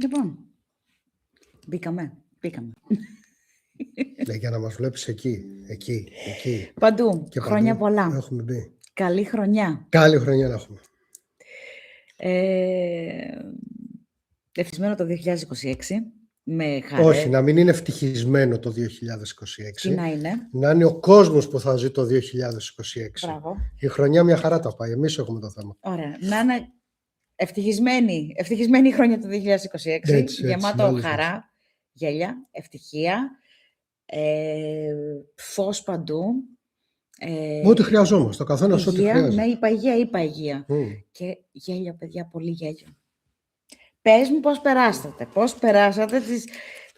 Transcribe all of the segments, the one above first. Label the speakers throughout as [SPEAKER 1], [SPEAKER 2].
[SPEAKER 1] Λοιπόν, μπήκαμε.
[SPEAKER 2] Για να μας βλέπεις εκεί.
[SPEAKER 1] Παντού.
[SPEAKER 2] Και
[SPEAKER 1] χρόνια
[SPEAKER 2] παντού
[SPEAKER 1] πολλά.
[SPEAKER 2] έχουμε μπει.
[SPEAKER 1] Καλή χρονιά.
[SPEAKER 2] Καλή χρονιά να έχουμε.
[SPEAKER 1] Ευτυχισμένο το 2026. Με χαρέ.
[SPEAKER 2] Όχι, να μην είναι ευτυχισμένο το 2026.
[SPEAKER 1] Τι να είναι.
[SPEAKER 2] Να είναι ο κόσμος που θα ζει το 2026.
[SPEAKER 1] Μπράβο.
[SPEAKER 2] Η χρονιά μια χαρά τα πάει. Εμείς έχουμε το θέμα.
[SPEAKER 1] Ωραία. Να είναι ευτυχισμένη η χρονιά του 2026.
[SPEAKER 2] Έτσι,
[SPEAKER 1] γεμάτο χαρά, γέλια, ευτυχία, φως παντού.
[SPEAKER 2] Ό,τι χρειαζόμαστε. Ο καθένας ό,τι χρειάζεται.
[SPEAKER 1] Ναι, είπα υγεία. Και γέλιο, παιδιά, πολύ γέλιο. Πες μου πώς περάσατε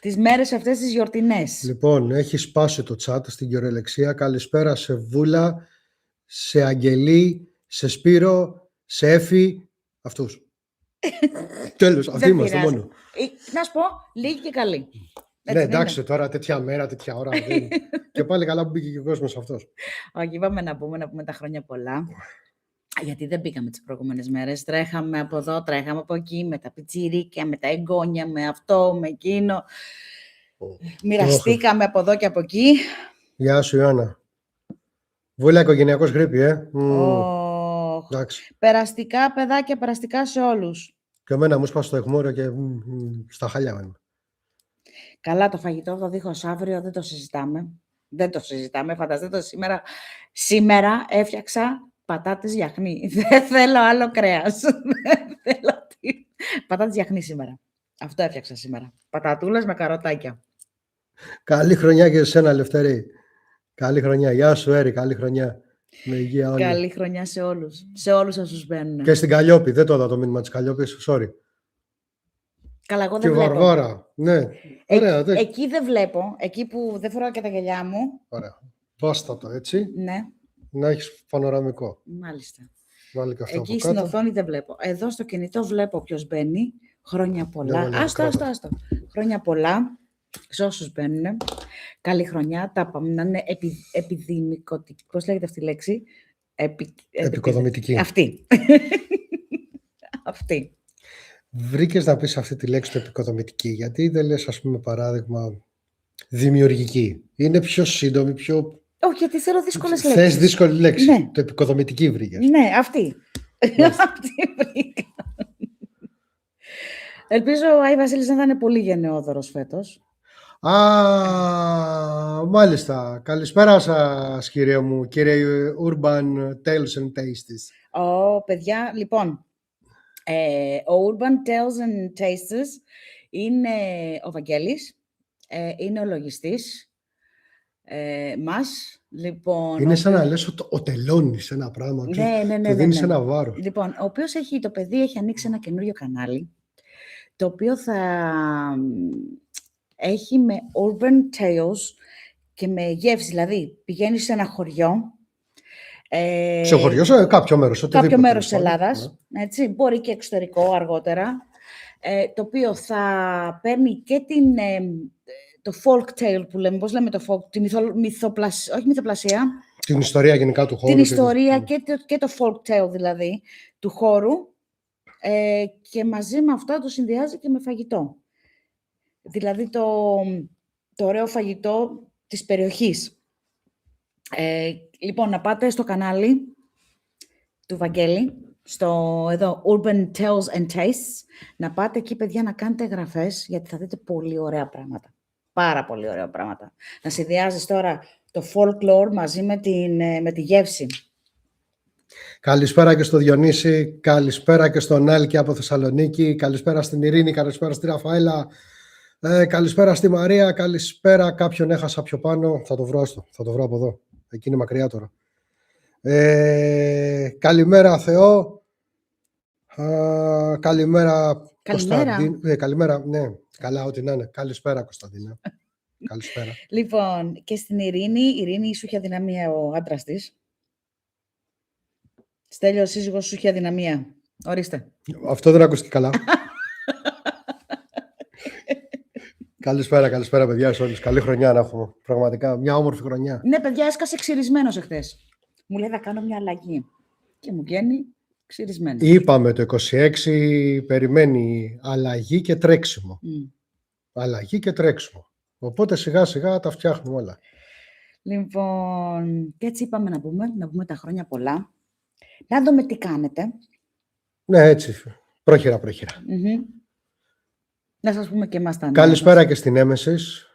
[SPEAKER 1] τις μέρες αυτές τις γιορτινές.
[SPEAKER 2] Λοιπόν, έχει σπάσει το chat στην κυριολεξία. Καλησπέρα σε Βούλα, σε Αγγελή, σε Σπύρο, σε Έφη, αυτούς. Τέλος, αυτοί είμαστε μόνο.
[SPEAKER 1] Να σου πω, λίγοι και καλοί.
[SPEAKER 2] Ναι, εντάξει, τώρα τέτοια μέρα, τέτοια ώρα. Και πάλι καλά που μπήκε και ο κόσμος αυτός.
[SPEAKER 1] Όχι, είπαμε να πούμε τα χρόνια πολλά. Γιατί δεν πήγαμε τις προηγούμενες μέρες. Τρέχαμε από εδώ, τρέχαμε από εκεί, με τα πιτσιρίκια, με τα εγγόνια, με αυτό, με εκείνο. Μοιραστήκαμε από εδώ και από εκεί.
[SPEAKER 2] Γεια σου, Ιωάννα. Βούλα, οικογενειακός γρήπη,
[SPEAKER 1] Περαστικά, παιδάκια, περαστικά σε όλους.
[SPEAKER 2] Και εμένα μου σπάσει το αιχμόριο και στα χαλιά μου.
[SPEAKER 1] Καλά, το φαγητό το δίχως αύριο δεν το συζητάμε. Φανταστείτε το σήμερα έφτιαξα πατάτες γιαχνί. Δεν θέλω άλλο κρέας. Πατάτες γιαχνί σήμερα. Αυτό έφτιαξα σήμερα. Πατατούλες με καροτάκια.
[SPEAKER 2] Καλή χρονιά και σε σένα, Λευτέρη. Καλή χρονιά. Γεια σου, Έρη. Καλή χρονιά. Με υγεία όλοι.
[SPEAKER 1] Καλή χρονιά σε όλους. Σε όλους όσους μπαίνουν.
[SPEAKER 2] Και στην Καλλιόπη. Δεν το είδα το μήνυμα της Καλλιόπης. Sorry.
[SPEAKER 1] Καλά, εγώ δεν
[SPEAKER 2] βλέπω. Και Βαρβάρα. Ναι. Ωραία.
[SPEAKER 1] Εκεί δεν βλέπω. Εκεί που δεν φοράω και τα γυαλιά μου.
[SPEAKER 2] Ωραία. Βάστα το έτσι.
[SPEAKER 1] Ναι.
[SPEAKER 2] Να έχεις πανοραμικό.
[SPEAKER 1] Μάλιστα.
[SPEAKER 2] Βάλει και αυτό
[SPEAKER 1] εκεί στην οθόνη δεν βλέπω. Εδώ στο κινητό βλέπω ποιος μπαίνει. Χρόνια πολλά. Άστο. Χρόνια πολλά σε όσους μπαίνουν. Καλή χρονιά. Τα πάμε να είναι επιδημικοτική. Πώς λέγεται αυτή η λέξη?
[SPEAKER 2] Επικοδομητική.
[SPEAKER 1] Αυτή. Αυτή.
[SPEAKER 2] Βρήκες να πεις αυτή τη λέξη το επικοδομητική. Γιατί δεν λες, ας πούμε, παράδειγμα, δημιουργική? Είναι πιο σύντομη, πιο...
[SPEAKER 1] Όχι, γιατί θέλω δύσκολες λέξεις.
[SPEAKER 2] Θες δύσκολη λέξη.
[SPEAKER 1] Ναι.
[SPEAKER 2] Το επικοδομητική βρήκες.
[SPEAKER 1] Ναι, αυτή. Αυτή βρήκα. Ελπίζω ο Άι Βασίλης να είναι πολύ γενναιόδωρος φέτος.
[SPEAKER 2] Μάλιστα. Καλησπέρα σας, κύριε μου, κύριε Urban Tales and Tastes.
[SPEAKER 1] Παιδιά, λοιπόν, ο Urban Tales and Tastes είναι ο Βαγγέλης, είναι ο λογιστής μας. Λοιπόν,
[SPEAKER 2] είναι σαν να λες ο τελώνεις ένα πράγμα και του δίνεις ένα βάρος.
[SPEAKER 1] Λοιπόν, ο οποίος το παιδί έχει ανοίξει ένα καινούριο κανάλι, το οποίο θα έχει με urban tales και με γεύση. Δηλαδή, πηγαίνεις σε ένα χωριό.
[SPEAKER 2] Σε χωριό, σε κάποιο μέρος.
[SPEAKER 1] Κάποιο μέρος της Ελλάδας. Έτσι, μπορεί και εξωτερικό αργότερα. Το οποίο θα παίρνει και το folk tale που λέμε. Πώς λέμε το folk? Τη όχι μυθοπλασία.
[SPEAKER 2] Την ιστορία γενικά του χώρου.
[SPEAKER 1] Την ιστορία και το folk tale δηλαδή του χώρου. Και μαζί με αυτό το συνδυάζει και με φαγητό. Δηλαδή το ωραίο φαγητό της περιοχής. Λοιπόν, να πάτε στο κανάλι του Βαγγέλη, στο εδώ Urban Tales and Tastes, να πάτε εκεί, παιδιά, να κάνετε εγγραφές, γιατί θα δείτε πολύ ωραία πράγματα. Πάρα πολύ ωραία πράγματα. Να συνδυάζεις τώρα το folklore μαζί με τη γεύση.
[SPEAKER 2] Καλησπέρα και στο Διονύση, καλησπέρα και στον Άλκη από Θεσσαλονίκη, καλησπέρα στην Ειρήνη, καλησπέρα στη Ραφαέλα, καλησπέρα στη Μαρία, καλησπέρα, κάποιον έχασα πιο πάνω, θα το βρω από εδώ, εκεί είναι μακριά τώρα. Καλημέρα Θεό, καλημέρα Κωνσταντίνα, καλημέρα, ναι, καλά ό,τι να είναι, καλησπέρα Κωνσταντίνα, καλησπέρα.
[SPEAKER 1] Λοιπόν, και στην Ειρήνη σου είχε αδυναμία ο άντρας της. Στέλιο, ο σύζυγος σου είχε αδυναμία. Ορίστε.
[SPEAKER 2] Αυτό δεν ακούστηκε καλά. Καλησπέρα παιδιά σε όλους. Καλή χρονιά να έχουμε. Πραγματικά μια όμορφη χρονιά.
[SPEAKER 1] Ναι, παιδιά, έσκασε ξυρισμένος εχθές. Μου λέει θα κάνω μια αλλαγή. Και μου βγαίνει Ξυρισμένο.
[SPEAKER 2] Είπαμε το 26 περιμένει αλλαγή και τρέξιμο. Αλλαγή και τρέξιμο. Οπότε σιγά σιγά τα φτιάχνουμε όλα.
[SPEAKER 1] Λοιπόν, και έτσι είπαμε να πούμε τα χρόνια πολλά. Να δούμε τι κάνετε.
[SPEAKER 2] Ναι, έτσι. Πρόχειρα.
[SPEAKER 1] Να σας πούμε και εμάς τα νέα.
[SPEAKER 2] Καλησπέρα και στην Νέμεσης.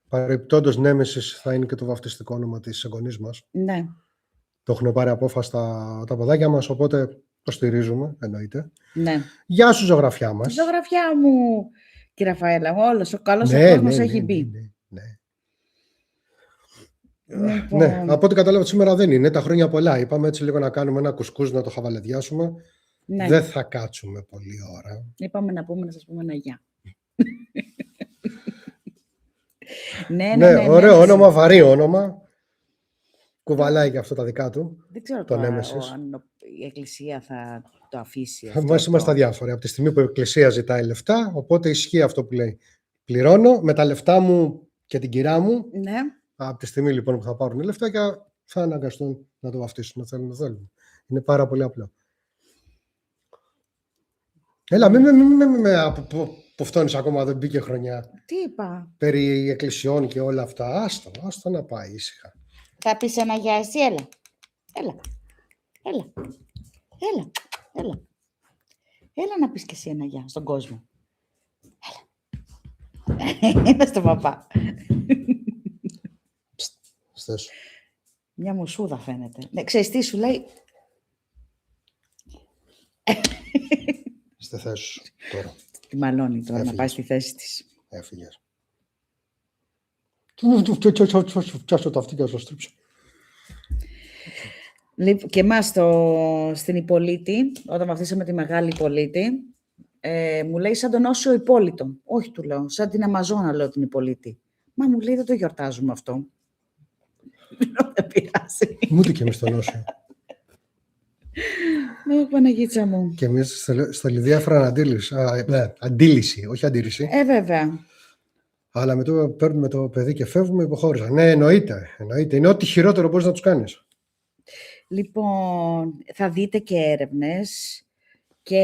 [SPEAKER 2] Παρεπτόντως Νέμεσης θα είναι και το βαφτιστικό όνομα της εγγονής μας.
[SPEAKER 1] Ναι.
[SPEAKER 2] Το έχουν πάρει απόφαση τα παιδάκια μας, οπότε το στηρίζουμε, εννοείται.
[SPEAKER 1] Ναι.
[SPEAKER 2] Γεια σου, ζωγραφιά μας.
[SPEAKER 1] Ζωγραφιά μου, κύριε Ραφαέλα, όλος ο καλός ο κόσμος έχει μπει. Λοιπόν...
[SPEAKER 2] Ναι, από ό,τι κατάλαβα σήμερα δεν είναι. Τα χρόνια πολλά. Είπαμε έτσι λίγο να κάνουμε ένα κουσκούς, να το χαβαλεδιάσουμε.
[SPEAKER 1] Ναι.
[SPEAKER 2] Δεν θα κάτσουμε πολλή ώρα.
[SPEAKER 1] Είπαμε να σας πούμε ένα γεια. ναι,
[SPEAKER 2] ωραίο όνομα, βαρύ όνομα. Κουβαλάει και αυτό τα δικά του.
[SPEAKER 1] Δεν ξέρω αν η Εκκλησία θα το αφήσει.
[SPEAKER 2] Μας είμαστε αδιάφοροι. Από τη στιγμή που η Εκκλησία ζητάει λεφτά, οπότε ισχύει αυτό που λέει. Πληρώνω με τα λεφτά μου και την κυρά μου.
[SPEAKER 1] Ναι.
[SPEAKER 2] Από τη στιγμή λοιπόν που θα πάρουν λεφτά και θα αναγκαστούν να το βαφτίσουν. Θέλουν. Είναι πάρα πολύ απλό. Έλα, μην με αποφτώνεις ακόμα, δεν μπήκε χρονιά.
[SPEAKER 1] Τι είπα?
[SPEAKER 2] Περί εκκλησιών και όλα αυτά. Άστο να πάει ήσυχα.
[SPEAKER 1] Θα πεις ένα γεια εσύ, έλα. Έλα να πεις και εσύ ένα γεια στον κόσμο. Έλα στον παπά.
[SPEAKER 2] Στέσου.
[SPEAKER 1] Μια μουσούδα φαίνεται. Ναι, ξέρεις τι σου λέει?
[SPEAKER 2] Στη θέση σου τώρα.
[SPEAKER 1] Τη μαλώνει τώρα να πάει στη θέση της.
[SPEAKER 2] Έφυγες. Φτιάσω τα αυτιά και θα στρίψω.
[SPEAKER 1] Και εμάς στην Υπολίτη, όταν βαφτίσαμε τη Μεγάλη Υπολίτη, μου λέει σαν τον Όσιο Υπόλιτο. Όχι, του λέω, σαν την Αμαζόνα λέω την Υπολίτη. Μα μου λέει δεν το γιορτάζουμε αυτό. Δεν πειράζει.
[SPEAKER 2] Ούτε και εμείς τον Όσιο.
[SPEAKER 1] Παναγίτσα μου.
[SPEAKER 2] Και εμείς στα Λιδία έφεραν αντίλυση, όχι αντίρρηση.
[SPEAKER 1] Βέβαια.
[SPEAKER 2] Αλλά με το παίρνουμε το παιδί και φεύγουμε, υποχώρησα. Ναι, εννοείται. Είναι ό,τι χειρότερο μπορείς να τους κάνεις.
[SPEAKER 1] Λοιπόν, θα δείτε και έρευνες και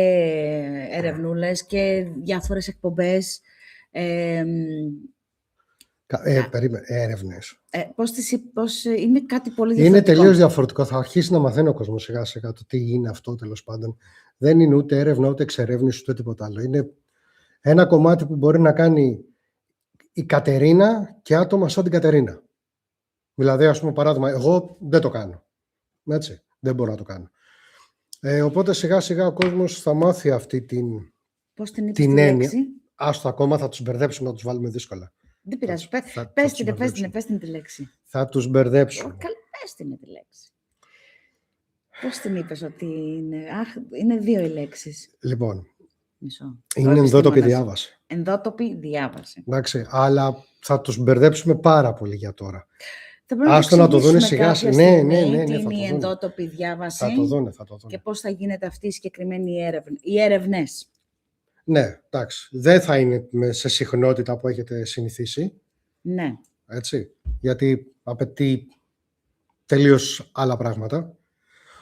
[SPEAKER 1] ερευνούλες και διάφορες εκπομπές.
[SPEAKER 2] Περίμενε, έρευνες.
[SPEAKER 1] Πώς είναι κάτι πολύ διαφορετικό.
[SPEAKER 2] Είναι τελείως διαφορετικό. Θα αρχίσει να μαθαίνει ο κόσμος σιγά σιγά το τι είναι αυτό τέλος πάντων. Δεν είναι ούτε έρευνα, ούτε εξερεύνηση, ούτε τίποτα άλλο. Είναι ένα κομμάτι που μπορεί να κάνει η Κατερίνα και άτομα σαν την Κατερίνα. Δηλαδή, ας πούμε, παράδειγμα, εγώ δεν το κάνω. Έτσι, δεν μπορώ να το κάνω. Οπότε σιγά σιγά ο κόσμος θα μάθει αυτή
[SPEAKER 1] Πώς την είπες
[SPEAKER 2] την
[SPEAKER 1] τη
[SPEAKER 2] έννοια.
[SPEAKER 1] λέξη?
[SPEAKER 2] Άστο ακόμα, θα τους μπερδέψουμε, να τους βάλουμε δύσκολα.
[SPEAKER 1] Δεν πειράζει. Πες την τη λέξη.
[SPEAKER 2] Θα τους μπερδέψουμε.
[SPEAKER 1] Πες την τη λέξη. Πώς την είπες ότι είναι? Είναι δύο οι λέξεις.
[SPEAKER 2] Λοιπόν,
[SPEAKER 1] Μισό.
[SPEAKER 2] είναι ενδότοπη διάβαση.
[SPEAKER 1] Ενδότοπη διάβαση.
[SPEAKER 2] Εντάξει, αλλά θα τους μπερδέψουμε πάρα πολύ για τώρα.
[SPEAKER 1] Άστο
[SPEAKER 2] να το δούνε σιγά σιγά. Ναι,
[SPEAKER 1] τι είναι η ενδότοπη διάβαση
[SPEAKER 2] θα το δούνε.
[SPEAKER 1] Και πώς θα γίνεται αυτή η συγκεκριμένη έρευνα. Οι έρευνες.
[SPEAKER 2] Ναι, εντάξει. Δεν θα είναι σε συχνότητα που έχετε συνηθίσει.
[SPEAKER 1] Ναι.
[SPEAKER 2] Έτσι. Γιατί απαιτεί τελείως άλλα πράγματα.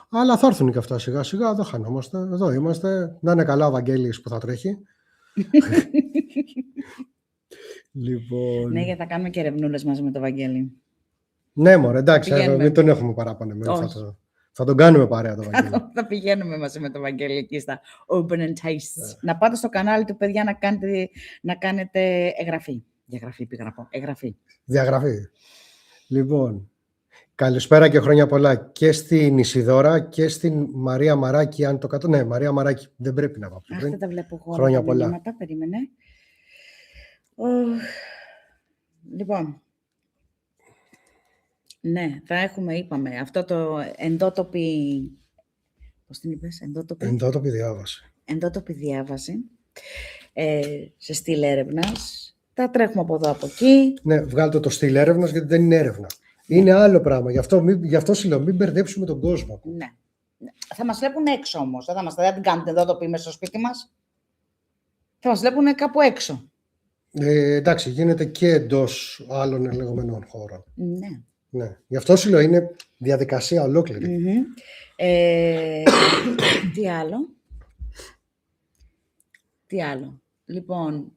[SPEAKER 2] Αλλά θα έρθουν και αυτά σιγά σιγά. Δεν χανόμαστε. Εδώ είμαστε. Να είναι καλά ο Βαγγέλης που θα τρέχει. Λοιπόν...
[SPEAKER 1] Ναι, γιατί θα κάνουμε και ερευνούλες μαζί με τον Βαγγέλη.
[SPEAKER 2] Ναι, μωρέ, εντάξει. Μην τον έχουμε παράπονο. Θα τον κάνουμε παρέα τον Βαγγέλη.
[SPEAKER 1] Θα πηγαίνουμε μαζί με τον Βαγγέλη εκεί στα Open and Tastes. Να πάτε στο κανάλι του, παιδιά, να κάνετε εγγραφή.
[SPEAKER 2] Διαγραφή. Λοιπόν, καλησπέρα και χρόνια πολλά και στην Ισιδώρα και στην Μαρία Μαράκη. Αν το Ναι, Μαρία Μαράκη, δεν πρέπει να πάω.
[SPEAKER 1] Δεν τα βλέπω εγώ.
[SPEAKER 2] Χρόνια πολλά.
[SPEAKER 1] Μηνύματα, περίμενε. Λοιπόν, ναι, θα έχουμε, είπαμε, αυτό το ενδότοπη... Πώς την είπες,
[SPEAKER 2] ενδότοπη διάβαση.
[SPEAKER 1] Ενδότοπη διάβαση, σε στυλ έρευνας. Τα τρέχουμε από εδώ, από εκεί.
[SPEAKER 2] Ναι, βγάλτε το στυλ έρευνας, γιατί δεν είναι έρευνα. Είναι άλλο πράγμα. Γι' αυτό σου λέω, μην μπερδέψουμε τον κόσμο.
[SPEAKER 1] Ναι. Θα μας βλέπουν έξω όμως. Δεν την κάνετε ενδότοπη μέσα στο σπίτι μας. Θα μας βλέπουν κάπου έξω.
[SPEAKER 2] Εντάξει, γίνεται και εντός άλλων ελεγμένων χώρων.
[SPEAKER 1] Ναι.
[SPEAKER 2] Ναι. Γι' αυτό σου λέω, είναι διαδικασία ολόκληρη.
[SPEAKER 1] Τι άλλο. Τι άλλο. Λοιπόν,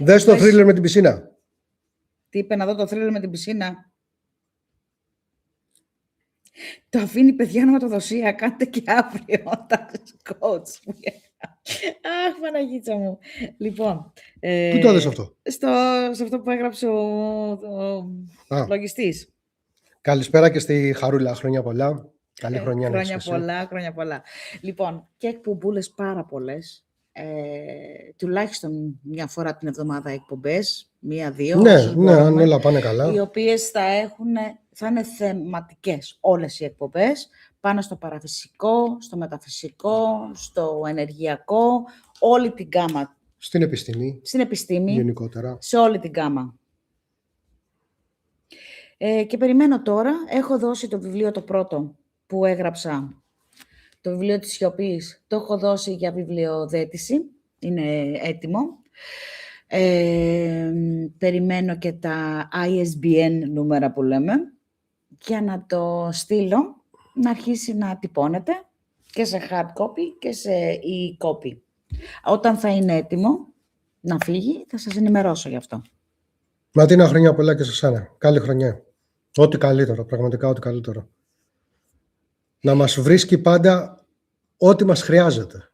[SPEAKER 2] Δες το θρίλερ με την πισίνα.
[SPEAKER 1] Τι είπε να δω το θρίλερ με την πισίνα. Το αφήνει παιδιά να το δοσία. Κάντε και αύριο τα coach. Αχ, Παναγίτσα μου. Λοιπόν.
[SPEAKER 2] Πού το έδωσε αυτό?
[SPEAKER 1] Σε αυτό που έγραψε ο λογιστής.
[SPEAKER 2] Καλησπέρα και στη Χαρούλα. Χρόνια πολλά. Καλή χρονιά.
[SPEAKER 1] Χρόνια πολλά. Λοιπόν, και εκπομπούλες πάρα πολλές. Τουλάχιστον μια φορά την εβδομάδα εκπομπές. Μία-δύο.
[SPEAKER 2] Ναι, αν όλα πάνε καλά.
[SPEAKER 1] Οι οποίες θα είναι θεματικές όλες οι εκπομπές. Πάνω στο παραφυσικό, στο μεταφυσικό, στο ενεργειακό, όλη την γκάμα.
[SPEAKER 2] Στην επιστήμη γενικότερα.
[SPEAKER 1] Σε όλη την γκάμα. Και περιμένω τώρα, έχω δώσει το βιβλίο το πρώτο που έγραψα, το βιβλίο της σιωπής, το έχω δώσει για βιβλιοδέτηση, είναι έτοιμο. Περιμένω και τα ISBN νούμερα που λέμε, για να το στείλω, να αρχίσει να τυπώνεται και σε hard copy και σε e-copy. Όταν θα είναι έτοιμο να φύγει, θα σας ενημερώσω γι' αυτό.
[SPEAKER 2] Ματίνα, χρόνια πολλά και σε εσένα. Καλή χρονιά. Ό,τι καλύτερο, πραγματικά ό,τι καλύτερο. Να μας βρίσκει πάντα ό,τι μας χρειάζεται.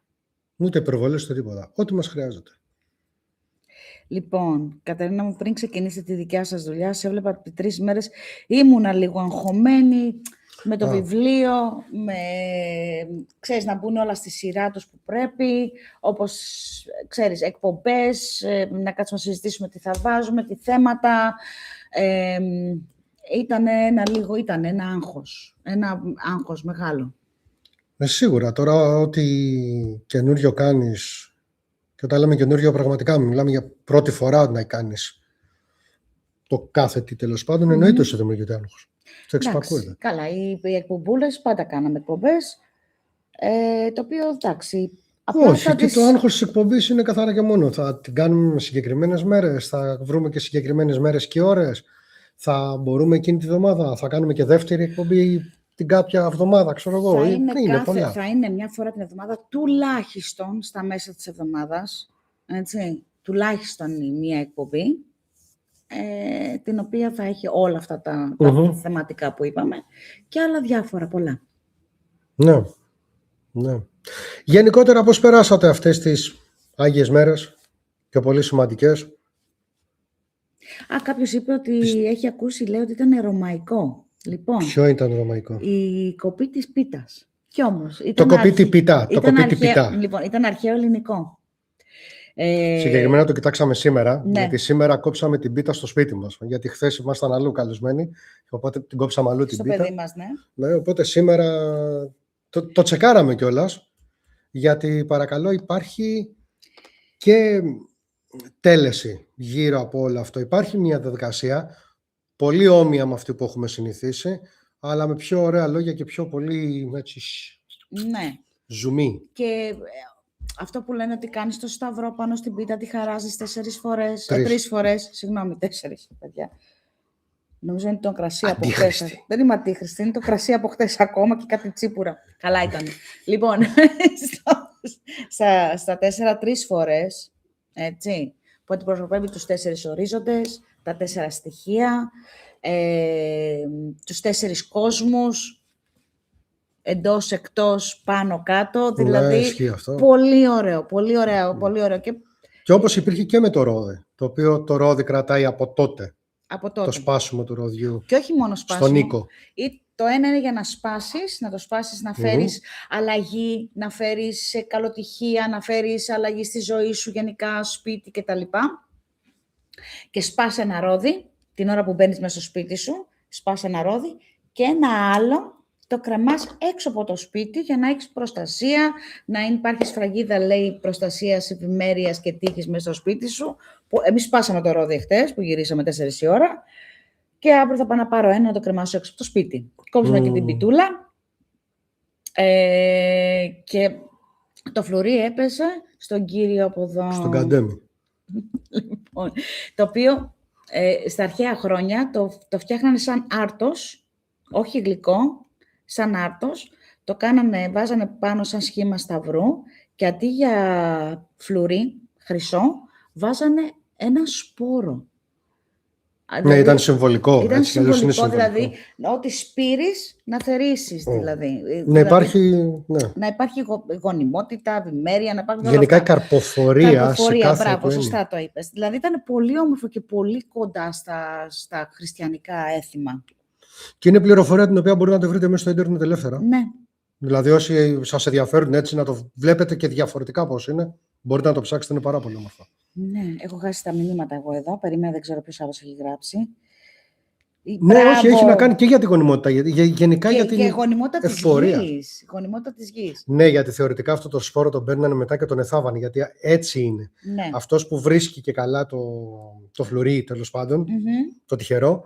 [SPEAKER 2] Ούτε υπερβολές, ούτε τίποτα. Ό,τι μας χρειάζεται.
[SPEAKER 1] Λοιπόν, Κατερίνα μου, πριν ξεκινήσετε τη δικιά σας δουλειά, σε έβλεπα 3 μέρες, ήμουνα λίγο αγχωμένη με το βιβλίο, ξέρεις, να μπουν όλα στη σειρά τους που πρέπει, όπως, ξέρεις, εκπομπές, να κάτσουμε να συζητήσουμε τι θα βάζουμε, τι θέματα. Ήταν ένα άγχος μεγάλο.
[SPEAKER 2] Σίγουρα, τώρα ό,τι καινούριο κάνεις, και όταν λέμε καινούριο πραγματικά, μιλάμε για πρώτη φορά να κάνεις το κάθε τι τέλος πάντων, εννοείται ότι δημιουργείται άγχος. Το εξυπακούεται.
[SPEAKER 1] Καλά, οι εκπομπούλες πάντα κάναμε εκπομπές, το οποίο εντάξει.
[SPEAKER 2] Όχι, και το άγχος της εκπομπής είναι καθαρά και μόνο. Θα την κάνουμε συγκεκριμένες μέρες, θα βρούμε και συγκεκριμένες μέρες και ώρες, θα μπορούμε εκείνη τη εβδομάδα, θα κάνουμε και δεύτερη εκπομπή την κάποια εβδομάδα, ξέρω εγώ.
[SPEAKER 1] Θα είναι μια φορά την εβδομάδα, τουλάχιστον στα μέσα της εβδομάδας, έτσι, τουλάχιστον μια εκπομπή, την οποία θα έχει όλα αυτά τα θεματικά που είπαμε και άλλα διάφορα πολλά.
[SPEAKER 2] Ναι. Γενικότερα, πώς περάσατε αυτές τις Άγιες μέρες, και πολύ σημαντικές?
[SPEAKER 1] Κάποιος είπε ότι έχει ακούσει, λέει, ότι ήταν ρωμαϊκό. Λοιπόν,
[SPEAKER 2] ποιο ήταν ρωμαϊκό?
[SPEAKER 1] Η κοπή της πίτας. Κι όμως,
[SPEAKER 2] το κοπί τη πίτα.
[SPEAKER 1] Λοιπόν, ήταν αρχαίο ελληνικό.
[SPEAKER 2] Συγκεκριμένα το κοιτάξαμε σήμερα, γιατί σήμερα κόψαμε την πίτα στο σπίτι μας. Γιατί χθες ήμασταν αλλού καλεσμένοι, οπότε την κόψαμε αλλού την πίτα.
[SPEAKER 1] Στο παιδί μας, ναι.
[SPEAKER 2] Οπότε σήμερα το τσεκάραμε κιόλας, γιατί παρακαλώ υπάρχει και τέλεση γύρω από όλο αυτό. Υπάρχει μια διαδικασία πολύ όμοια με αυτή που έχουμε συνηθίσει, αλλά με πιο ωραία λόγια και πιο πολύ ζουμί.
[SPEAKER 1] Και αυτό που λένε ότι κάνεις το σταυρό πάνω στην πίτα, τη χαράζεις 4 φορές, 3 φορές, συγγνώμη, 4, παιδιά. Νομίζω είναι το κρασί από χθες. Δεν είμαι αντίχρηστη, είναι το κρασί από χθες ακόμα και κάτι τσίπουρα. Καλά ήταν. Λοιπόν, στα 4, 3 φορές, έτσι, που αντιπροσωπεύει τους 4 ορίζοντες, τα 4 στοιχεία, τους 4 κόσμους, εντός, εκτός, πάνω, κάτω, δηλαδή πολύ ωραίο, πολύ ωραίο, πολύ ωραίο.
[SPEAKER 2] Και όπως υπήρχε και με το ρόδι, το οποίο το ρόδι κρατάει από τότε. Το σπάσιμο του ροδιού.
[SPEAKER 1] Και όχι μόνο σπάσιμο.
[SPEAKER 2] Στον οίκο.
[SPEAKER 1] Το ένα είναι για να το σπάσεις, να φέρεις αλλαγή, να φέρεις καλοτυχία, να φέρεις αλλαγή στη ζωή σου, γενικά, σπίτι κτλ. Και σπάς ένα ρόδι, την ώρα που μπαίνεις μέσα στο σπίτι σου, σπάς ένα ρόδι και ένα άλλο το κρεμάς έξω από το σπίτι για να έχεις προστασία, να υπάρχει σφραγίδα, λέει, προστασίας, ευημέρειας και τύχης μέσα στο σπίτι σου. Εμείς σπάσαμε το ρόδι χτες, που γυρίσαμε 4 η ώρα, και αύριο θα πάω να πάρω ένα να το κρεμάσω έξω από το σπίτι. Κόψουμε και την πιτούλα και το φλουρί έπεσε στον κύριο από εδώ.
[SPEAKER 2] Στον Καντέμι.
[SPEAKER 1] Λοιπόν, το οποίο στα αρχαία χρόνια το φτιάχνανε σαν άρτος όχι γλυκό, σαν άρτος. Το κάνανε, βάζανε πάνω σαν σχήμα σταυρού και αντί για φλουρί χρυσό, βάζανε ένα σπόρο.
[SPEAKER 2] Ναι, ήταν συμβολικό.
[SPEAKER 1] Ήταν
[SPEAKER 2] έτσι, αλλιώς είναι
[SPEAKER 1] συμβολικό,
[SPEAKER 2] συμβολικό.
[SPEAKER 1] δηλαδή, ό,τι σπείρεις να θερήσεις, δηλαδή.
[SPEAKER 2] Να υπάρχει, ναι.
[SPEAKER 1] Να υπάρχει γονιμότητα, ευημέρεια, να υπάρχουν όλα
[SPEAKER 2] Γενικά η
[SPEAKER 1] αυτά.
[SPEAKER 2] καρποφορία σε κάθε
[SPEAKER 1] μπράβο,
[SPEAKER 2] οικογένεια.
[SPEAKER 1] σωστά το είπες. Δηλαδή ήταν πολύ όμορφο και πολύ κοντά στα χριστιανικά έθιμα.
[SPEAKER 2] Και είναι πληροφορία την οποία μπορείτε να το βρείτε μέσα στο ίντερνετ ελεύθερα.
[SPEAKER 1] Ναι.
[SPEAKER 2] Δηλαδή, όσοι σας ενδιαφέρουν έτσι να το βλέπετε και διαφορετικά πώς είναι, μπορείτε να το ψάξετε, είναι πάρα πολύ όμορφο.
[SPEAKER 1] Ναι, έχω χάσει τα μηνύματα εγώ εδώ. Περίμενα, δεν ξέρω ποιος άλλος έχει γράψει.
[SPEAKER 2] Ναι, όχι, έχει να κάνει και για την γονιμότητα. Γενικά για την
[SPEAKER 1] γονιμότητα
[SPEAKER 2] εφορία.
[SPEAKER 1] της γης. Γονιμότητα της γης.
[SPEAKER 2] Ναι, γιατί θεωρητικά αυτό το σπόρο τον παίρνανε μετά και τον εθάβανε, γιατί έτσι είναι.
[SPEAKER 1] Ναι.
[SPEAKER 2] Αυτός που βρίσκει και καλά το φλουρί, τέλος πάντων, το τυχερό,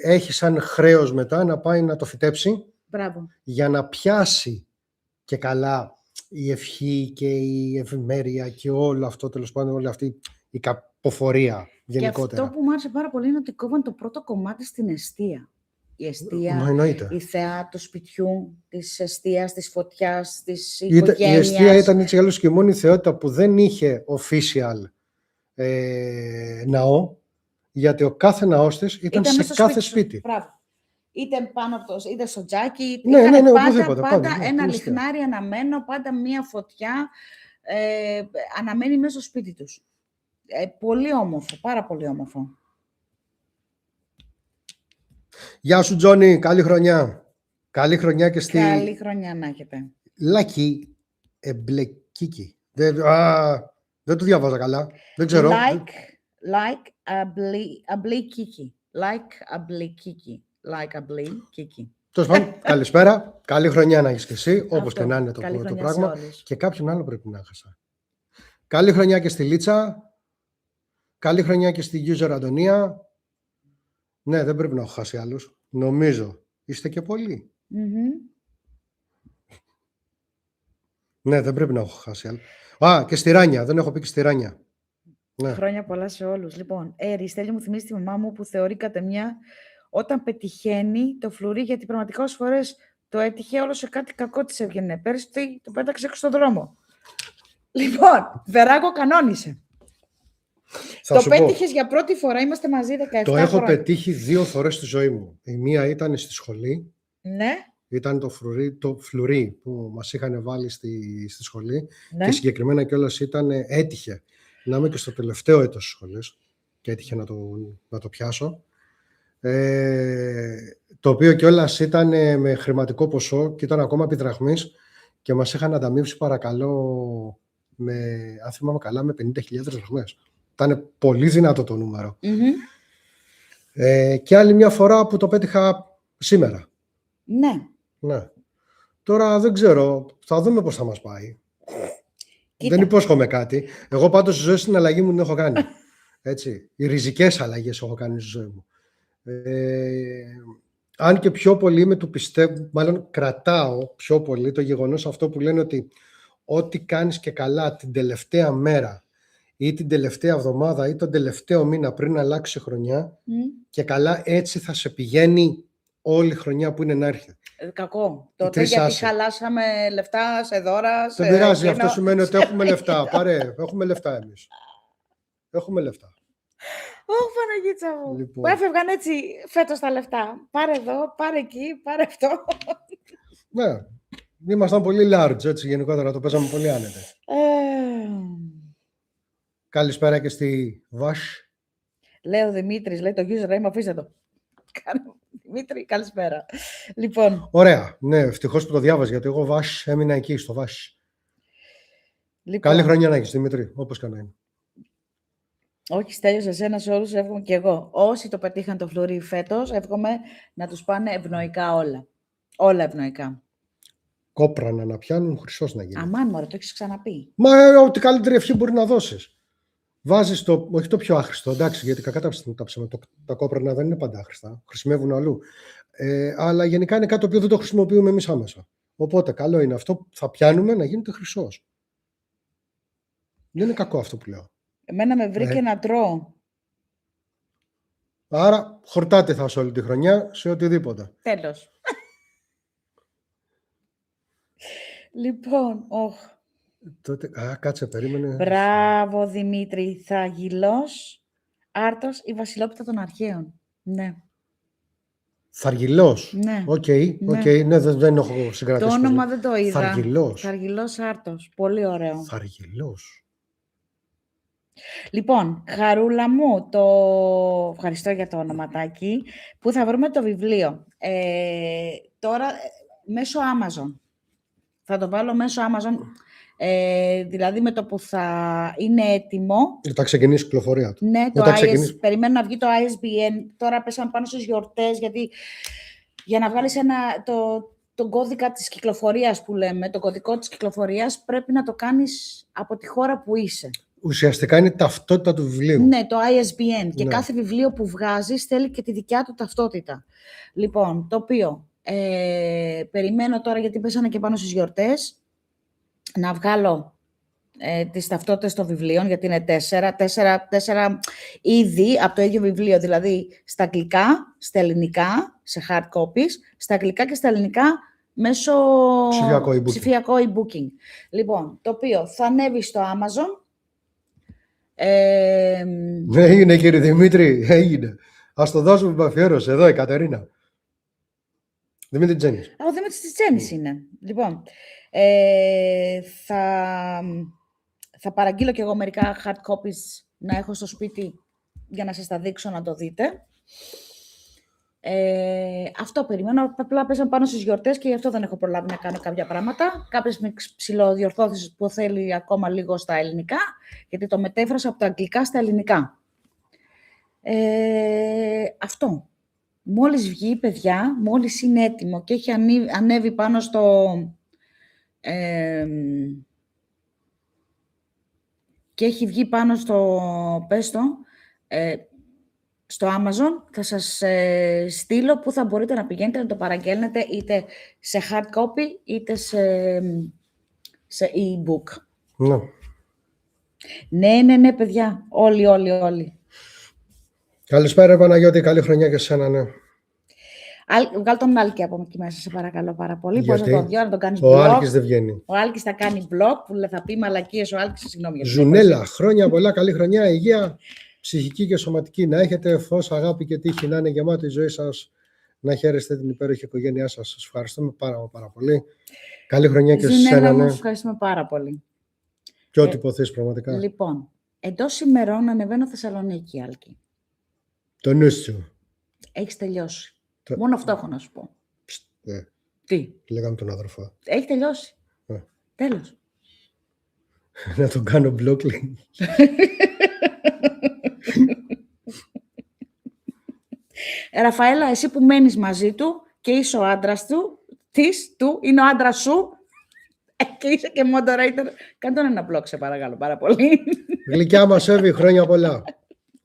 [SPEAKER 2] έχει σαν χρέος μετά να πάει να το φυτέψει.
[SPEAKER 1] Μπράβο.
[SPEAKER 2] Για να πιάσει και καλά η ευχή και η ευημέρεια και όλο αυτό, τέλος πάντων, όλη αυτή η καρποφορία γενικότερα.
[SPEAKER 1] Και αυτό που μου άρεσε πάρα πολύ είναι ότι κόβαν το πρώτο κομμάτι στην εστία. Η εστία, η θεά του σπιτιού, της εστίας, της φωτιάς, της οικογένειας.
[SPEAKER 2] Η εστία ήταν έτσι αλλιώς και η μόνη θεότητα που δεν είχε official ναό, γιατί ο κάθε ναός της ήταν σε κάθε σπίτι.
[SPEAKER 1] Μπράβο. Είτε πάνω από το, είτε στο τζάκι,
[SPEAKER 2] ναι,
[SPEAKER 1] πάντα ένα λιχνάρι αναμένο, πάντα μία φωτιά αναμένη μέσα στο σπίτι τους. Πολύ όμορφο, πάρα πολύ όμορφο.
[SPEAKER 2] Γεια σου Τζόνι, καλή χρονιά. Καλή χρονιά και στη...
[SPEAKER 1] Καλή χρονιά να έχετε.
[SPEAKER 2] Λάκι Εμπλεκίκη. Δεν το διάβαζα καλά. Δεν ξέρω.
[SPEAKER 1] Like Αμπλικίκη. Like Αμπλικίκη. Like Αμπλικίκη.
[SPEAKER 2] Τέλος πάντων, καλησπέρα. Καλή χρονιά να έχεις και εσύ, όπως και να είναι το πράγμα. Και κάποιον άλλο πρέπει να έχασα. Καλή χρονιά και στη Λίτσα. Καλή χρονιά και στη user Αντωνία. Ναι, δεν πρέπει να έχω χάσει άλλους. Νομίζω. Είστε και πολλοί. Ναι, δεν πρέπει να έχω χάσει άλλους. Και στη Ράνια. Δεν έχω πει και στη Ράνια.
[SPEAKER 1] Ναι. Χρόνια πολλά σε όλους. Λοιπόν, Στέλιο μου θυμίζει τη μαμά μου που θεωρεί κατά μια όταν πετυχαίνει το φλουρί, γιατί πραγματικά όσες φορές το έτυχε όλο σε κάτι κακό της έβγαινε. Πέρσι το πέταξε έξω στον δρόμο. Λοιπόν, Βεράκο κανόνισε. Το πέτυχες για πρώτη φορά, είμαστε μαζί 17
[SPEAKER 2] Το έχω πετύχει 2 φορές στη ζωή μου. Η μία ήταν στη σχολή.
[SPEAKER 1] Ναι.
[SPEAKER 2] Ήταν το φλουρί που μας είχαν βάλει στη σχολή. Ναι. Και συγκεκριμένα κιόλας έτυχε να είμαι και στο τελευταίο έτος της σχολής και έτυχε να το πιάσω. Το οποίο κιόλας ήταν με χρηματικό ποσό και ήταν ακόμα επί δραχμής και μας είχαν ανταμείψει, παρακαλώ, αν θυμάμαι καλά, με 50.000 δραχμές. Ήταν πολύ δυνατό το νούμερο. Και άλλη μια φορά που το πέτυχα σήμερα. Ναι. Τώρα δεν ξέρω, θα δούμε πώς θα μας πάει. Κοίτα. Δεν υπόσχομαι κάτι. Εγώ πάντως στη ζωή στην αλλαγή μου την έχω κάνει. Έτσι. Οι ριζικές αλλαγές έχω κάνει στη ζωή μου. Αν και πιο πολύ με του πιστεύω, μάλλον κρατάω πιο πολύ το γεγονός αυτό που λένε ότι ό,τι κάνεις και καλά την τελευταία μέρα ή την τελευταία εβδομάδα ή τον τελευταίο μήνα πριν αλλάξει χρονιά και καλά έτσι θα σε πηγαίνει όλη η χρονιά που είναι να έρχεται.
[SPEAKER 1] Κακό. Τότε γιατί χαλάσαμε λεφτά σε δώρα.
[SPEAKER 2] Δεν πειράζει. Αυτό σημαίνει ότι έχουμε λεφτά. Έχουμε λεφτά εμείς. Έχουμε λεφτά.
[SPEAKER 1] Ωχ, Παναγίτσα μου. Λοιπόν. Που έφευγαν έτσι φέτος τα λεφτά. Πάρε εδώ, πάρε εκεί, πάρε αυτό.
[SPEAKER 2] Ναι. Ήμασταν πολύ large, έτσι γενικότερα. Το παίζαμε πολύ άνετα. Καλησπέρα και στη Βάσ.
[SPEAKER 1] Λέει ο Δημήτρης, λέει το username, αφήστε το. Δημήτρη, καλησπέρα. Λοιπόν.
[SPEAKER 2] Ωραία. Ναι, ευτυχώς που το διάβαζα, γιατί εγώ Βάσ έμεινα εκεί, στο Βάσ. Λοιπόν. Καλή χρονιά να έχεις, Δημήτρη, όπως και να είναι.
[SPEAKER 1] Όχι, Στέλιο, σε εσένα, σε όλους, εύχομαι και εγώ. Όσοι το πετύχαν το φλουρί φέτος, εύχομαι να τους πάνε ευνοϊκά όλα. Όλα ευνοϊκά.
[SPEAKER 2] Κόπρανα να πιάνουν, χρυσός να γίνει.
[SPEAKER 1] Αμάν, μωρέ, το έχεις ξαναπεί.
[SPEAKER 2] Μα ό,τι καλύτερη ευχή μπορεί να δώσεις. Βάζεις όχι το πιο άχρηστο, εντάξει, γιατί κακά τα κόπρανα δεν είναι πάντα άχρηστα. Χρησιμεύουν αλλού. Αλλά γενικά είναι κάτι το οποίο δεν το χρησιμοποιούμε εμείς άμεσα. Οπότε, καλό είναι αυτό που θα πιάνουμε να γίνεται χρυσός. Δεν είναι κακό αυτό που λέω.
[SPEAKER 1] Εμένα με βρήκε να τρώω
[SPEAKER 2] Άρα χορτάτε θα σε όλη τη χρονιά, σε οτιδήποτε.
[SPEAKER 1] Τέλος. Λοιπόν,
[SPEAKER 2] Τότε, κάτσε, περίμενε.
[SPEAKER 1] Μπράβο, Δημήτρη. Θαγιλός, Άρτος, η Βασιλόπιτα των Αρχαίων. Ναι.
[SPEAKER 2] Θαργυλός.
[SPEAKER 1] Ναι.
[SPEAKER 2] Οκ,
[SPEAKER 1] Ναι.
[SPEAKER 2] ναι, δεν έχω συγκρατήσει.
[SPEAKER 1] Το όνομα δεν το είδα.
[SPEAKER 2] Θαργυλός.
[SPEAKER 1] Θαργυλός Άρτος. Πολύ ωραίο.
[SPEAKER 2] Θαργυλός.
[SPEAKER 1] Λοιπόν, Χαρούλα μου, ευχαριστώ για το ονοματάκι, που θα βρούμε το βιβλίο. Τώρα, μέσω Amazon. Θα το βάλω μέσω Amazon, δηλαδή με το που θα είναι έτοιμο.
[SPEAKER 2] Θα ξεκινήσει η κυκλοφορία του.
[SPEAKER 1] Ναι, περιμένω να βγει το ISBN. Τώρα πέσαμε πάνω στις γιορτές, γιατί για να βγάλεις τον κώδικα της κυκλοφορίας που λέμε, το κωδικό της κυκλοφορίας, πρέπει να το κάνεις από τη χώρα που είσαι.
[SPEAKER 2] Ουσιαστικά είναι η ταυτότητα του βιβλίου.
[SPEAKER 1] Ναι, το ISBN. Και
[SPEAKER 2] Ναι.
[SPEAKER 1] κάθε βιβλίο που βγάζεις θέλει και τη δικιά του ταυτότητα. Λοιπόν, το οποίο περιμένω τώρα, γιατί πέσανε και πάνω στις γιορτές, να βγάλω τις ταυτότητες των βιβλίων, γιατί είναι 4 είδη από το ίδιο βιβλίο, δηλαδή στα αγγλικά, στα ελληνικά, σε hard copies, στα αγγλικά και στα ελληνικά μέσω ψηφιακό e-booking. Λοιπόν, το οποίο θα ανέβει στο Amazon.
[SPEAKER 2] Έγινε, κύριε Δημήτρη, έγινε. Ας το δώσουμε με αφιέρωση. Εδώ η Κατερίνα. Δημήτρη Τζένης.
[SPEAKER 1] Ο Δημήτρης Τζένης είναι. Λοιπόν, θα παραγγείλω και εγώ μερικά hard copies να έχω στο σπίτι για να σας τα δείξω να το δείτε. Αυτό περιμένω. Απλά πέσαμε πάνω στις γιορτές και γι' αυτό δεν έχω προλάβει να κάνω κάποια πράγματα. Κάποιες με ψηλοδιορθώσεις που θέλει ακόμα λίγο στα ελληνικά, γιατί το μετέφρασα από τα αγγλικά στα ελληνικά. Αυτό. Μόλις βγει, παιδιά, μόλις είναι έτοιμο και έχει ανέβει πάνω στο... και έχει βγει πάνω στο... στο Amazon, θα σας στείλω που θα μπορείτε να πηγαίνετε να το παραγγέλνετε είτε σε hard copy είτε σε e-book. Ναι, παιδιά. Όλοι.
[SPEAKER 2] Καλησπέρα, Παναγιώτη. Καλή χρονιά και σε σένα, ναι.
[SPEAKER 1] Βγάλ' τον Άλκη από εκεί μέσα, σε παρακαλώ πάρα πολύ.
[SPEAKER 2] Γιατί?
[SPEAKER 1] Πώς θα τον δω, να τον κάνεις blog.
[SPEAKER 2] Ο Άλκης δεν βγαίνει.
[SPEAKER 1] Ο Άλκης θα κάνει blog, που θα πει μαλακίες ο Άλκης, συγγνώμη.
[SPEAKER 2] Ζουνέλα, χρόνια πολλά, καλή χρονιά, υγεία, ψυχική και σωματική να έχετε, φως, αγάπη και τύχη να είναι γεμάτη η ζωή σας, να χαίρεστε την υπέροχη οικογένειά σας. Σας ευχαριστούμε πάρα πολύ. Καλή χρονιά και σε σένα, ναι.
[SPEAKER 1] Ευχαριστούμε πάρα πολύ.
[SPEAKER 2] Και ό,τι υποθείς πραγματικά.
[SPEAKER 1] Λοιπόν, εντός ημερών ανεβαίνω Θεσσαλονίκη, Άλκη.
[SPEAKER 2] Το νου σου.
[SPEAKER 1] Έχεις τελειώσει. Μόνο αυτό έχω να σου πω. Τι?
[SPEAKER 2] Λέγαμε τον αδερφό.
[SPEAKER 1] Έχει τελειώσει. Τέλος.
[SPEAKER 2] Να τον κάνω μπλοκ.
[SPEAKER 1] Ραφαέλα, εσύ που μένεις μαζί του και είσαι ο άντρας του, είναι ο άντρας σου και είσαι και moderator, κάνε τον ένα μπλοκ, σε παρακαλώ πάρα πολύ.
[SPEAKER 2] Γλυκιά μας, Εύη, χρόνια πολλά.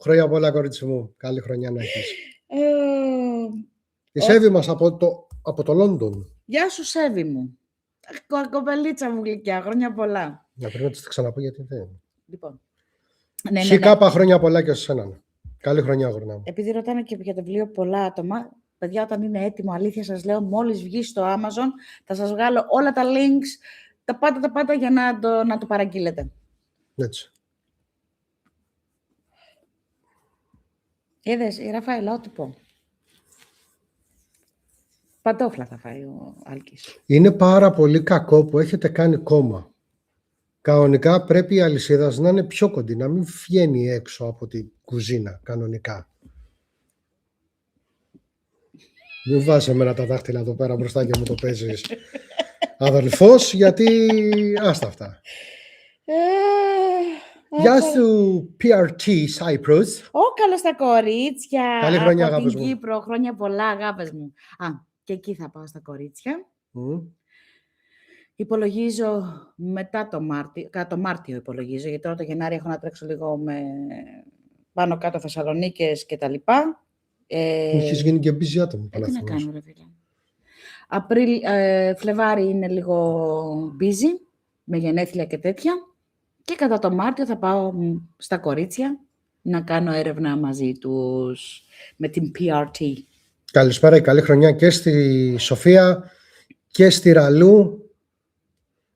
[SPEAKER 2] Χρόνια πολλά, κορίτσι μου. Καλή χρονιά να έχεις. Η Σέβη μας από το Λόντον.
[SPEAKER 1] Γεια σου, Σέβη μου. Κοπελίτσα μου γλυκιά, χρόνια πολλά.
[SPEAKER 2] Να πρέπει να της ξαναπώ γιατί δεν.
[SPEAKER 1] Λοιπόν.
[SPEAKER 2] Κάπα χρόνια πολλά και σε σένα. Καλή χρονιά, γουρνά μου.
[SPEAKER 1] Επειδή ρωτάνε και για το βιβλίο πολλά άτομα, παιδιά, όταν είναι έτοιμο, αλήθεια σας λέω, μόλις βγει στο Amazon, θα σας βγάλω όλα τα links, τα πάντα για να το παραγγείλετε.
[SPEAKER 2] Έτσι.
[SPEAKER 1] Είδες, η Ραφαέλα, ό,τι πω. Παντόφλα θα φάει ο Άλκης.
[SPEAKER 2] Είναι πάρα πολύ κακό που έχετε κάνει κόμμα. Κανονικά πρέπει η αλυσίδα να είναι πιο κοντή, να μην βγαίνει έξω από την κουζίνα, κανονικά. Μην βάζεις εμένα τα δάχτυλα εδώ πέρα μπροστά και μου το παίζεις αδελφός, γιατί άστα αυτά. Γεια σου, PRT Cyprus.
[SPEAKER 1] Καλώς τα κορίτσια.
[SPEAKER 2] Καλή χρονιά,
[SPEAKER 1] από
[SPEAKER 2] αγάπες
[SPEAKER 1] την
[SPEAKER 2] μου.
[SPEAKER 1] Κύπρο, χρόνια πολλά, αγάπες μου. Και εκεί θα πάω στα κορίτσια. Υπολογίζω μετά το Μάρτιο υπολογίζω, γιατί τώρα το Γενάρη έχω να τρέξω λίγο με πάνω κάτω Θεσσαλονίκες και τα λοιπά.
[SPEAKER 2] Έχεις γίνει και busy άτομο.
[SPEAKER 1] Τι να κάνω, ρε φίλε. Φλεβάρι είναι λίγο busy, με γενέθλια και τέτοια. Και κατά το Μάρτιο θα πάω στα κορίτσια να κάνω έρευνα μαζί τους, με την PRT.
[SPEAKER 2] Καλησπέρα, καλή χρονιά και στη Σοφία και στη Ραλού.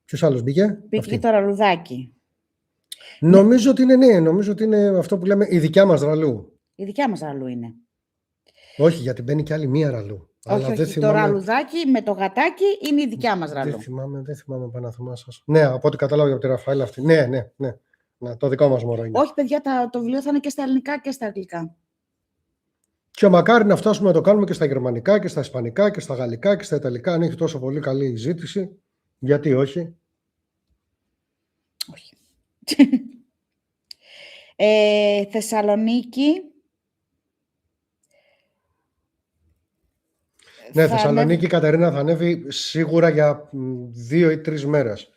[SPEAKER 2] Ποιος άλλος μπήκε?
[SPEAKER 1] Μπήκε και το ραλουδάκι.
[SPEAKER 2] Νομίζω ότι είναι, ναι, νομίζω ότι είναι αυτό που λέμε η δικιά μας Ραλού.
[SPEAKER 1] Η δικιά μας ραλού είναι.
[SPEAKER 2] Όχι, γιατί μπαίνει και άλλη μία Ραλού.
[SPEAKER 1] Όχι, όχι, το ραλουδάκι με το γατάκι είναι η δικιά μας ραλού.
[SPEAKER 2] Δεν θυμάμαι Παναθυμά σας. Ναι, από ό,τι κατάλαβα από τη Ραφαέλα αυτή. Ναι. Το δικό μας μωρό είναι.
[SPEAKER 1] Όχι, παιδιά, το βιβλίο θα είναι και στα ελληνικά και στα αγγλικά.
[SPEAKER 2] Και μακάρι να φτάσουμε να το κάνουμε και στα γερμανικά και στα ισπανικά και στα γαλλικά και στα ιταλικά. Αν έχει τόσο πολύ καλή ζήτηση, γιατί όχι?
[SPEAKER 1] Όχι. Θεσσαλονίκη.
[SPEAKER 2] Ναι, Θεσσαλονίκη, Κατερίνα, θα ανέβει σίγουρα για 2 ή 3 μέρες.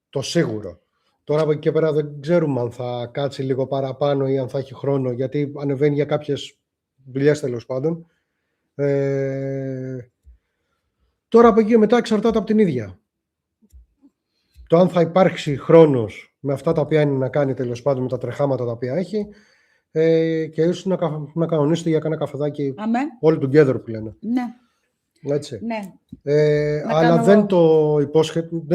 [SPEAKER 2] Το σίγουρο. Τώρα από εκεί και πέρα δεν ξέρουμε αν θα κάτσει λίγο παραπάνω ή αν θα έχει χρόνο, γιατί ανεβαίνει για κάποιες δουλειές, τέλος πάντων. Τώρα από εκεί και μετά εξαρτάται από την ίδια. Το αν θα υπάρξει χρόνος με αυτά τα οποία είναι να κάνει, τέλος πάντων, με τα τρεχάματα τα οποία έχει, και ίσως να κανονίσετε για κάνα καφεδάκι όλοι together που λένε.
[SPEAKER 1] Ναι.
[SPEAKER 2] Έτσι.
[SPEAKER 1] Ναι.
[SPEAKER 2] Αλλά δεν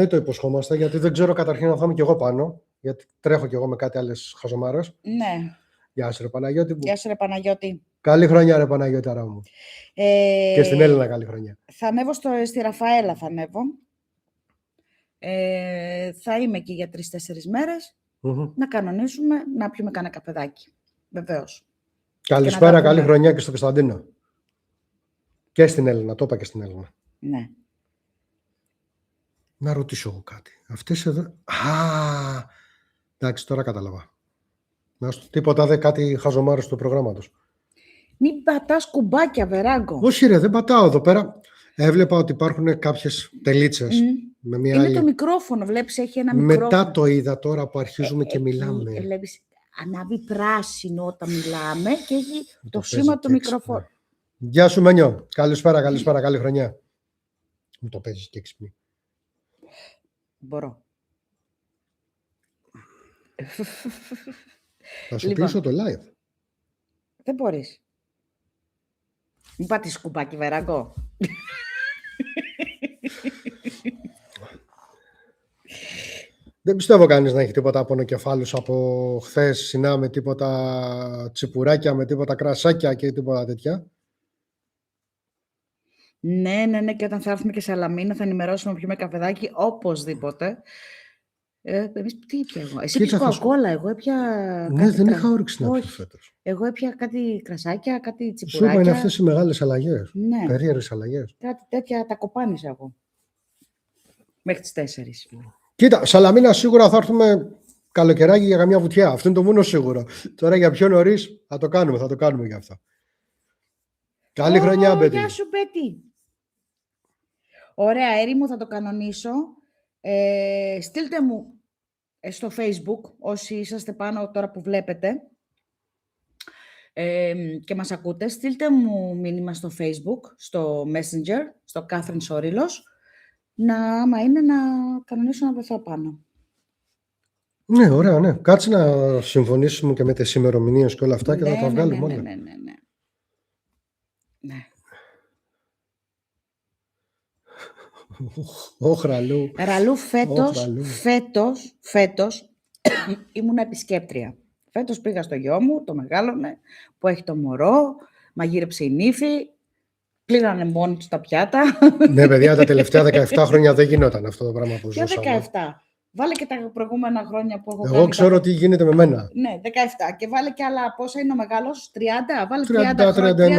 [SPEAKER 2] το υποσχόμαστε, γιατί δεν ξέρω καταρχήν αν θα είμαι κι εγώ πάνω, γιατί τρέχω κι εγώ με κάτι άλλες χαζομάρες.
[SPEAKER 1] Ναι.
[SPEAKER 2] Γεια σου ρε Παναγιώτη.
[SPEAKER 1] Γεια σου ρε Παναγιώτη.
[SPEAKER 2] Καλή χρονιά ρε Παναγιώτη αρά μου. Και στην Έλληνα καλή χρονιά.
[SPEAKER 1] Θα ανέβω στη Ραφαέλα, θα ανέβω. Θα είμαι εκεί για 3-4 μέρες. Να κανονίσουμε, να πιούμε κάνα καφεδάκι. Βεβαίως.
[SPEAKER 2] Καλησπέρα, καλή χρονιά και στο Κωνσταντίνο. Και στην Έλληνα, το είπα και στην Έλληνα.
[SPEAKER 1] Ναι.
[SPEAKER 2] Να ρωτήσω εγώ κάτι. Αυτές εδώ... εντάξει, τώρα κατάλαβα. Τίποτα δε κάτι χαζομάρες του προγράμματος.
[SPEAKER 1] Μην πατάς κουμπάκια, Βεράγκο.
[SPEAKER 2] Όχι ρε, δεν πατάω εδώ πέρα. Έβλεπα ότι υπάρχουν κάποιες τελίτσες. Με μια
[SPEAKER 1] είναι
[SPEAKER 2] άλλη...
[SPEAKER 1] το μικρόφωνο, βλέπεις, έχει ένα μικρόφωνο.
[SPEAKER 2] Μετά το είδα τώρα που αρχίζουμε και μιλάμε.
[SPEAKER 1] Βλέπεις, ανάβει πράσινο όταν μιλάμε και έχει το σήμα του μικρόφωνου.
[SPEAKER 2] Γεια σου Μένιο. Καλησπέρα, καλή χρονιά. Μου το παίζεις και έξυπνη.
[SPEAKER 1] Μπορώ.
[SPEAKER 2] Θα σου πείσω το live.
[SPEAKER 1] Δεν μπορείς. Μην πατήσεις κουμπάκι, Βεράγκο.
[SPEAKER 2] Δεν πιστεύω κανείς να έχει τίποτα πονοκεφάλους από χθες, συνά με τίποτα τσιπουράκια, με τίποτα κρασάκια και τίποτα τέτοια.
[SPEAKER 1] Ναι, και όταν θα έρθουμε και Σαλαμίνα θα ενημερώσουμε να πιούμε καφεδάκι οπωσδήποτε. Εμείς τι ήπια εγώ. Εσύ πιες κοκακόλα, εγώ έπια...
[SPEAKER 2] Ναι, δεν είχα όρεξη να πιω φέτος.
[SPEAKER 1] Εγώ έπια κάτι κρασάκια, κάτι τσιπουράκια.
[SPEAKER 2] Σου είπα, είναι αυτές οι μεγάλες αλλαγές.
[SPEAKER 1] Ναι.
[SPEAKER 2] Περίεργες αλλαγές.
[SPEAKER 1] Κάτι τέτοια τα κοπάνισα εγώ. Μέχρι τις 4.
[SPEAKER 2] Κοίτα, Σαλαμίνα σίγουρα θα έρθουμε καλοκαιράκι για καμιά βουτιά. Αυτό είναι το μόνο σίγουρο. Τώρα για πιο νωρίς θα το κάνουμε γι' αυτό. Καλή χρονιά, Μπέτη.
[SPEAKER 1] Γεια σου, Μπέτη. Ωραία, έρημο, θα το κανονίσω. Στείλτε μου στο Facebook, όσοι είσαστε πάνω τώρα που βλέπετε και μας ακούτε, στείλτε μου μήνυμα στο Facebook, στο Messenger, στο Κάθριν Σόριλος, άμα είναι να κανονίσω να βρεθώ πάνω.
[SPEAKER 2] Ναι, ωραία, ναι. Κάτσε να συμφωνήσουμε και με τις ημερομηνίες και όλα αυτά και θα τα βγάλουμε όλα.
[SPEAKER 1] Ναι.
[SPEAKER 2] Ωχ, Ραλού.
[SPEAKER 1] Ραλού, φέτος ήμουν επισκέπτρια. Φέτος πήγα στο γιο μου, το μεγάλωνε, που έχει το μωρό, μαγείρεψε η νύφη, πλήρανε μόνοι τους τα πιάτα.
[SPEAKER 2] Ναι, παιδιά, τα τελευταία 17 χρόνια δεν γινόταν αυτό το πράγμα που ζούσαμε.
[SPEAKER 1] Και 17. Βάλε και τα προηγούμενα χρόνια που έχω κάνει.
[SPEAKER 2] Εγώ ξέρω τι γίνεται με μένα.
[SPEAKER 1] Ναι, 17. Και βάλε και άλλα, πόσα είναι ο μεγάλος, 30. Βάλε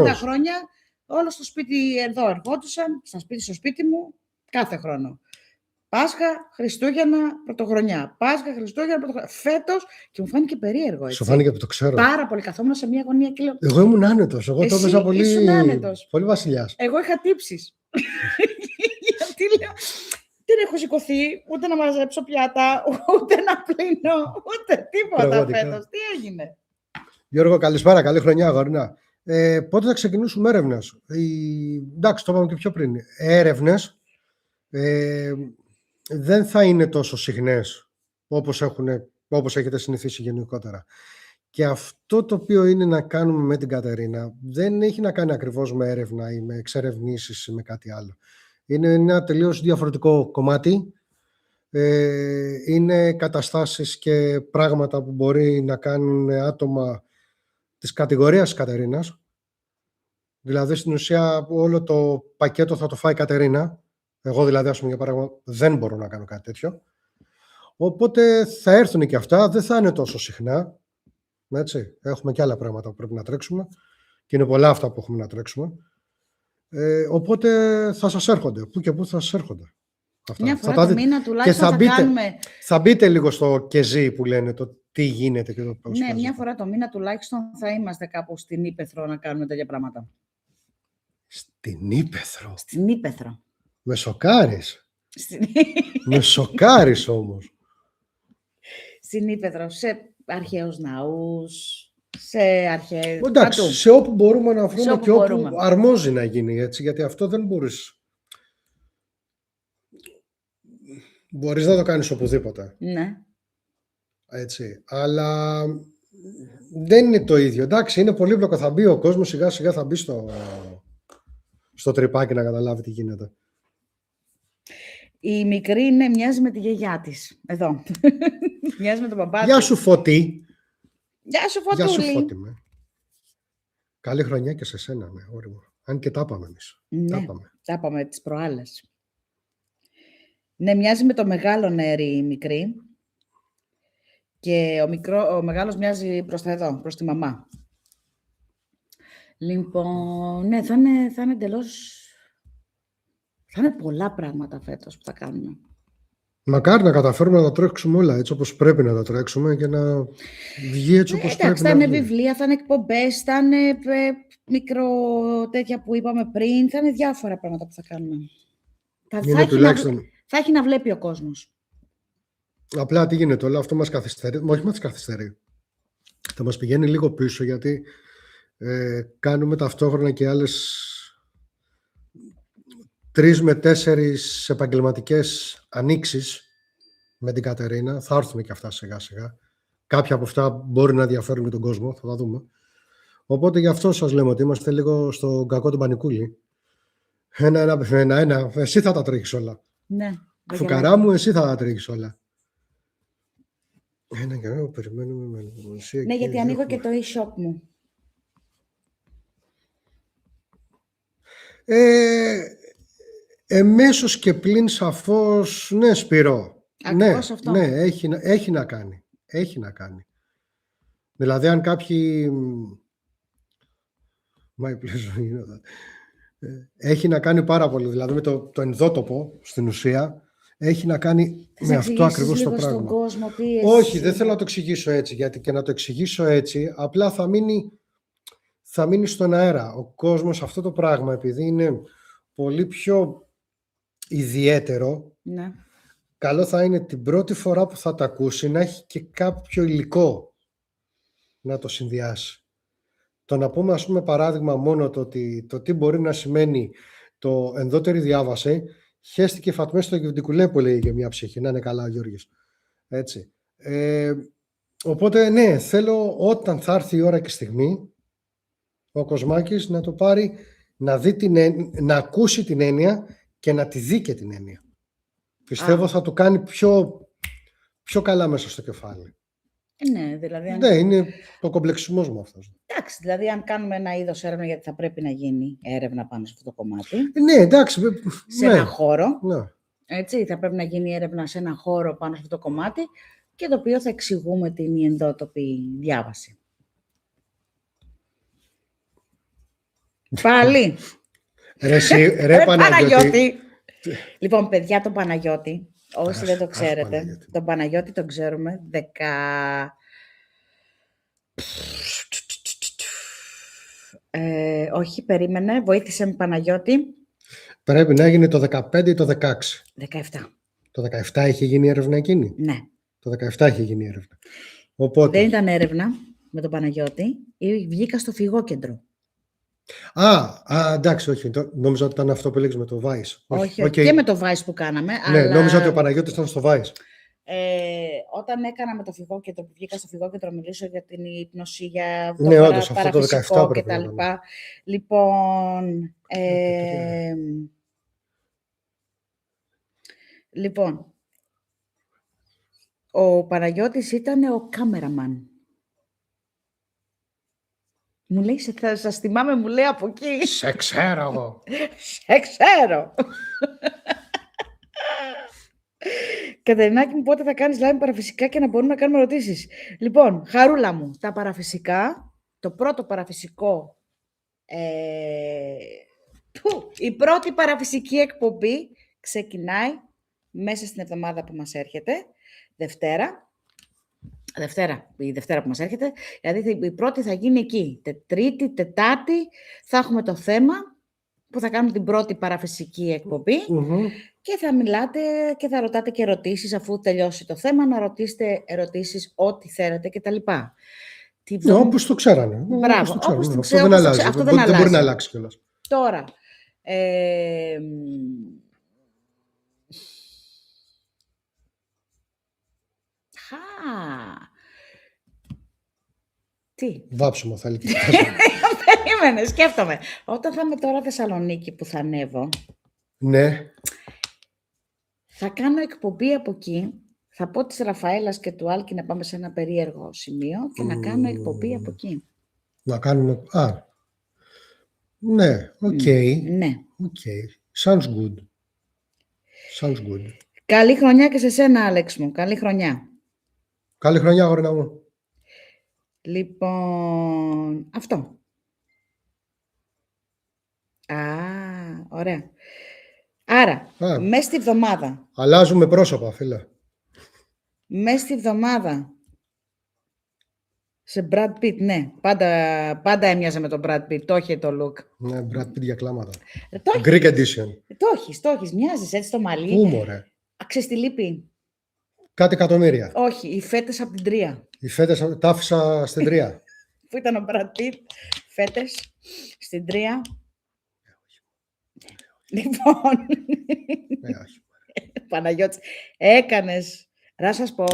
[SPEAKER 1] 30 χρόνια. Όλο στο σπίτι εδώ ερχόντουσαν, στο σπίτι μου, κάθε χρόνο. Πάσχα, Χριστούγεννα, Πρωτοχρονιά. Πάσχα, Χριστούγεννα, Πρωτοχρονιά. Φέτος, και μου φάνηκε περίεργο, έτσι.
[SPEAKER 2] Σου φάνηκε που το ξέρω.
[SPEAKER 1] Πάρα πολύ. Καθόμουν σε μια γωνία και λέω...
[SPEAKER 2] Εγώ ήμουν άνετος. Εγώ το έπαιζα πολύ βασιλιάς.
[SPEAKER 1] Εγώ είχα τύψεις. Γιατί λέω... Δεν έχω σηκωθεί ούτε να μαζέψω πιάτα, ούτε να πλύνω, ούτε τίποτα φέτος. Τι έγινε?
[SPEAKER 2] Γιώργο, καλησπέρα. Καλή χρονιά, αγορίνα. Πότε θα ξεκινήσουμε έρευνες? Εντάξει, το είπαμε και πιο πριν. Έρευνες δεν θα είναι τόσο συχνές όπως έχετε συνηθίσει γενικότερα. Και αυτό το οποίο είναι να κάνουμε με την Κατερίνα δεν έχει να κάνει ακριβώς με έρευνα ή με εξερευνήσεις ή με κάτι άλλο. Είναι ένα τελείως διαφορετικό κομμάτι. Είναι καταστάσεις και πράγματα που μπορεί να κάνουν άτομα της κατηγορίας Κατερίνας. Δηλαδή, στην ουσία, όλο το πακέτο θα το φάει η Κατερίνα. Εγώ δηλαδή, ας πούμε, για παράδειγμα, δεν μπορώ να κάνω κάτι τέτοιο. Οπότε θα έρθουν και αυτά, δεν θα είναι τόσο συχνά. Έτσι. Έχουμε και άλλα πράγματα που πρέπει να τρέξουμε και είναι πολλά αυτά που έχουμε να τρέξουμε. Οπότε θα σας έρχονται. Πού και πού θα σας έρχονται. Αυτά.
[SPEAKER 1] Μια φορά το μήνα τουλάχιστον θα κάνουμε...
[SPEAKER 2] Θα μπείτε λίγο στο κεζί που λένε, το τι γίνεται και το πώς.
[SPEAKER 1] Ναι, μια φορά το μήνα τουλάχιστον θα είμαστε κάπου στην Ήπεθρο να κάνουμε τέτοια πράγματα.
[SPEAKER 2] Στην Ήπεθρο.
[SPEAKER 1] Στην Ήπεθρο.
[SPEAKER 2] Με σοκάρεις. Με σοκάρεις όμως.
[SPEAKER 1] Στην Ήπεθρο, σε αρχαίους ναούς, σε αρχαίους...
[SPEAKER 2] Εντάξει,
[SPEAKER 1] πατού.
[SPEAKER 2] σε όπου μπορούμε να βρούμε
[SPEAKER 1] όπου
[SPEAKER 2] και όπου
[SPEAKER 1] μπορούμε.
[SPEAKER 2] αρμόζει να γίνει, έτσι, γιατί αυτό δεν μπορείς. Μπορείς να το κάνεις οπουδήποτε.
[SPEAKER 1] Ναι.
[SPEAKER 2] Έτσι, αλλά δεν είναι το ίδιο. Εντάξει, είναι πολύπλοκο. Θα μπει ο κόσμος, σιγά σιγά θα μπει στο τρυπάκι να καταλάβει τι γίνεται.
[SPEAKER 1] Η μικρή μοιάζει με τη γιαγιά της. Εδώ. Μοιάζει με τον παπά
[SPEAKER 2] Γεια
[SPEAKER 1] της.
[SPEAKER 2] σου Φώτη.
[SPEAKER 1] Γεια σου
[SPEAKER 2] Γεια σου
[SPEAKER 1] Φωτούλη.
[SPEAKER 2] Φώτη με. Καλή χρονιά και σε σένα, ναι, όριμο. Αν και τα πάμε εμείς.
[SPEAKER 1] Ναι, τα είπαμε τις προάλλες. Ναι, μοιάζει με το μεγάλο νέρι η μικρή. Και ο μεγάλος μοιάζει προς τα εδώ, προς τη μαμά. Λοιπόν, ναι, θα είναι εντελώς... Θα είναι πολλά πράγματα φέτος που θα κάνουμε.
[SPEAKER 2] Μακάρι να καταφέρουμε να τα τρέξουμε όλα έτσι όπως πρέπει να τα τρέξουμε και να βγει έτσι όπως πρέπει
[SPEAKER 1] Εντάξει,
[SPEAKER 2] να
[SPEAKER 1] θα είναι
[SPEAKER 2] βγει.
[SPEAKER 1] βιβλία, θα είναι εκπομπές, θα είναι μικρό τέτοια που είπαμε πριν, θα είναι διάφορα πράγματα που θα κάνουμε.
[SPEAKER 2] Είναι τουλάχιστον...
[SPEAKER 1] Θα έχει να βλέπει ο κόσμος.
[SPEAKER 2] Απλά τι γίνεται, όλο αυτό μας καθυστερεί, όχι μας καθυστερεί. Θα μας πηγαίνει λίγο πίσω γιατί κάνουμε ταυτόχρονα και άλλες 3 με 4 επαγγελματικές ανοίξεις με την Κατερίνα. Θα έρθουν και αυτά σιγά σιγά. Κάποια από αυτά μπορεί να ενδιαφέρουν και τον κόσμο, θα τα δούμε. Οπότε γι' αυτό σας λέμε ότι είμαστε λίγο στον κακό του πανικούλι. Ένα, εσύ θα τα τρέχεις όλα.
[SPEAKER 1] Ναι.
[SPEAKER 2] Φουκαρά μου, εσύ θα τα τρέχεις όλα. Ένα καιρό περιμένουμε με ανυπομονησία.
[SPEAKER 1] Ναι, γιατί ανοίγω και το e-shop μου.
[SPEAKER 2] Εμέσως και πλην σαφώς, ναι, Σπυρό.
[SPEAKER 1] Ακριβώς αυτό.
[SPEAKER 2] Ναι, έχει να κάνει. Έχει να κάνει. Δηλαδή, αν κάποιοι... Έχει να κάνει πάρα πολύ. Δηλαδή, με το ενδότοπο, στην ουσία, έχει να κάνει με αυτό ακριβώς το πράγμα.
[SPEAKER 1] Κόσμο,
[SPEAKER 2] όχι, δεν θέλω να το εξηγήσω έτσι, γιατί και να το εξηγήσω έτσι, απλά θα μείνει στον αέρα. Ο κόσμος αυτό το πράγμα, επειδή είναι πολύ πιο ιδιαίτερο,
[SPEAKER 1] ναι.
[SPEAKER 2] Καλό θα είναι την πρώτη φορά που θα τα ακούσει να έχει και κάποιο υλικό να το συνδυάσει. Το να πούμε, ας πούμε, παράδειγμα μόνο το τι μπορεί να σημαίνει το ενδότερη διάβαση, χέστηκε φατμές στο Γευδικουλέ που λέει για μια ψυχή, να είναι καλά ο Γιώργης. Έτσι. Οπότε, ναι, θέλω όταν θα έρθει η ώρα και στιγμή, ο Κοσμάκης να το πάρει, να ακούσει την έννοια και να τη δει και την έννοια. Πιστεύω θα του κάνει πιο καλά μέσα στο κεφάλι.
[SPEAKER 1] Ναι, δηλαδή...
[SPEAKER 2] Ναι, είναι το κομπλεξισμός μου αυτός.
[SPEAKER 1] Εντάξει, δηλαδή αν κάνουμε ένα είδος έρευνα, γιατί θα πρέπει να γίνει έρευνα πάνω σε αυτό το κομμάτι.
[SPEAKER 2] Ναι, εντάξει.
[SPEAKER 1] Σε ένα χώρο.
[SPEAKER 2] Ναι.
[SPEAKER 1] Έτσι, θα πρέπει να γίνει έρευνα σε ένα χώρο πάνω σε αυτό το κομμάτι και το οποίο θα εξηγούμε την ιενδότοπη διάβαση. Πάλι.
[SPEAKER 2] Ρε Παναγιώτη.
[SPEAKER 1] Λοιπόν, παιδιά, τον Παναγιώτη, όσοι δεν το ξέρετε, τον Παναγιώτη τον ξέρουμε 10... όχι, περίμενε, βοήθησε με Παναγιώτη.
[SPEAKER 2] Πρέπει να έγινε το 15 ή το 16.
[SPEAKER 1] 17.
[SPEAKER 2] Το 17 είχε γίνει η έρευνα εκείνη.
[SPEAKER 1] Ναι.
[SPEAKER 2] Το 17 είχε γίνει η έρευνα. Οπότε...
[SPEAKER 1] Δεν ήταν έρευνα με τον Παναγιώτη, βγήκα στο φυγόκεντρο.
[SPEAKER 2] Εντάξει, όχι. Νόμιζα ότι ήταν αυτό που έλεγες με το Vice.
[SPEAKER 1] Όχι, okay. Και με το Vice που κάναμε.
[SPEAKER 2] Ναι,
[SPEAKER 1] αλλά...
[SPEAKER 2] νόμιζα ότι ο Παναγιώτης ήταν στο Vice.
[SPEAKER 1] Όταν έκανα με το φυγόκεντρο, που βγήκα στο φυγόκεντρο, μιλήσω για την ύπνωση, για το
[SPEAKER 2] Ναι, όντως, αυτό το 17
[SPEAKER 1] παραφυσικό
[SPEAKER 2] πρέπει να
[SPEAKER 1] κτλ.
[SPEAKER 2] ήταν.
[SPEAKER 1] Λοιπόν, ο Παναγιώτης ήταν ο κάμεραμαν. Μου λέει, σας θυμάμαι, μου λέει από εκεί.
[SPEAKER 2] Σε ξέρω εγώ.
[SPEAKER 1] Σε ξέρω. Κατερινάκη μου, πότε θα κάνεις live παραφυσικά και να μπορούμε να κάνουμε ερωτήσεις. Λοιπόν, Χαρούλα μου, τα παραφυσικά, το πρώτο παραφυσικό, η πρώτη παραφυσική εκπομπή ξεκινάει μέσα στην εβδομάδα που μας έρχεται, η Δευτέρα που μας έρχεται, δηλαδή η πρώτη θα γίνει εκεί. Τρίτη, Τετάρτη θα έχουμε το θέμα που θα κάνουμε την πρώτη παραφυσική εκπομπή και θα μιλάτε και θα ρωτάτε και ερωτήσεις αφού τελειώσει το θέμα, να ρωτήσετε ερωτήσεις ό,τι θέλετε κτλ.
[SPEAKER 2] Όπως το ξέρανε.
[SPEAKER 1] Μπράβο,
[SPEAKER 2] όπως το
[SPEAKER 1] αυτό
[SPEAKER 2] ξέρανε. Δεν αλλάζει.
[SPEAKER 1] Αυτό δεν αλλάζει.
[SPEAKER 2] Δεν μπορεί να αλλάξει κιόλας.
[SPEAKER 1] Τώρα, τι.
[SPEAKER 2] Βάψιμο θα λέει.
[SPEAKER 1] Περίμενε, σκέφτομαι. Όταν θα είμαι τώρα Θεσσαλονίκη που θα ανέβω,
[SPEAKER 2] Ναι.
[SPEAKER 1] θα κάνω εκπομπή από εκεί. Θα πω της Ραφαέλας και του Άλκη να πάμε σε ένα περίεργο σημείο και να κάνω εκπομπή από εκεί.
[SPEAKER 2] Να κάνουμε... Ναι, οκ.
[SPEAKER 1] Ναι.
[SPEAKER 2] Sounds good.
[SPEAKER 1] Καλή χρονιά και σε σένα, Άλεξ μου. Καλή χρονιά.
[SPEAKER 2] Καλή χρονιά, αγορίνα μου.
[SPEAKER 1] Λοιπόν, αυτό. Ωραία. Άρα, μέσα στη βδομάδα.
[SPEAKER 2] Αλλάζουμε πρόσωπα, φίλε.
[SPEAKER 1] Μέσα στη βδομάδα. Σε Brad Pitt, ναι. Πάντα έμοιαζε με τον Brad Pitt. Το είχε το look.
[SPEAKER 2] Ναι, Brad Pitt για κλάματα.
[SPEAKER 1] Το
[SPEAKER 2] Greek edition.
[SPEAKER 1] Το έχεις. Μοιάζεις έτσι το μαλλί.
[SPEAKER 2] Πού, μωρέ.
[SPEAKER 1] Ξέρεις τι λείπει.
[SPEAKER 2] Κάτι εκατομμύρια.
[SPEAKER 1] Όχι, οι φέτες από την 3.
[SPEAKER 2] Οι φέτες τα άφησα στην 3.
[SPEAKER 1] Πού ήταν ο Brad Pitt, φέτες, στην 3. Λοιπόν, Παναγιώτης, έκανες, να σας πω,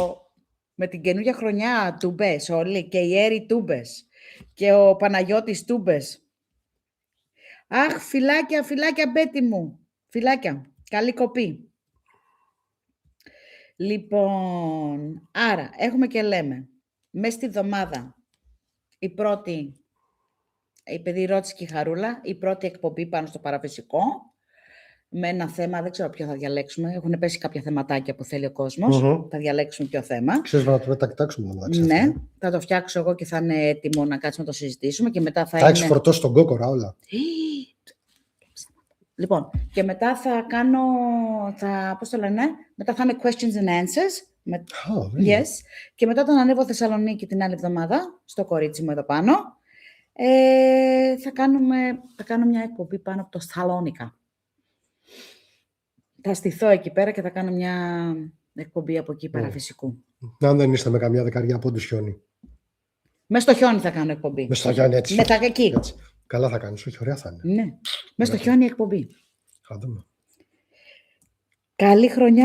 [SPEAKER 1] με την καινούργια χρονιά τούμπες όλοι, και η Έρη τούμπες, και ο Παναγιώτης τούμπες. Αχ, φυλάκια, Μπέτη μου, φυλάκια, καλή κοπή. Λοιπόν, άρα, έχουμε και λέμε, μέσα στη βδομάδα, η πρώτη, επειδή ρώτησε και η Χαρούλα, η πρώτη εκπομπή πάνω στο παραφυσικό, με ένα θέμα, δεν ξέρω ποιο θα διαλέξουμε. Έχουν πέσει κάποια θεματάκια που θέλει ο κόσμος. Θα διαλέξουμε ποιο θέμα.
[SPEAKER 2] Ξέρεις να το μεταξύ.
[SPEAKER 1] Ναι, θα το φτιάξω εγώ και θα είναι έτοιμο να κάτσουμε να το συζητήσουμε. Και μετά θα
[SPEAKER 2] έχεις φορτώσει τον κόκορα όλα.
[SPEAKER 1] Λοιπόν, και μετά θα κάνω, πώς το λένε, μετά θα είναι questions and answers. Yes. Και μετά όταν ανέβω Θεσσαλονίκη την άλλη εβδομάδα, στο κορίτσι μου εδώ πάνω, θα κάνω μια εκπομπή πάνω από το Σαλόνικα. Θα στηθώ εκεί πέρα και θα κάνω μια εκπομπή από εκεί παραφυσικού.
[SPEAKER 2] Αν δεν είστε με καμιά δεκαριά πόντους χιόνι.
[SPEAKER 1] Μες στο χιόνι θα κάνω εκπομπή.
[SPEAKER 2] Μες στο χιόνι, έτσι.
[SPEAKER 1] Μετά εκεί.
[SPEAKER 2] Έτσι. Καλά θα κάνεις, όχι, ωραία θα είναι.
[SPEAKER 1] Ναι. Μες στο χιόνι εκπομπή.
[SPEAKER 2] Θα δούμε.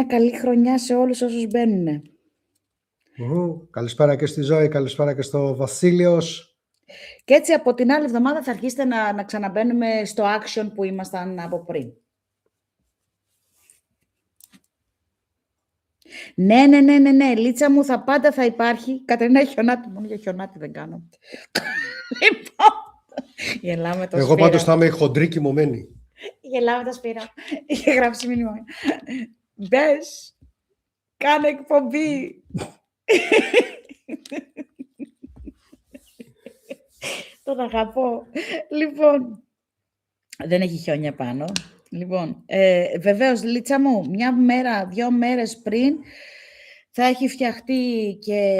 [SPEAKER 1] Καλή χρονιά σε όλους όσους μπαίνουν.
[SPEAKER 2] Καλησπέρα και στη Ζωή, καλησπέρα και στο Βασίλειος.
[SPEAKER 1] Και έτσι από την άλλη εβδομάδα θα αρχίσετε να ξαναμπαίνουμε στο action που ήμασταν από πριν. Ναι, Λίτσα μου, πάντα θα υπάρχει. Κατερίνα, έχει χιονάτι, μόνο για χιονάτι δεν κάνω. Γελάμε το
[SPEAKER 2] Εγώ πάντως θα είμαι χοντρή κοιμωμένη.
[SPEAKER 1] Γελάμε το Σπύρο. Είχε γράψει μήνυμα. Μπες, κάνε εκπομπή. Τον αγαπώ. Λοιπόν, δεν έχει χιόνια πάνω. Λοιπόν, βεβαίως, Λίτσα μου, μια μέρα, 2 μέρες πριν θα έχει φτιαχτεί και,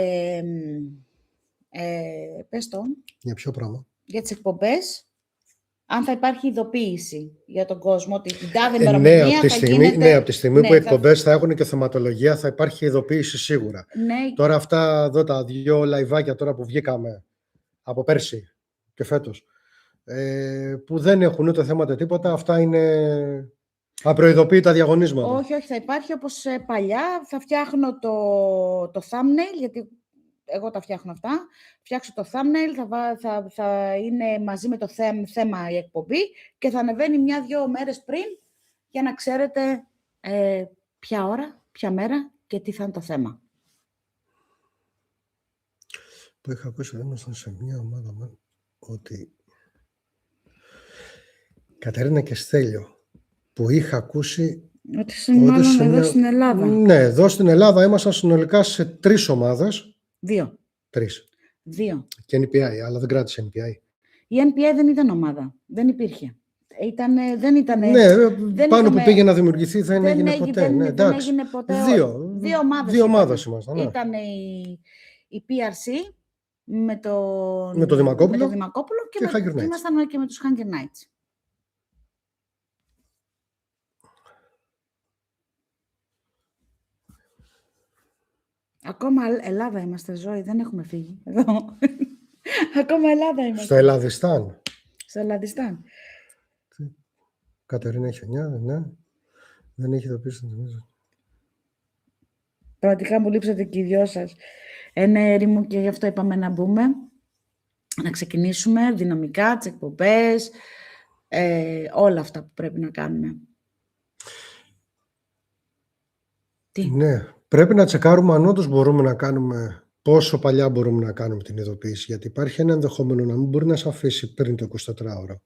[SPEAKER 1] πες το,
[SPEAKER 2] Για ποιο πράγμα?
[SPEAKER 1] Για τις εκπομπές, αν θα υπάρχει ειδοποίηση για τον κόσμο, ότι την τάδε
[SPEAKER 2] Ναι, από τη στιγμή που οι εκπομπές θα έχουν και θεματολογία, θα υπάρχει ειδοποίηση σίγουρα.
[SPEAKER 1] Ναι.
[SPEAKER 2] Τώρα αυτά εδώ τα 2 λαϊβάκια τώρα που βγήκαμε από πέρσι και φέτος, που δεν έχουν ούτε θέματα τίποτα, αυτά είναι Απροειδοποιεί τα διαγωνίσματα.
[SPEAKER 1] Όχι, όχι, θα υπάρχει όπως παλιά. Θα φτιάχνω το thumbnail, γιατί εγώ τα φτιάχνω αυτά. Φτιάξω το thumbnail, θα είναι μαζί με το θέμα η εκπομπή και θα ανεβαίνει 1-2 μέρες πριν για να ξέρετε ποια ώρα, ποια μέρα και τι θα είναι το θέμα.
[SPEAKER 2] Που είχα ακούσει, δεν ήμασταν σε μια ομάδα ότι Κατερίνα και Στέλιο, που είχα ακούσει
[SPEAKER 1] ότι μάλλον εδώ στην Ελλάδα.
[SPEAKER 2] Ναι, εδώ στην Ελλάδα ήμασταν συνολικά σε 3 ομάδες.
[SPEAKER 1] 2.
[SPEAKER 2] 3.
[SPEAKER 1] 2.
[SPEAKER 2] Και NPI, αλλά δεν κράτησε NPI.
[SPEAKER 1] Η NPI δεν ήταν ομάδα. Δεν υπήρχε. Δεν ήτανε,
[SPEAKER 2] ναι,
[SPEAKER 1] δεν
[SPEAKER 2] πάνω
[SPEAKER 1] είχαμε,
[SPEAKER 2] που πήγε να δημιουργηθεί δεν έγινε ποτέ.
[SPEAKER 1] Δεν έγινε ποτέ.
[SPEAKER 2] Δύο ομάδες ήμασταν. Ναι.
[SPEAKER 1] Ήταν η PRC με το
[SPEAKER 2] Δημακόπουλο
[SPEAKER 1] και ήμασταν και με τους Hunger Knights. Ακόμα Ελλάδα είμαστε, Ζωή, δεν έχουμε φύγει εδώ. Ακόμα Ελλάδα είμαστε.
[SPEAKER 2] Στο Ελλαδιστάν.
[SPEAKER 1] Στο Ελλαδιστάν.
[SPEAKER 2] Κατερίνα έχει 9, ναι. Δεν έχει ειδοποιήσει.
[SPEAKER 1] Πραγματικά μου λείψατε και οι δυο σας. Ναι, Ερήμου, και γι' αυτό είπαμε να μπούμε. Να ξεκινήσουμε δυναμικά, τις εκπομπές, όλα αυτά που πρέπει να κάνουμε. Τι?
[SPEAKER 2] Ναι, πρέπει να τσεκάρουμε αν όντως μπορούμε να κάνουμε, πόσο παλιά μπορούμε να κάνουμε την ειδοποίηση, γιατί υπάρχει ένα ενδεχόμενο να μην μπορεί να σε αφήσει πριν το 24ωρο.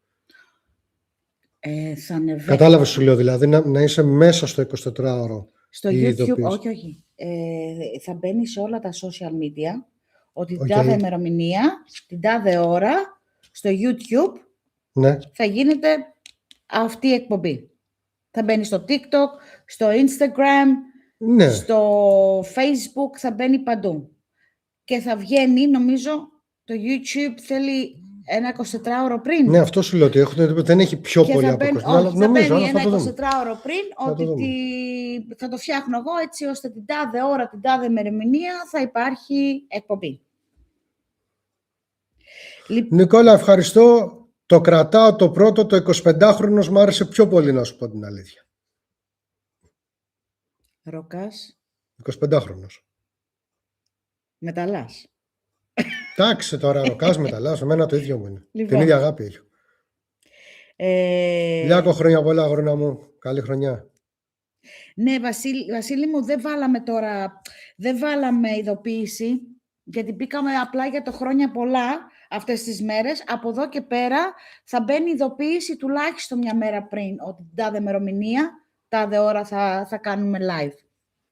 [SPEAKER 2] Κατάλαβες, σου λέω, δηλαδή να είσαι μέσα στο 24ωρο.
[SPEAKER 1] Στο YouTube, όχι. Θα μπαίνει σε όλα τα social media, ότι την τάδε ημερομηνία, την τάδε ώρα, στο YouTube,
[SPEAKER 2] ναι,
[SPEAKER 1] θα γίνεται αυτή η εκπομπή. Θα μπαίνει στο TikTok, στο Instagram,
[SPEAKER 2] ναι,
[SPEAKER 1] στο Facebook, θα μπαίνει παντού. Και θα βγαίνει, νομίζω, το YouTube θέλει ένα 24ωρο πριν.
[SPEAKER 2] Ναι, αυτό σου λέω ότι δεν έχει πιο πολύ αποκοσμό.
[SPEAKER 1] Όχι, θα μπαίνει ένα 24ωρο πριν, ότι θα το φτιάχνω εγώ έτσι ώστε την τάδε ώρα, την τάδε ημερομηνία θα υπάρχει εκπομπή.
[SPEAKER 2] Νικόλα, ευχαριστώ. Το κρατάω το πρώτο, το 25χρονος μου άρεσε πιο πολύ, να σου πω την αλήθεια.
[SPEAKER 1] Ροκάς.
[SPEAKER 2] 25χρονος.
[SPEAKER 1] Μεταλλάς.
[SPEAKER 2] Εντάξει τώρα, Ροκάς, μεταλλάς, εμένα το ίδιο μου είναι. Λοιπόν, την ίδια αγάπη έχω. Λιάκο, χρόνια πολλά, αγώνα μου. Καλή χρονιά.
[SPEAKER 1] Ναι, Βασίλη μου, δεν βάλαμε ειδοποίηση, γιατί μπήκαμε απλά για το χρόνια πολλά αυτές τις μέρες. Από εδώ και πέρα θα μπαίνει ειδοποίηση τουλάχιστον μια μέρα πριν, ότι την τάδε ημερομηνία, τάδε ώρα θα κάνουμε live.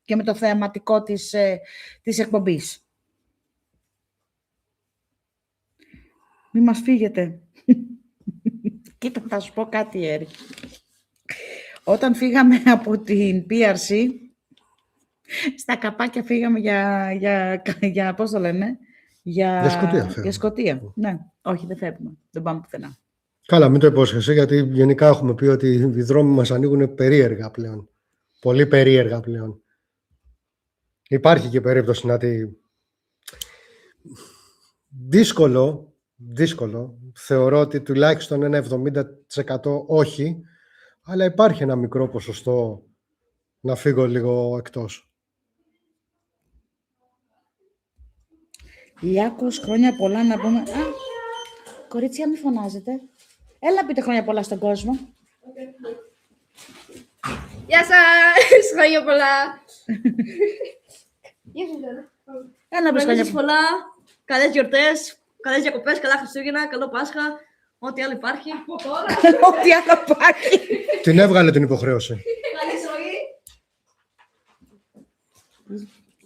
[SPEAKER 1] Και με το θεματικό της εκπομπής. Μη μας φύγετε. Κοίτα, θα σου πω κάτι, Έρη. Όταν φύγαμε από την PRC, στα καπάκια φύγαμε για πώς το λένε, για Σκωτία. Ναι, όχι, δεν φεύγουμε. Δεν πάμε πουθενά.
[SPEAKER 2] Καλά, μην το υπόσχεσαι, γιατί γενικά έχουμε πει ότι οι δρόμοι μας ανοίγουν περίεργα πλέον. Πολύ περίεργα πλέον. Υπάρχει και περίπτωση να τη... Δύσκολο. Θεωρώ ότι τουλάχιστον ένα 70% όχι, αλλά υπάρχει ένα μικρό ποσοστό να φύγω λίγο εκτός.
[SPEAKER 1] Λιάκος, χρόνια πολλά να πούμε... Κορίτσια, μη φωνάζετε. Έλα, πείτε χρόνια πολλά στον κόσμο.
[SPEAKER 3] Γεια σας! Χρόνια πολλά!
[SPEAKER 1] Έλα, πες χρόνια
[SPEAKER 3] πολλά. Καλές γιορτές, καλές διακοπές, καλά Χριστούγεννα, καλό Πάσχα. Ό,τι άλλο υπάρχει.
[SPEAKER 1] Ό,τι άλλο υπάρχει.
[SPEAKER 2] Την έβγαλε την υποχρέωση.
[SPEAKER 3] Καλή ζωή.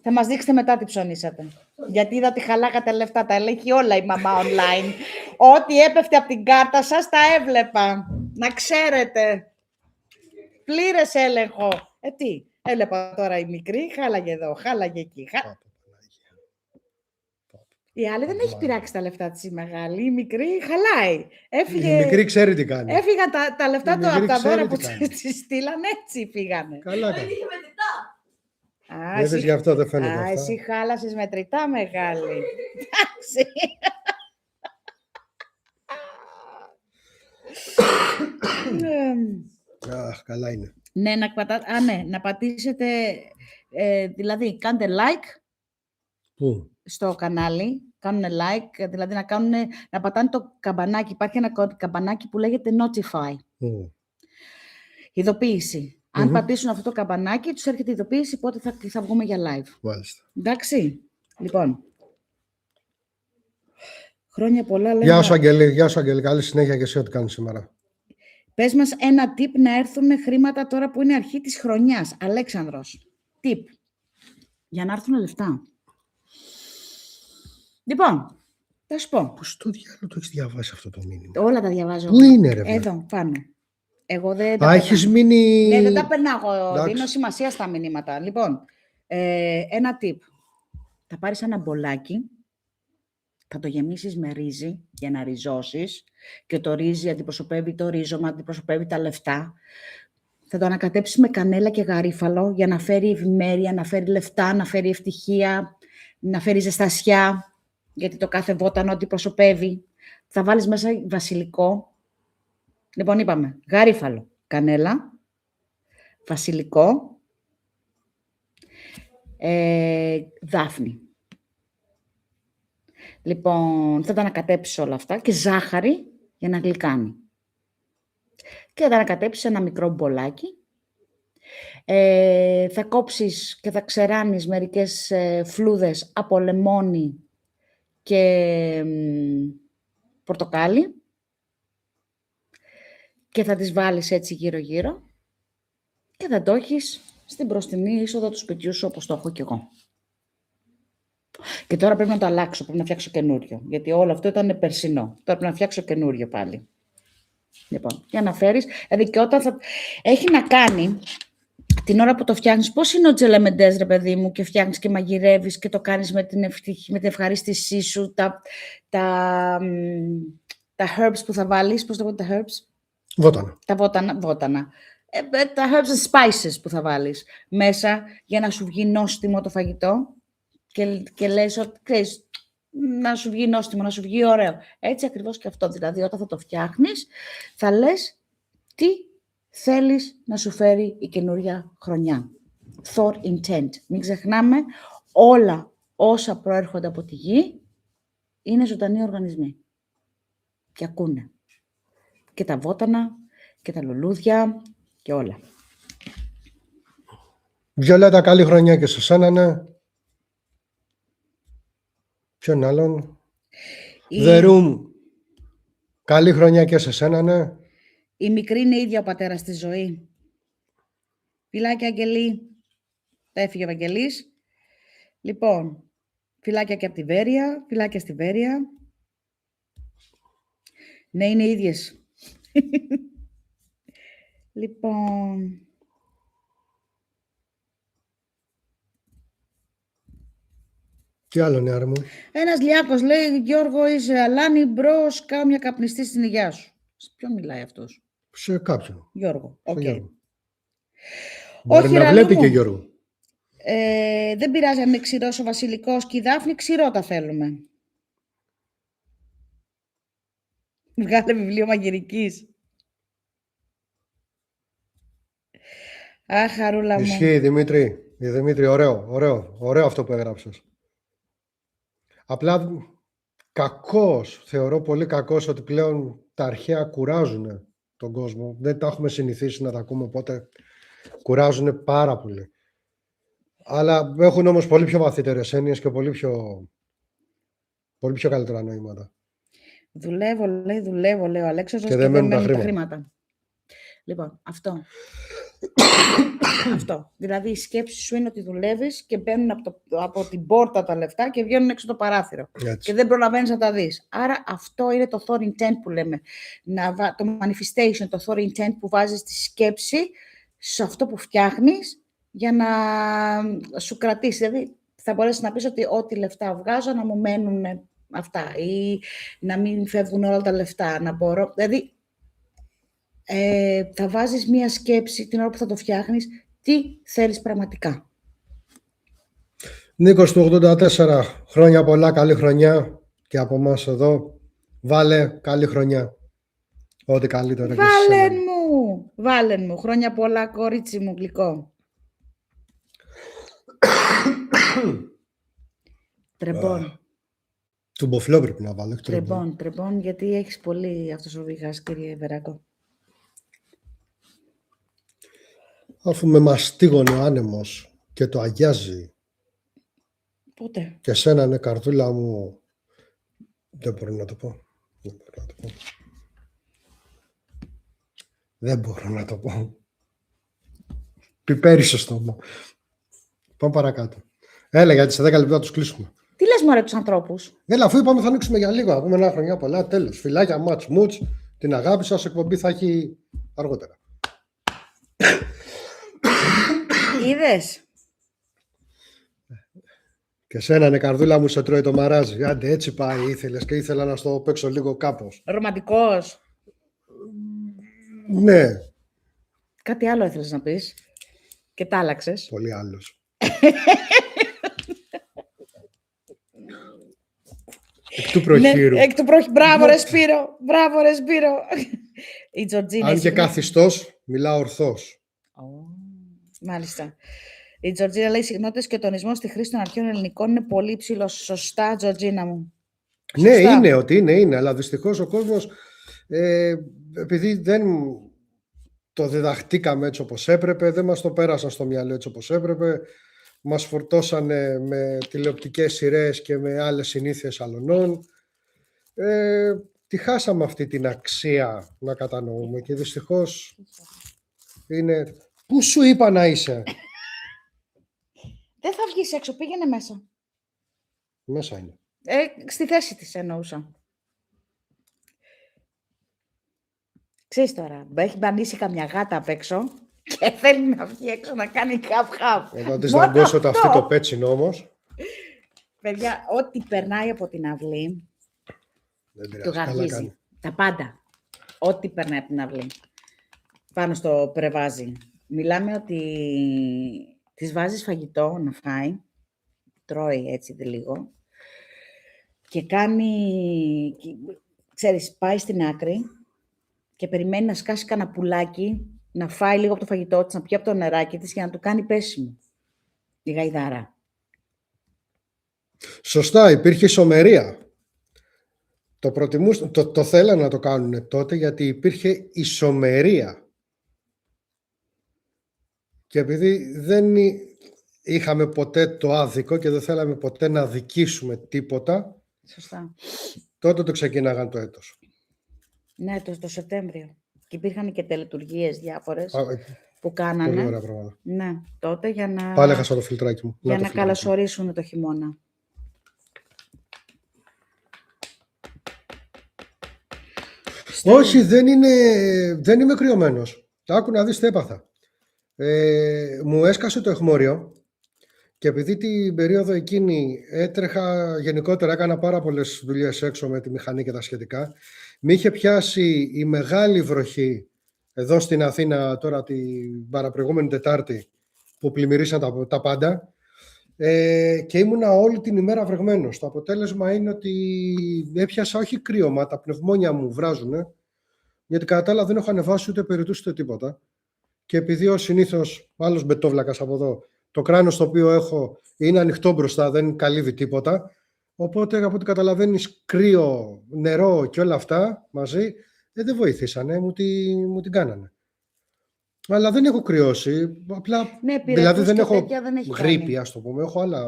[SPEAKER 1] Θα μας δείξετε μετά τι ψωνίσατε. Γιατί είδα ότι χαλάγατε λεφτά, τα ελέγχει όλα η μαμά online. Ό,τι έπεφτε από την κάρτα σας, τα έβλεπα. Να ξέρετε. Πλήρες έλεγχο. Τι, έβλεπα τώρα η μικρή, χάλαγε εδώ, χάλαγε εκεί. Η άλλη δεν έχει πειράξει τα λεφτά της η μεγάλη, η μικρή χαλάει.
[SPEAKER 2] Η μικρή ξέρει τι κάνει.
[SPEAKER 1] Έφυγαν τα λεφτά του από τα δώρα που της στείλαν, έτσι φύγανε.
[SPEAKER 2] Καλά κάνει.
[SPEAKER 3] μετρητά.
[SPEAKER 2] Είδες, γι' αυτό δεν φαίνεται αυτά.
[SPEAKER 1] Εσύ χάλασες μετρητά, μεγάλη. Εντάξει.
[SPEAKER 2] Αχ, καλά είναι.
[SPEAKER 1] Ναι, να πατήσετε, δηλαδή κάντε like
[SPEAKER 2] Πού?
[SPEAKER 1] στο κανάλι, κάνουν like, δηλαδή να πατάνε το καμπανάκι. Υπάρχει ένα καμπανάκι που λέγεται Notify, ειδοποίηση. Αν πατήσουν αυτό το καμπανάκι, τους έρχεται ειδοποίηση πότε θα βγούμε για live.
[SPEAKER 2] Μάλιστα.
[SPEAKER 1] Εντάξει, λοιπόν. Χρόνια πολλά, λέγα.
[SPEAKER 2] Γεια σου, Αγγελή. Γεια σου, Αγγελή. Καλή συνέχεια και εσύ ό,τι κάνεις σήμερα.
[SPEAKER 1] Πες μας ένα tip να έρθουν χρήματα τώρα που είναι αρχή της χρονιάς. Αλέξανδρος. Tip. Για να έρθουν λεφτά. Λοιπόν, θα σου πω.
[SPEAKER 2] Πώς το διάλογο το έχεις διαβάσει αυτό το μήνυμα?
[SPEAKER 1] Όλα τα διαβάζω.
[SPEAKER 2] Πού είναι, ρε?
[SPEAKER 1] Εδώ, πάνω. Εγώ δεν
[SPEAKER 2] Α,
[SPEAKER 1] τα
[SPEAKER 2] έχεις
[SPEAKER 1] περνάω.
[SPEAKER 2] μείνει...
[SPEAKER 1] Ναι, δεν τα περνάω.
[SPEAKER 2] Εντάξει.
[SPEAKER 1] Δίνω σημασία στα μηνύματα. Λοιπόν, ένα tip. Θα πάρεις ένα μπολάκι, θα το γεμίσεις με ρύζι για να ριζώσεις και το ρύζι αντιπροσωπεύει το ρίζωμα, αντιπροσωπεύει τα λεφτά. Θα το ανακατέψεις με κανέλα και γαρίφαλο για να φέρει ευημέρεια, να φέρει λεφτά, να φέρει ευτυχία, να φέρει ζεστασιά, γιατί το κάθε βότανο αντιπροσωπεύει. Θα βάλεις μέσα βασιλικό. Λοιπόν, είπαμε, γαρίφαλο, κανέλα, βασιλικό, δάφνη. Λοιπόν, θα τα ανακατέψεις όλα αυτά και ζάχαρη για να γλυκάνει. Και θα τα ανακατέψεις σε ένα μικρό μπολάκι. Θα κόψεις και θα ξεράνεις μερικές φλούδες από λεμόνι και πορτοκάλι και θα τις βάλεις έτσι γύρω-γύρω και θα το έχεις στην μπροστινή είσοδο του σπιτιού σου, όπως το έχω κι εγώ. Και τώρα πρέπει να το αλλάξω, πρέπει να φτιάξω καινούριο. Γιατί όλο αυτό ήταν περσινό. Τώρα πρέπει να φτιάξω καινούριο πάλι. Λοιπόν, για να φέρεις. Δηλαδή και όταν θα... Έχει να κάνει την ώρα που το φτιάχνεις. Πώς είναι ο τζελεμεντές, ρε παιδί μου, και φτιάχνεις και μαγειρεύεις και το κάνεις με την ευχαρίστησή σου. Τα herbs που θα βάλεις. Πώς το πω τα herbs?
[SPEAKER 2] Βότανα.
[SPEAKER 1] Τα βότανα. Τα herbs and spices που θα βάλεις μέσα για να σου βγει νόστιμο το φαγητό. Και λες ότι ξέρεις, να σου βγει νόστιμο, να σου βγει ωραίο. Έτσι ακριβώς και αυτό. Δηλαδή, όταν θα το φτιάχνεις, θα λες τι θέλεις να σου φέρει η καινούρια χρονιά. Thought intent. Μην ξεχνάμε, όλα όσα προέρχονται από τη γη είναι ζωντανοί οργανισμοί. Και ακούνε. Και τα βότανα, και τα λουλούδια, και όλα.
[SPEAKER 2] Βιολέτα, καλή χρονιά και σε σένα, ναι. Ποιον άλλον? The Room. Καλή χρονιά και σε σένα, ναι.
[SPEAKER 1] Η μικρή είναι ίδια ο πατέρας στη ζωή. Φιλάκια, Αγγελή. Τα έφυγε ο Βαγγελής. Λοιπόν, φιλάκια και από τη Βέρεια. Φιλάκια στη Βέρεια. Ναι, είναι ίδιες. Λοιπόν...
[SPEAKER 2] Τι άλλο, νεάρ μου?
[SPEAKER 1] Ένας Λιάκος λέει, Γιώργο, είσαι αλάνι, μπρος, κάω μια καπνιστή στην υγειά σου. Σε ποιον μιλάει αυτός?
[SPEAKER 2] Σε κάποιον.
[SPEAKER 1] Γιώργο, οκ.
[SPEAKER 2] Γιώργο. Μπορεί
[SPEAKER 1] Όχι,
[SPEAKER 2] να
[SPEAKER 1] Ραλού
[SPEAKER 2] βλέπει
[SPEAKER 1] μου.
[SPEAKER 2] και Γιώργο.
[SPEAKER 1] Δεν πειράζει αν είναι ξηρός ο βασιλικός και η Δάφνη, ξηρό τα θέλουμε. Βγάλε βιβλίο μαγειρικής. Αχ, χαρούλα μου.
[SPEAKER 2] Ισχύει, Δημήτρη. Δημήτρη, ωραίο αυτό που έγραψες. Απλά θεωρώ πολύ κακός ότι πλέον τα αρχαία κουράζουν τον κόσμο. Δεν τα έχουμε συνηθίσει να τα ακούμε, οπότε κουράζουν πάρα πολύ. Αλλά έχουν όμως πολύ πιο βαθύτερες έννοιες και πολύ πιο καλύτερα νοήματα.
[SPEAKER 1] Δουλεύω, λέει ο Αλέξανδρος
[SPEAKER 2] Και δεν μένουν τα
[SPEAKER 1] μένουν
[SPEAKER 2] χρήματα.
[SPEAKER 1] Λοιπόν, αυτό. Αυτό. Δηλαδή η σκέψη σου είναι ότι δουλεύεις και μπαίνουν από την πόρτα τα λεφτά και βγαίνουν έξω το παράθυρο.
[SPEAKER 2] Έτσι.
[SPEAKER 1] Και δεν προλαβαίνεις να τα δεις. Άρα αυτό είναι το thought intent που λέμε. Το manifestation, το thought intent που βάζεις τη σκέψη σε αυτό που φτιάχνεις για να σου κρατήσει. Δηλαδή θα μπορέσεις να πεις ότι ό,τι λεφτά βγάζω να μου μένουν αυτά ή να μην φεύγουν όλα τα λεφτά. Να μπορώ... Δηλαδή θα βάζεις μία σκέψη την ώρα που θα το φτιάχνεις, τι θέλεις πραγματικά.
[SPEAKER 2] Νίκος του 84, χρόνια πολλά, καλή χρονιά και από εμάς εδώ, βάλε καλή χρονιά. Ό,τι καλύτερο και σε
[SPEAKER 1] Βάλεν
[SPEAKER 2] σένα.
[SPEAKER 1] μου! Βάλεν μου, χρόνια πολλά, κορίτσι μου, γλυκό. Τρεμπόν.
[SPEAKER 2] Τουμποφλό πρέπει να βάλω. όχι τρεμπόν.
[SPEAKER 1] Τρεμπόν, γιατί έχεις πολύ αυτοσοβηγάς, κύριε Βεράκο.
[SPEAKER 2] Αφού με μαστίγωνε ο άνεμος και το αγιάζει
[SPEAKER 1] Πότε.
[SPEAKER 2] και σένα είναι καρδούλα μου, δεν μπορώ να το πω. Δεν μπορώ να το πω. Πιπέρι στο στόμα. Πάμε παρακάτω. Έλα, γιατί σε 10 λεπτά να τους κλείσουμε.
[SPEAKER 1] Τι λες μωρέ τους ανθρώπους.
[SPEAKER 2] Έλα, αφού είπαμε θα ανοίξουμε για λίγο. Να πούμε ένα χρονιά πολλά. Τέλος. Φιλάκια, μάτς, μουτς. Την αγάπη σας, εκπομπή θα έχει αργότερα.
[SPEAKER 1] Είδες.
[SPEAKER 2] Και σένα, είναι καρδούλα μου, σε τρώει το μαράζι. Άντε, έτσι πάει, ήθελες και ήθελα να στο παίξω λίγο κάπως.
[SPEAKER 1] Ρομαντικός.
[SPEAKER 2] Ναι,
[SPEAKER 1] Κάτι άλλο ήθελες να πεις. Και τα άλλαξες.
[SPEAKER 2] πολύ άλλος. Εκ του προχείρου.
[SPEAKER 1] Ναι, εκ του προχείρου. Μπράβο ρε Σπύρο. Μπράβο ρε Σπύρο. Η Τζορτζίνα.
[SPEAKER 2] Αν και καθιστός, μιλάω ορθός.
[SPEAKER 1] Μάλιστα. Η Τζορτζίνα λέει συχνότητες και ο τονισμός στη χρήση των αρχαίων ελληνικών είναι πολύ υψηλό. Σωστά, Τζορτζίνα μου.
[SPEAKER 2] Ναι,
[SPEAKER 1] Σωστά.
[SPEAKER 2] είναι ότι είναι, αλλά δυστυχώς ο κόσμος, επειδή δεν το διδαχτήκαμε έτσι όπως έπρεπε, δεν μας το πέρασαν στο μυαλό έτσι όπως έπρεπε, μας φορτώσανε με τηλεοπτικές σειρές και με άλλες συνήθειες αλωνών. Τη χάσαμε αυτή την αξία να κατανοούμε και δυστυχώς είναι... Πού σου είπα να είσαι?
[SPEAKER 1] Δεν θα βγεις έξω, πήγαινε μέσα.
[SPEAKER 2] Μέσα είναι.
[SPEAKER 1] Στη θέση της εννοούσα. Ξέρεις τώρα, έχει μπανίσει καμιά γάτα απ' έξω και θέλει να βγει έξω να κάνει χαφ-χαφ.
[SPEAKER 2] Εδώ της
[SPEAKER 1] Μόνο
[SPEAKER 2] δαγκώσω το
[SPEAKER 1] αυτό.
[SPEAKER 2] αυτή το πέτσινο όμως.
[SPEAKER 1] Παιδιά, ό,τι περνάει από την αυλή,
[SPEAKER 2] Δεν
[SPEAKER 1] το
[SPEAKER 2] πειράζει, καλά
[SPEAKER 1] γαργίζει.
[SPEAKER 2] κάνει.
[SPEAKER 1] Τα πάντα. Ό,τι περνάει από την αυλή. Πάνω στο πρεβάζι. Μιλάμε ότι της βάζεις φαγητό να φάει, τρώει έτσι de λίγο και κάνει, ξέρεις, πάει στην άκρη και περιμένει να σκάσει κανένα πουλάκι, να φάει λίγο από το φαγητό της, να πιει από το νεράκι της και να του κάνει πέσιμο. Η γαϊδάρα.
[SPEAKER 2] Σωστά, υπήρχε ισομερία. Το θέλανε να το κάνουν τότε γιατί υπήρχε ισομερία. Και επειδή δεν είχαμε ποτέ το άδικο και δεν θέλαμε ποτέ να δικήσουμε τίποτα,
[SPEAKER 1] Σωστά.
[SPEAKER 2] τότε το ξεκίναγαν το έτος.
[SPEAKER 1] Ναι, το Σεπτέμβριο. Και υπήρχαν και τελετουργίες διάφορες
[SPEAKER 2] Α,
[SPEAKER 1] που
[SPEAKER 2] πολύ
[SPEAKER 1] κάνανε.
[SPEAKER 2] ωραία πράγματα.
[SPEAKER 1] Ναι, τότε για να,
[SPEAKER 2] Πάλι έχασα το φιλτράκι μου.
[SPEAKER 1] για
[SPEAKER 2] το
[SPEAKER 1] να
[SPEAKER 2] φιλτράκι μου.
[SPEAKER 1] καλωσορίσουν το χειμώνα.
[SPEAKER 2] Όχι, δεν είμαι κρυωμένος. Άκου να δεις τι έπαθα. Μου έσκασε το αιχμόριο και επειδή την περίοδο εκείνη έτρεχα, γενικότερα έκανα πάρα πολλές δουλειές έξω με τη μηχανή και τα σχετικά. Με είχε πιάσει η μεγάλη βροχή εδώ στην Αθήνα τώρα την παραπροηγούμενη Τετάρτη που πλημμυρίσαν τα πάντα και ήμουνα όλη την ημέρα βρεγμένος. Το αποτέλεσμα είναι ότι έπιασα όχι κρύωμα, τα πνευμόνια μου βράζουνε, γιατί κατά τα άλλα δεν έχω ανεβάσει ούτε περιττούς ούτε τίποτα. Και επειδή ως συνήθως, άλλος μπετόβλακας από εδώ, το κράνος το οποίο έχω είναι ανοιχτό μπροστά, δεν καλύβει τίποτα. Οπότε από ό,τι καταλαβαίνεις, κρύο, νερό και όλα αυτά μαζί δεν βοηθήσανε, μου την κάνανε. Αλλά δεν έχω κρυώσει. Απλά,
[SPEAKER 1] Ναι,
[SPEAKER 2] δηλαδή δεν
[SPEAKER 1] και
[SPEAKER 2] έχω
[SPEAKER 1] τέτοια δεν έχει
[SPEAKER 2] γρίπη,
[SPEAKER 1] κάνει.
[SPEAKER 2] ας το πούμε. Έχω άλλα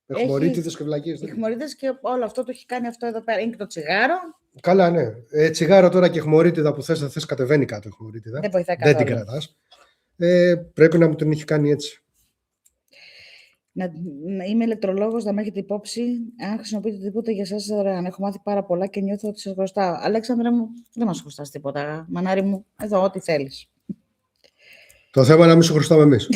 [SPEAKER 2] αιχμωρίτιδες και βλακίες.
[SPEAKER 1] Οι χμωρίδες και όλο αυτό το έχει κάνει αυτό εδώ πέρα. Είναι και το τσιγάρο.
[SPEAKER 2] Καλά, ναι. Τσιγάρο τώρα και αιχμωρίτιδα που θες, δεν θες, κατεβαίνει κάτω αιχμωρίτιδα.
[SPEAKER 1] Δεν βοηθάει
[SPEAKER 2] Δεν την
[SPEAKER 1] καθόλου.
[SPEAKER 2] κρατάς. Πρέπει να μου την έχει κάνει έτσι.
[SPEAKER 1] Να είμαι ηλεκτρολόγος, να με έχετε υπόψη. Αν χρησιμοποιείτε τίποτα για εσάς, δωρεάν. Έχω μάθει πάρα πολλά και νιώθω ότι σας χρωστάω. Αλέξανδρα μου, δεν μας χρωστάς τίποτα. Μανάρι μου, εδώ, ό,τι θέλεις.
[SPEAKER 2] Το θέμα είναι να μην σου χρωστάμε εμείς.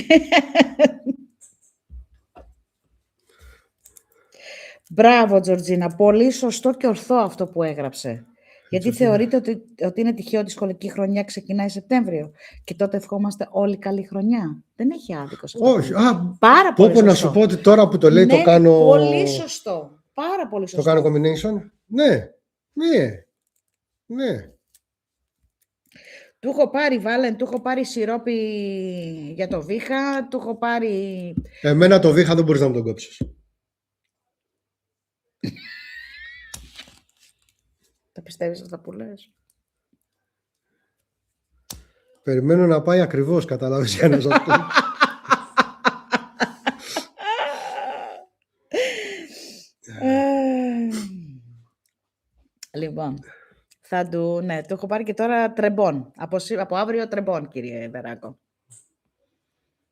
[SPEAKER 1] Μπράβο, Τζορτζίνα. Πολύ σωστό και ορθό αυτό που έγραψε. Γιατί
[SPEAKER 2] Τζορτζίνα.
[SPEAKER 1] θεωρείτε ότι είναι τυχαίο ότι η σχολική χρονιά ξεκινάει Σεπτέμβριο και τότε ευχόμαστε όλη καλή χρονιά. Δεν έχει άδικο σε αυτό.
[SPEAKER 2] Όχι.
[SPEAKER 1] Πάρα πολύ
[SPEAKER 2] Πω
[SPEAKER 1] σωστό.
[SPEAKER 2] να σου πω ότι τώρα που το λέει
[SPEAKER 1] Ναι,
[SPEAKER 2] το κάνω...
[SPEAKER 1] πολύ σωστό. Πάρα πολύ
[SPEAKER 2] Το
[SPEAKER 1] σωστό.
[SPEAKER 2] κάνω combination. Ναι.
[SPEAKER 1] Του έχω πάρει Βάλεν, του έχω πάρει σιρόπι για το βήχα, του έχω πάρει...
[SPEAKER 2] Εμένα το βήχα δεν μπορείς να μου τον κόψεις.
[SPEAKER 1] Τα πιστεύεις αυτά που λες?
[SPEAKER 2] Περιμένω να πάει ακριβώς, καταλάβεις, για να σας πω.
[SPEAKER 1] Λοιπόν, θα του... Ναι, του έχω πάρει και τώρα τρεμπόν. Από αύριο τρεμπόν, κύριε Βεράκο.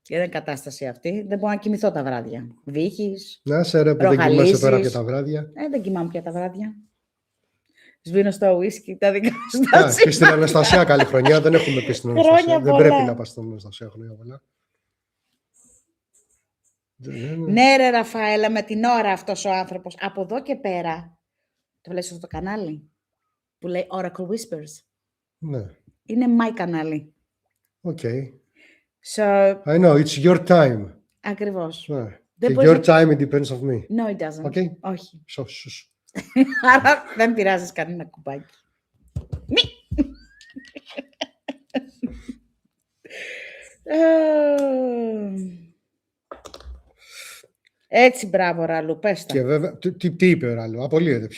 [SPEAKER 1] Και δεν κατάσταση αυτή. Δεν μπορώ να κοιμηθώ τα βράδια. Βύχεις,
[SPEAKER 2] Να σε ρε που δεν κοιμάσαι τώρα και τα βράδια.
[SPEAKER 1] δεν κοιμάμαι πια τα βράδια. Σβήνω στο ουίσκι τα δικά σου τα
[SPEAKER 2] Α, και στην Αναστασία καλή χρονιά. Δεν έχουμε πει στην
[SPEAKER 1] Χρόνια
[SPEAKER 2] Αναστασία. Δεν
[SPEAKER 1] πολλά.
[SPEAKER 2] πρέπει να πας στην Αναστασία χρόνια πολλά.
[SPEAKER 1] Ναι ρε Ραφαέλα, με την ώρα αυτός ο άνθρωπος. Από εδώ και πέρα, το βλέπεις αυτό το κανάλι, που λέει Oracle Whispers.
[SPEAKER 2] Ναι.
[SPEAKER 1] Είναι my κανάλι.
[SPEAKER 2] Okay.
[SPEAKER 1] So,
[SPEAKER 2] I know, it's your time.
[SPEAKER 1] ακριβώς.
[SPEAKER 2] Ναι.
[SPEAKER 1] Δεν
[SPEAKER 2] Και
[SPEAKER 1] μπορείς
[SPEAKER 2] your time, it depends on me.
[SPEAKER 1] No, it doesn't.
[SPEAKER 2] Okay.
[SPEAKER 1] Όχι.
[SPEAKER 2] Σως.
[SPEAKER 1] Άρα δεν πειράζεις κανένα κουμπάκι. Μη! Έτσι, μπράβο, Ραλού, πες τα.
[SPEAKER 2] Και βέβαια, τι είπε ο Ραλού, απολύεται.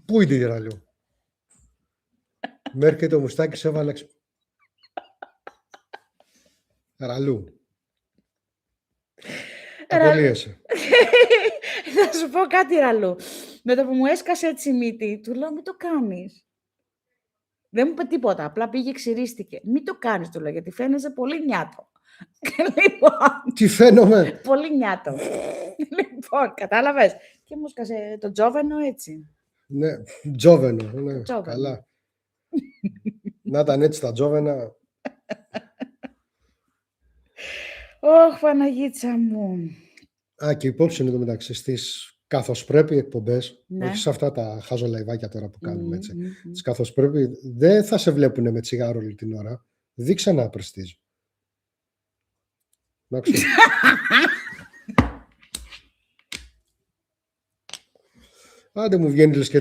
[SPEAKER 2] Πού είναι η Ραλού. Μέρ και το μουστάκι σε έβαλε. Ραλού. Απολύεσαι.
[SPEAKER 1] Θα σου πω κάτι, Ραλού. Με το που μου έσκασε έτσι η μύτη, του λέω μην το κάνεις. Δεν μου είπε τίποτα, απλά πήγε ξυρίστηκε. Μην το κάνεις, του λέω, γιατί φαίνεσαι πολύ νιάτο. Λοιπόν,
[SPEAKER 2] Τι φαίνομαι.
[SPEAKER 1] πολύ νιάτο. Λοιπόν, κατάλαβες. Και μου έσκασε το τζόβενο έτσι.
[SPEAKER 2] Ναι, τζόβενο. Ναι,
[SPEAKER 1] Τζόβενο.
[SPEAKER 2] καλά. Να ήταν έτσι τα τζόβενα.
[SPEAKER 1] Ωχ, Παναγίτσα μου.
[SPEAKER 2] Α, και υπόψη είναι το μεταξύ στις καθώς πρέπει εκπομπές,
[SPEAKER 1] Ναι.
[SPEAKER 2] όχι σε αυτά τα χαζολαϊβάκια τώρα που κάνουμε έτσι.
[SPEAKER 1] Μμμ.
[SPEAKER 2] Τις καθώς πρέπει, δεν θα σε βλέπουν με τσιγάρο όλη την ώρα. Δείξε ένα πρεστίζ. Εντάξει. Άντε μου βγαίνει λες και...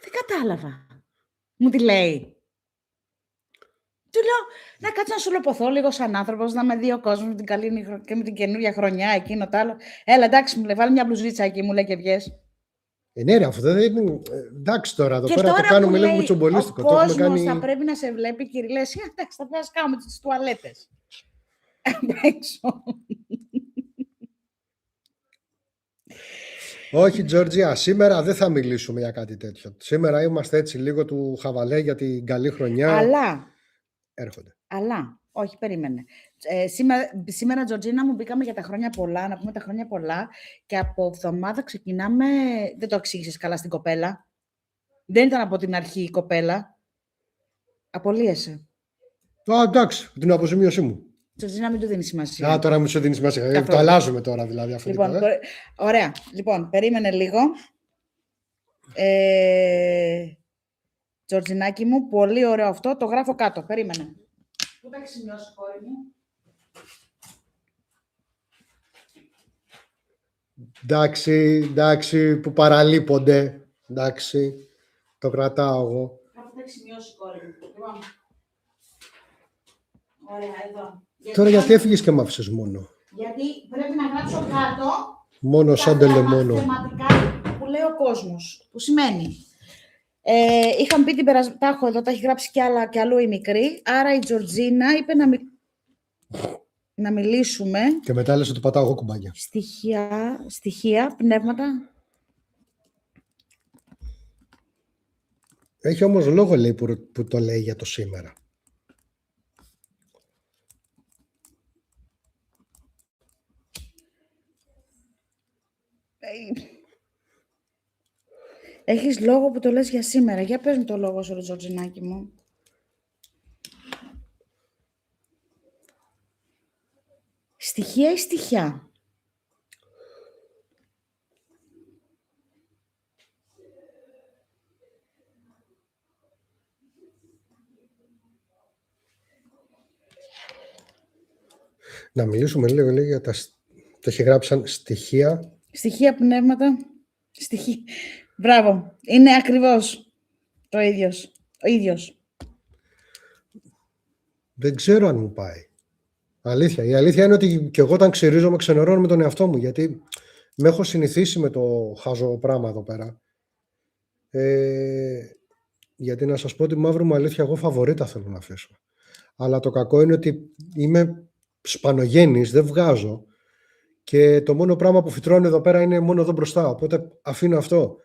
[SPEAKER 1] Δεν κατάλαβα. Μου τη λέει. Του λέω, να κάτσω να σου λοποθώ λίγο σαν άνθρωπος, να με δει ο κόσμος με την καλή και με την καινούργια χρονιά, εκείνο το άλλο. Έλα, εντάξει, μου λέει, βάλει μια μπλουζίτσα εκεί, μου λέει και βγες.
[SPEAKER 2] Ναι, ρε, αυτό δεν είναι. Εντάξει τώρα, εδώ
[SPEAKER 1] Και
[SPEAKER 2] πέρα το
[SPEAKER 1] τώρα
[SPEAKER 2] κάνουμε
[SPEAKER 1] που
[SPEAKER 2] λίγο
[SPEAKER 1] λέει,
[SPEAKER 2] μουτσομπολίστικο.
[SPEAKER 1] ο
[SPEAKER 2] Το έχουμε
[SPEAKER 1] κόσμος
[SPEAKER 2] κάνει.
[SPEAKER 1] θα πρέπει να σε βλέπει, Κυριλέ, εσύ, εντάξει, θα πρέπει να κάνουμε τις τουαλέτες. Απ' έξω.
[SPEAKER 2] Όχι, Τζόρτζια, σήμερα δεν θα μιλήσουμε για κάτι τέτοιο. Σήμερα είμαστε έτσι λίγο του χαβαλέ για την καλή χρονιά. Έρχονται.
[SPEAKER 1] Αλλά, όχι, περίμενε. Σήμερα, Τζορτζίνα μου, μπήκαμε για τα χρόνια πολλά, να πούμε τα χρόνια πολλά και από εβδομάδα ξεκινάμε, δεν το εξήγησες καλά στην κοπέλα. Δεν ήταν από την αρχή η κοπέλα. Απολύεσαι.
[SPEAKER 2] Α, εντάξει, την αποζημίωσή μου.
[SPEAKER 1] Τζορτζίνα, μην του δίνει σημασία.
[SPEAKER 2] Α, τώρα μου σου δίνει σημασία.
[SPEAKER 1] Καθόλου.
[SPEAKER 2] Το αλλάζουμε τώρα δηλαδή αυτό.
[SPEAKER 1] Λοιπόν, ωραία. Λοιπόν, περίμενε λίγο. Τζορτζινάκι μου, πολύ ωραίο αυτό. Το γράφω κάτω. Περίμενε. Πού τα έχεις σημειώσει, κόρη μου?
[SPEAKER 2] Εντάξει, που παραλείπονται. Εντάξει, το κρατάω εγώ.
[SPEAKER 1] Κάπου τα έχεις σημειώσει, κόρη μου. Λοιπόν. Ωραία, εδώ.
[SPEAKER 2] Τώρα γιατί έφυγες και μ' άφησες μόνο.
[SPEAKER 1] Γιατί πρέπει να γράψω κάτω
[SPEAKER 2] Μόνο σαν τελεμόνο.
[SPEAKER 1] θεματικά που λέει ο κόσμος. Που σημαίνει. Είχαμε πει την περασμένη. Τα έχω εδώ, τα έχει γράψει κι αλλού η μικρή. Άρα η Τζορτζίνα είπε να μιλήσουμε.
[SPEAKER 2] Και μετά λες ότι πατάω εγώ κουμπάκια.
[SPEAKER 1] Στοιχεία, πνεύματα.
[SPEAKER 2] Έχει όμως λόγο, λέει, που το λέει για το σήμερα.
[SPEAKER 1] Έχεις λόγο που το λες για σήμερα. Για πες μου το λόγο σου, ρε Τζορτζινάκι μου. Στοιχεία ή στοιχιά?
[SPEAKER 2] Να μιλήσουμε λίγο για τα... Το έχει γράψει σαν στοιχεία.
[SPEAKER 1] Στοιχεία, πνεύματα. Μπράβο. Είναι ακριβώς το ίδιος. Ο ίδιος.
[SPEAKER 2] Δεν ξέρω αν μου πάει. Αλήθεια. Η αλήθεια είναι ότι και εγώ όταν ξυρίζομαι ξενερώνω με τον εαυτό μου, γιατί με έχω συνηθίσει με το χάζο πράγμα εδώ πέρα. Γιατί να σας πω τη μαύρη μου αλήθεια, εγώ φαβορίτα θέλω να αφήσω. Αλλά το κακό είναι ότι είμαι σπανογέννης, δεν βγάζω. Και το μόνο πράγμα που φυτρώνει εδώ πέρα είναι μόνο εδώ μπροστά. Οπότε αφήνω αυτό.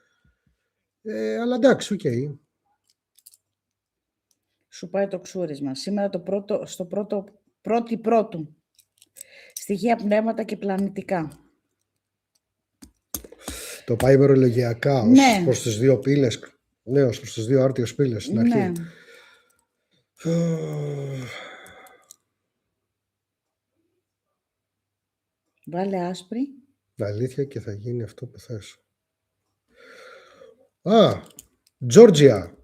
[SPEAKER 2] Αλλά εντάξει, οκ.
[SPEAKER 1] Σου πάει το ξούρισμα. Σήμερα στο πρώτου. Στοιχεία, πνεύματα και πλανητικά.
[SPEAKER 2] Το πάει ημερολογιακά
[SPEAKER 1] Ναι.
[SPEAKER 2] ως προς τις δύο πύλες. Ναι, ως προς τις δύο άρτιες πύλες στην αρχή.
[SPEAKER 1] Ναι. Βάλε άσπρη.
[SPEAKER 2] Αλήθεια και θα γίνει αυτό που θες. Τζόρτζια.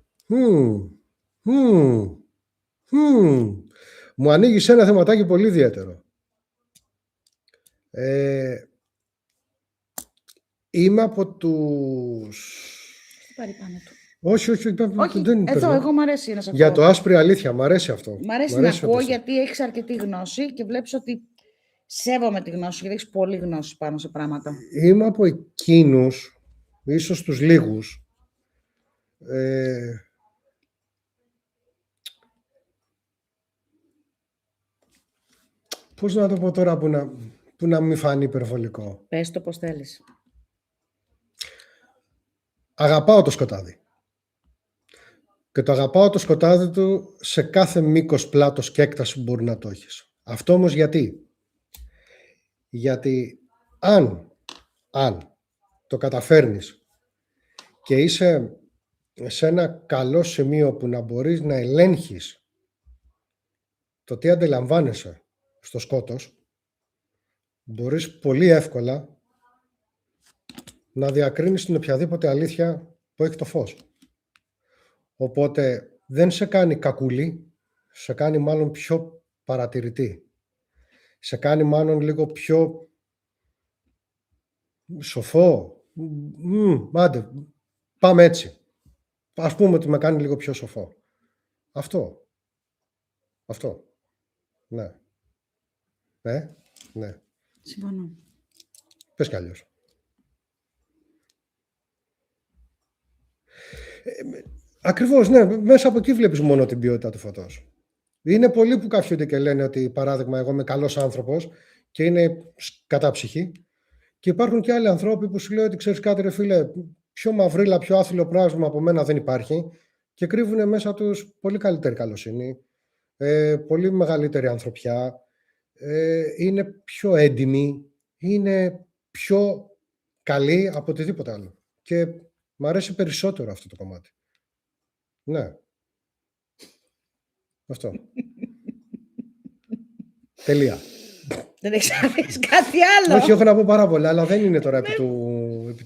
[SPEAKER 2] Μου ανοίγεις ένα θεματάκι πολύ ιδιαίτερο. Είμαι από τους...
[SPEAKER 1] Πάρει πάνω του.
[SPEAKER 2] Όχι,
[SPEAKER 1] Όχι,
[SPEAKER 2] δεν
[SPEAKER 1] εδώ,
[SPEAKER 2] παίρνω.
[SPEAKER 1] εγώ μ' αρέσει να σε ακούω.
[SPEAKER 2] Για το άσπρη αλήθεια, μ' αρέσει αυτό.
[SPEAKER 1] Μ' αρέσει να ακούω
[SPEAKER 2] όπως-
[SPEAKER 1] γιατί έχεις αρκετή γνώση και βλέπεις ότι σέβομαι τη γνώση γιατί έχεις πολύ γνώση πάνω σε πράγματα.
[SPEAKER 2] Είμαι από εκείνους, ίσως τους λίγους, πώς να το πω τώρα που να μην φανεί υπερβολικό.
[SPEAKER 1] Πες το πώς θέλεις.
[SPEAKER 2] Αγαπάω το σκοτάδι. Και το αγαπάω το σκοτάδι του σε κάθε μήκος, πλάτος και έκταση που μπορεί να το έχεις. Αυτό όμως γιατί. Γιατί αν το καταφέρνεις και είσαι σε ένα καλό σημείο που να μπορείς να ελέγχεις το τι αντιλαμβάνεσαι στο σκότος, μπορείς πολύ εύκολα να διακρίνεις την οποιαδήποτε αλήθεια που έχει το φως. Οπότε δεν σε κάνει κακούλι, σε κάνει μάλλον πιο παρατηρητή. Σε κάνει μάλλον λίγο πιο σοφό. Άντε, πάμε έτσι. Ας πούμε ότι με κάνει λίγο πιο σοφό. Αυτό. Ναι. Ναι.
[SPEAKER 1] Συμφωνώ.
[SPEAKER 2] Πες κι αλλιώς. Ακριβώς, ναι. Μέσα από εκεί βλέπεις μόνο την ποιότητα του φωτός. Είναι πολλοί που καυχούνται και λένε ότι, παράδειγμα, εγώ είμαι καλός άνθρωπος και είναι κατάψυχοι. Και υπάρχουν και άλλοι ανθρώποι που σου λέει ότι ξέρεις κάτι, ρε φίλε, πιο μαυρίλα, πιο άθλιο πράγμα από μένα δεν υπάρχει. Και κρύβουν μέσα τους πολύ καλύτερη καλοσύνη, πολύ μεγαλύτερη ανθρωπιά, είναι πιο έντιμοι, είναι πιο καλοί από οτιδήποτε άλλο. Και μ' αρέσει περισσότερο αυτό το κομμάτι. Ναι. Αυτό. Τελεία.
[SPEAKER 1] Δεν έχεις να πεις κάτι άλλο.
[SPEAKER 2] Όχι, έχω να πω πάρα πολλά, αλλά δεν είναι τώρα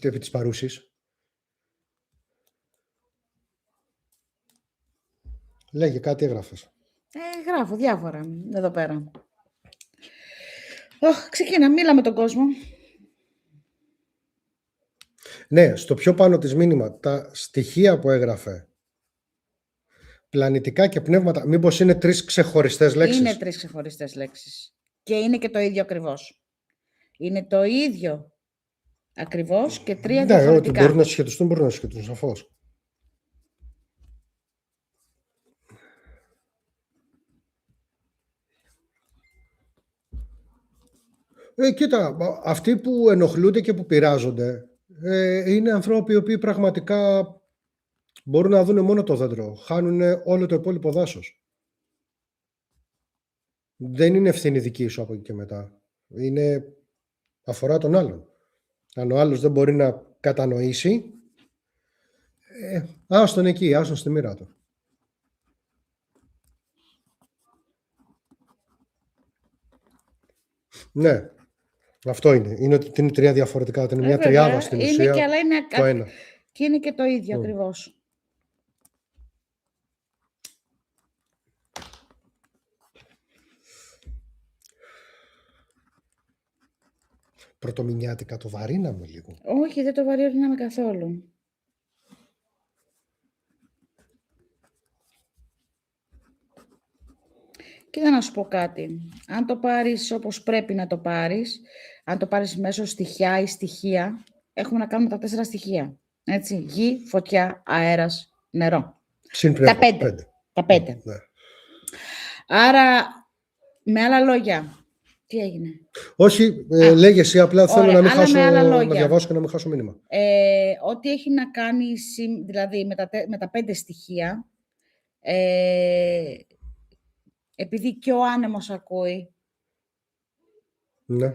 [SPEAKER 2] επί της παρούσης. Λέγε, κάτι έγραφες.
[SPEAKER 1] Γράφω διάφορα εδώ πέρα. Ξεκίνα, μίλα με τον κόσμο.
[SPEAKER 2] Ναι, στο πιο πάνω της μήνυμα, τα στοιχεία που έγραφε, πλανητικά και πνεύματα, μήπως είναι 3 ξεχωριστές λέξεις.
[SPEAKER 1] Είναι 3 ξεχωριστές λέξεις. Και είναι και το ίδιο ακριβώς. Είναι το ίδιο ακριβώς και 3
[SPEAKER 2] Ναι, ότι
[SPEAKER 1] διαφορετικά.
[SPEAKER 2] μπορεί να συσχετιστούν, σαφώς. Κοίτα, αυτοί που ενοχλούνται και που πειράζονται είναι ανθρώποι οι οποίοι πραγματικά μπορούν να δουν μόνο το δέντρο. Χάνουν όλο το υπόλοιπο δάσος. Δεν είναι ευθύνη δική σου από εκεί και μετά. Αφορά τον άλλον. Αν ο άλλος δεν μπορεί να κατανοήσει, άστον εκεί, άστον στη μοίρα του. Ναι, αυτό είναι. Είναι ότι είναι 3 διαφορετικά. Είναι μια τριάδα στην ουσία.
[SPEAKER 1] Είναι και, αλλά είναι,
[SPEAKER 2] το ένα.
[SPEAKER 1] Και είναι και το ίδιο ακριβώς.
[SPEAKER 2] Πρωτομηνιάτικα το βαρύναμε λίγο.
[SPEAKER 1] Όχι, δεν το βαρύναμε καθόλου. σου πω κάτι. Αν το πάρεις όπως πρέπει να το πάρεις, αν το πάρεις μέσω στοιχεία ή στοιχεία, έχουμε να κάνουμε τα 4 στοιχεία. Έτσι, γη, φωτιά, αέρας, νερό.
[SPEAKER 2] Συν
[SPEAKER 1] Τα
[SPEAKER 2] πνεύμα.
[SPEAKER 1] 5. Τα 5.
[SPEAKER 2] Ναι.
[SPEAKER 1] Άρα, με άλλα λόγια, τι έγινε.
[SPEAKER 2] Όχι, λέγε εσύ, απλά θέλω
[SPEAKER 1] Ωραία,
[SPEAKER 2] να μην
[SPEAKER 1] αλλά με άλλα λόγια.
[SPEAKER 2] να διαβάσω και να μην χάσω μήνυμα.
[SPEAKER 1] Ό,τι έχει να κάνει, δηλαδή, με τα 5 στοιχεία, επειδή και ο άνεμος ακούει,
[SPEAKER 2] Ναι.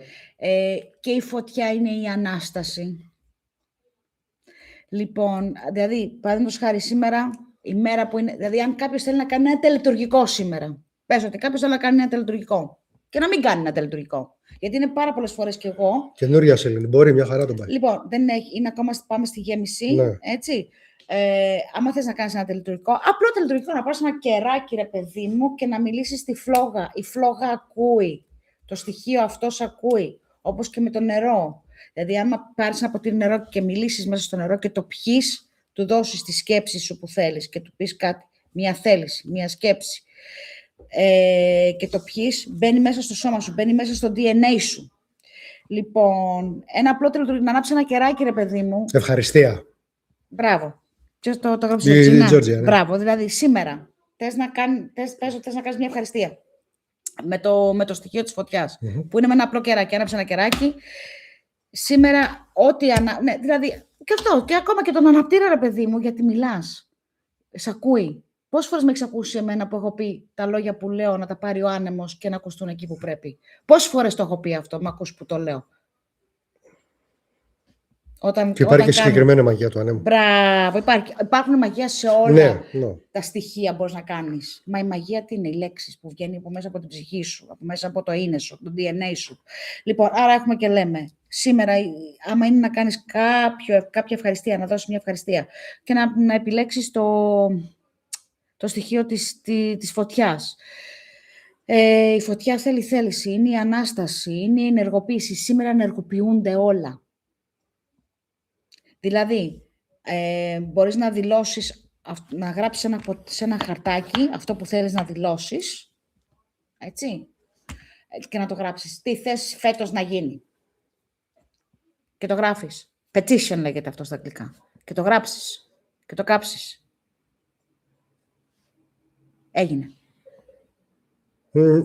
[SPEAKER 1] και η φωτιά είναι η Ανάσταση. Λοιπόν, δηλαδή, παραδείγματος χάρη σήμερα, η μέρα που είναι... Δηλαδή, αν κάποιος θέλει να κάνει ένα τελετουργικό σήμερα, πες ότι κάποιος θέλει να κάνει ένα τελετουργικό και να μην κάνει ένα τελετουργικό. Γιατί είναι πάρα πολλές φορές κι εγώ.
[SPEAKER 2] Καινούρια σελήνη. Μπορεί, μια χαρά τον πάει.
[SPEAKER 1] Λοιπόν, δεν έχει, είναι ακόμα, πάμε στη γέμιση,
[SPEAKER 2] Ναι.
[SPEAKER 1] έτσι. Άμα θες να κάνεις ένα τελετουργικό, απλό τελετουργικό, να πάρεις ένα κεράκι, ρε παιδί μου, και να μιλήσεις στη φλόγα. Η φλόγα ακούει. Το στοιχείο αυτός ακούει. Όπως και με το νερό. Δηλαδή, άμα πάρεις ένα ποτήρι νερό και μιλήσεις μέσα στο νερό και το πιείς, του δώσεις τη σκέψη σου που θέλεις και του πεις κάτι, μία θέληση, μία σκέψη, και το πιείς, μπαίνει μέσα στο σώμα σου, μπαίνει μέσα στο DNA σου. Λοιπόν, ένα απλό τελετουργικό, να ανάψει ένα κεράκι, ρε παιδί μου.
[SPEAKER 2] Ευχαριστία.
[SPEAKER 1] Μπράβο. Το έγραψε
[SPEAKER 2] Η
[SPEAKER 1] η
[SPEAKER 2] Τζόρτζια, ναι.
[SPEAKER 1] Μπράβο. Δηλαδή, σήμερα θες να κάνεις μια ευχαριστία με το στοιχείο της φωτιάς, που είναι με ένα απλό κεράκι. Άναψε ένα κεράκι. Σήμερα, ναι, δηλαδή, και αυτό. Και ακόμα και τον αναπτήρα, ρε παιδί μου, γιατί μιλάς. Σ' ακούει. Πόσες φορές με έχεις ακούσει εμένα που έχω πει τα λόγια που λέω να τα πάρει ο άνεμος και να ακουστούν εκεί που πρέπει. Πόσες φορές το έχω πει αυτό, με ακούς που το λέω.
[SPEAKER 2] Και υπάρχει και συγκεκριμένη μαγεία του ανέμου.
[SPEAKER 1] Μπράβο, υπάρχουν μαγεία σε όλα
[SPEAKER 2] Ναι.
[SPEAKER 1] τα στοιχεία μπορείς να κάνεις. Μα η μαγεία τι είναι? Οι λέξεις που βγαίνει από μέσα από την ψυχή σου, από μέσα από το είναι σου, από το DNA σου. Λοιπόν, άρα έχουμε και λέμε, σήμερα, άμα είναι να κάνεις κάποια ευχαριστία, να δώσεις μια ευχαριστία και να επιλέξεις το στοιχείο της φωτιάς. Η φωτιά θέλει θέληση, είναι η Ανάσταση, είναι η ενεργοποίηση. Σήμερα ενεργοποιούνται όλα. Δηλαδή, μπορείς να δηλώσεις, να γράψεις σε ένα χαρτάκι αυτό που θέλεις να δηλώσεις, έτσι, και να το γράψεις. Τι θες φέτος να γίνει. Και το γράφεις. Petition λέγεται αυτό στα αγγλικά. Και το γράψεις. Και το κάψεις. Έγινε.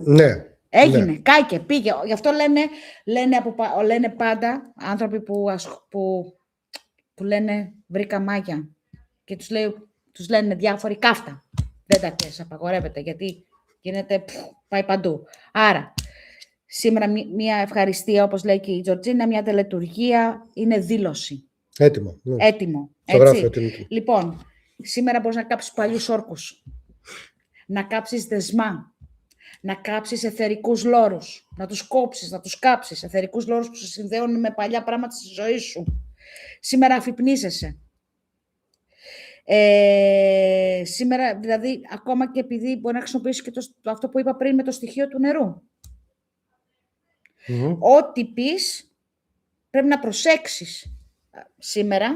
[SPEAKER 2] Ναι.
[SPEAKER 1] Έγινε,
[SPEAKER 2] ναι.
[SPEAKER 1] κάηκε, πήγε. Γι' αυτό λένε πάντα άνθρωποι που λένε βρήκα μάγια και τους λένε διάφοροι κάφτα. Δεν τα πες, απαγορεύεται, γιατί γίνεται, πάει παντού. Άρα, σήμερα μια ευχαριστία, όπως λέει και η Τζορτζίνα, μια τελετουργία, είναι δήλωση.
[SPEAKER 2] Έτοιμο. Ναι.
[SPEAKER 1] Έτοιμο.
[SPEAKER 2] Το γράφω έτοιμο.
[SPEAKER 1] Λοιπόν, σήμερα μπορείς να κάψεις παλιούς όρκους, να κάψεις δεσμά, να κάψεις εθερικούς λόρους, να τους κόψεις, να τους κάψεις, εθερικούς λόρους που σε συνδέουν με παλιά πράγματα στη ζωή σου. Σήμερα αφυπνίζεσαι. Σήμερα, δηλαδή, ακόμα και επειδή μπορεί να χρησιμοποιήσεις και αυτό που είπα πριν με το στοιχείο του νερού. Ό,τι πεις, πρέπει να προσέξεις σήμερα,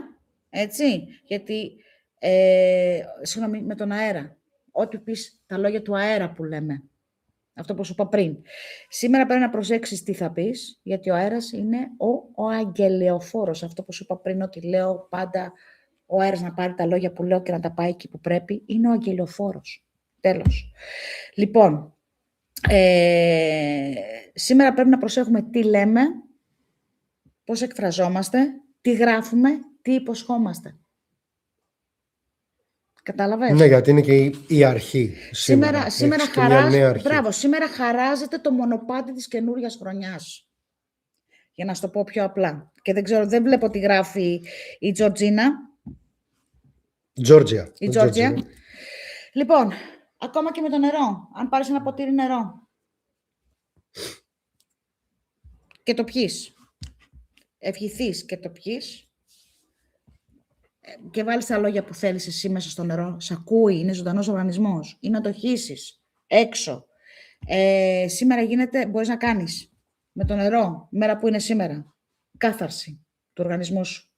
[SPEAKER 1] έτσι, γιατί, συγγνώμη, με τον αέρα. Ό,τι πεις, τα λόγια του αέρα που λέμε. Αυτό που σου είπα πριν. Σήμερα πρέπει να προσέξεις τι θα πεις, γιατί ο αέρας είναι ο αγγελιοφόρος. Αυτό που σου είπα πριν, ότι λέω πάντα ο αέρας να πάρει τα λόγια που λέω και να τα πάει εκεί που πρέπει, είναι ο αγγελιοφόρος. Τέλος. Λοιπόν, σήμερα πρέπει να προσέχουμε τι λέμε, πώς εκφραζόμαστε, τι γράφουμε, τι υποσχόμαστε. Κατάλαβες?
[SPEAKER 2] Ναι, γιατί είναι και η αρχή.
[SPEAKER 1] Σήμερα χαράζεται το μονοπάτι της καινούριας χρονιάς. Για να σου το πω πιο απλά. Και δεν βλέπω τι γράφει η Τζορτζίνα.
[SPEAKER 2] Τζόρτζια.
[SPEAKER 1] Η Τζόρτζια. Λοιπόν, ακόμα και με το νερό. Αν πάρεις ένα ποτήρι νερό και το πιείς, ευχηθείς και το πιείς, και βάλεις τα λόγια που θέλεις εσύ μέσα στο νερό, σ' ακούει, είναι ζωντανός οργανισμός, ή να το χύσεις έξω. Σήμερα μπορείς να κάνεις με το νερό, μέρα που είναι σήμερα, κάθαρση του οργανισμού σου.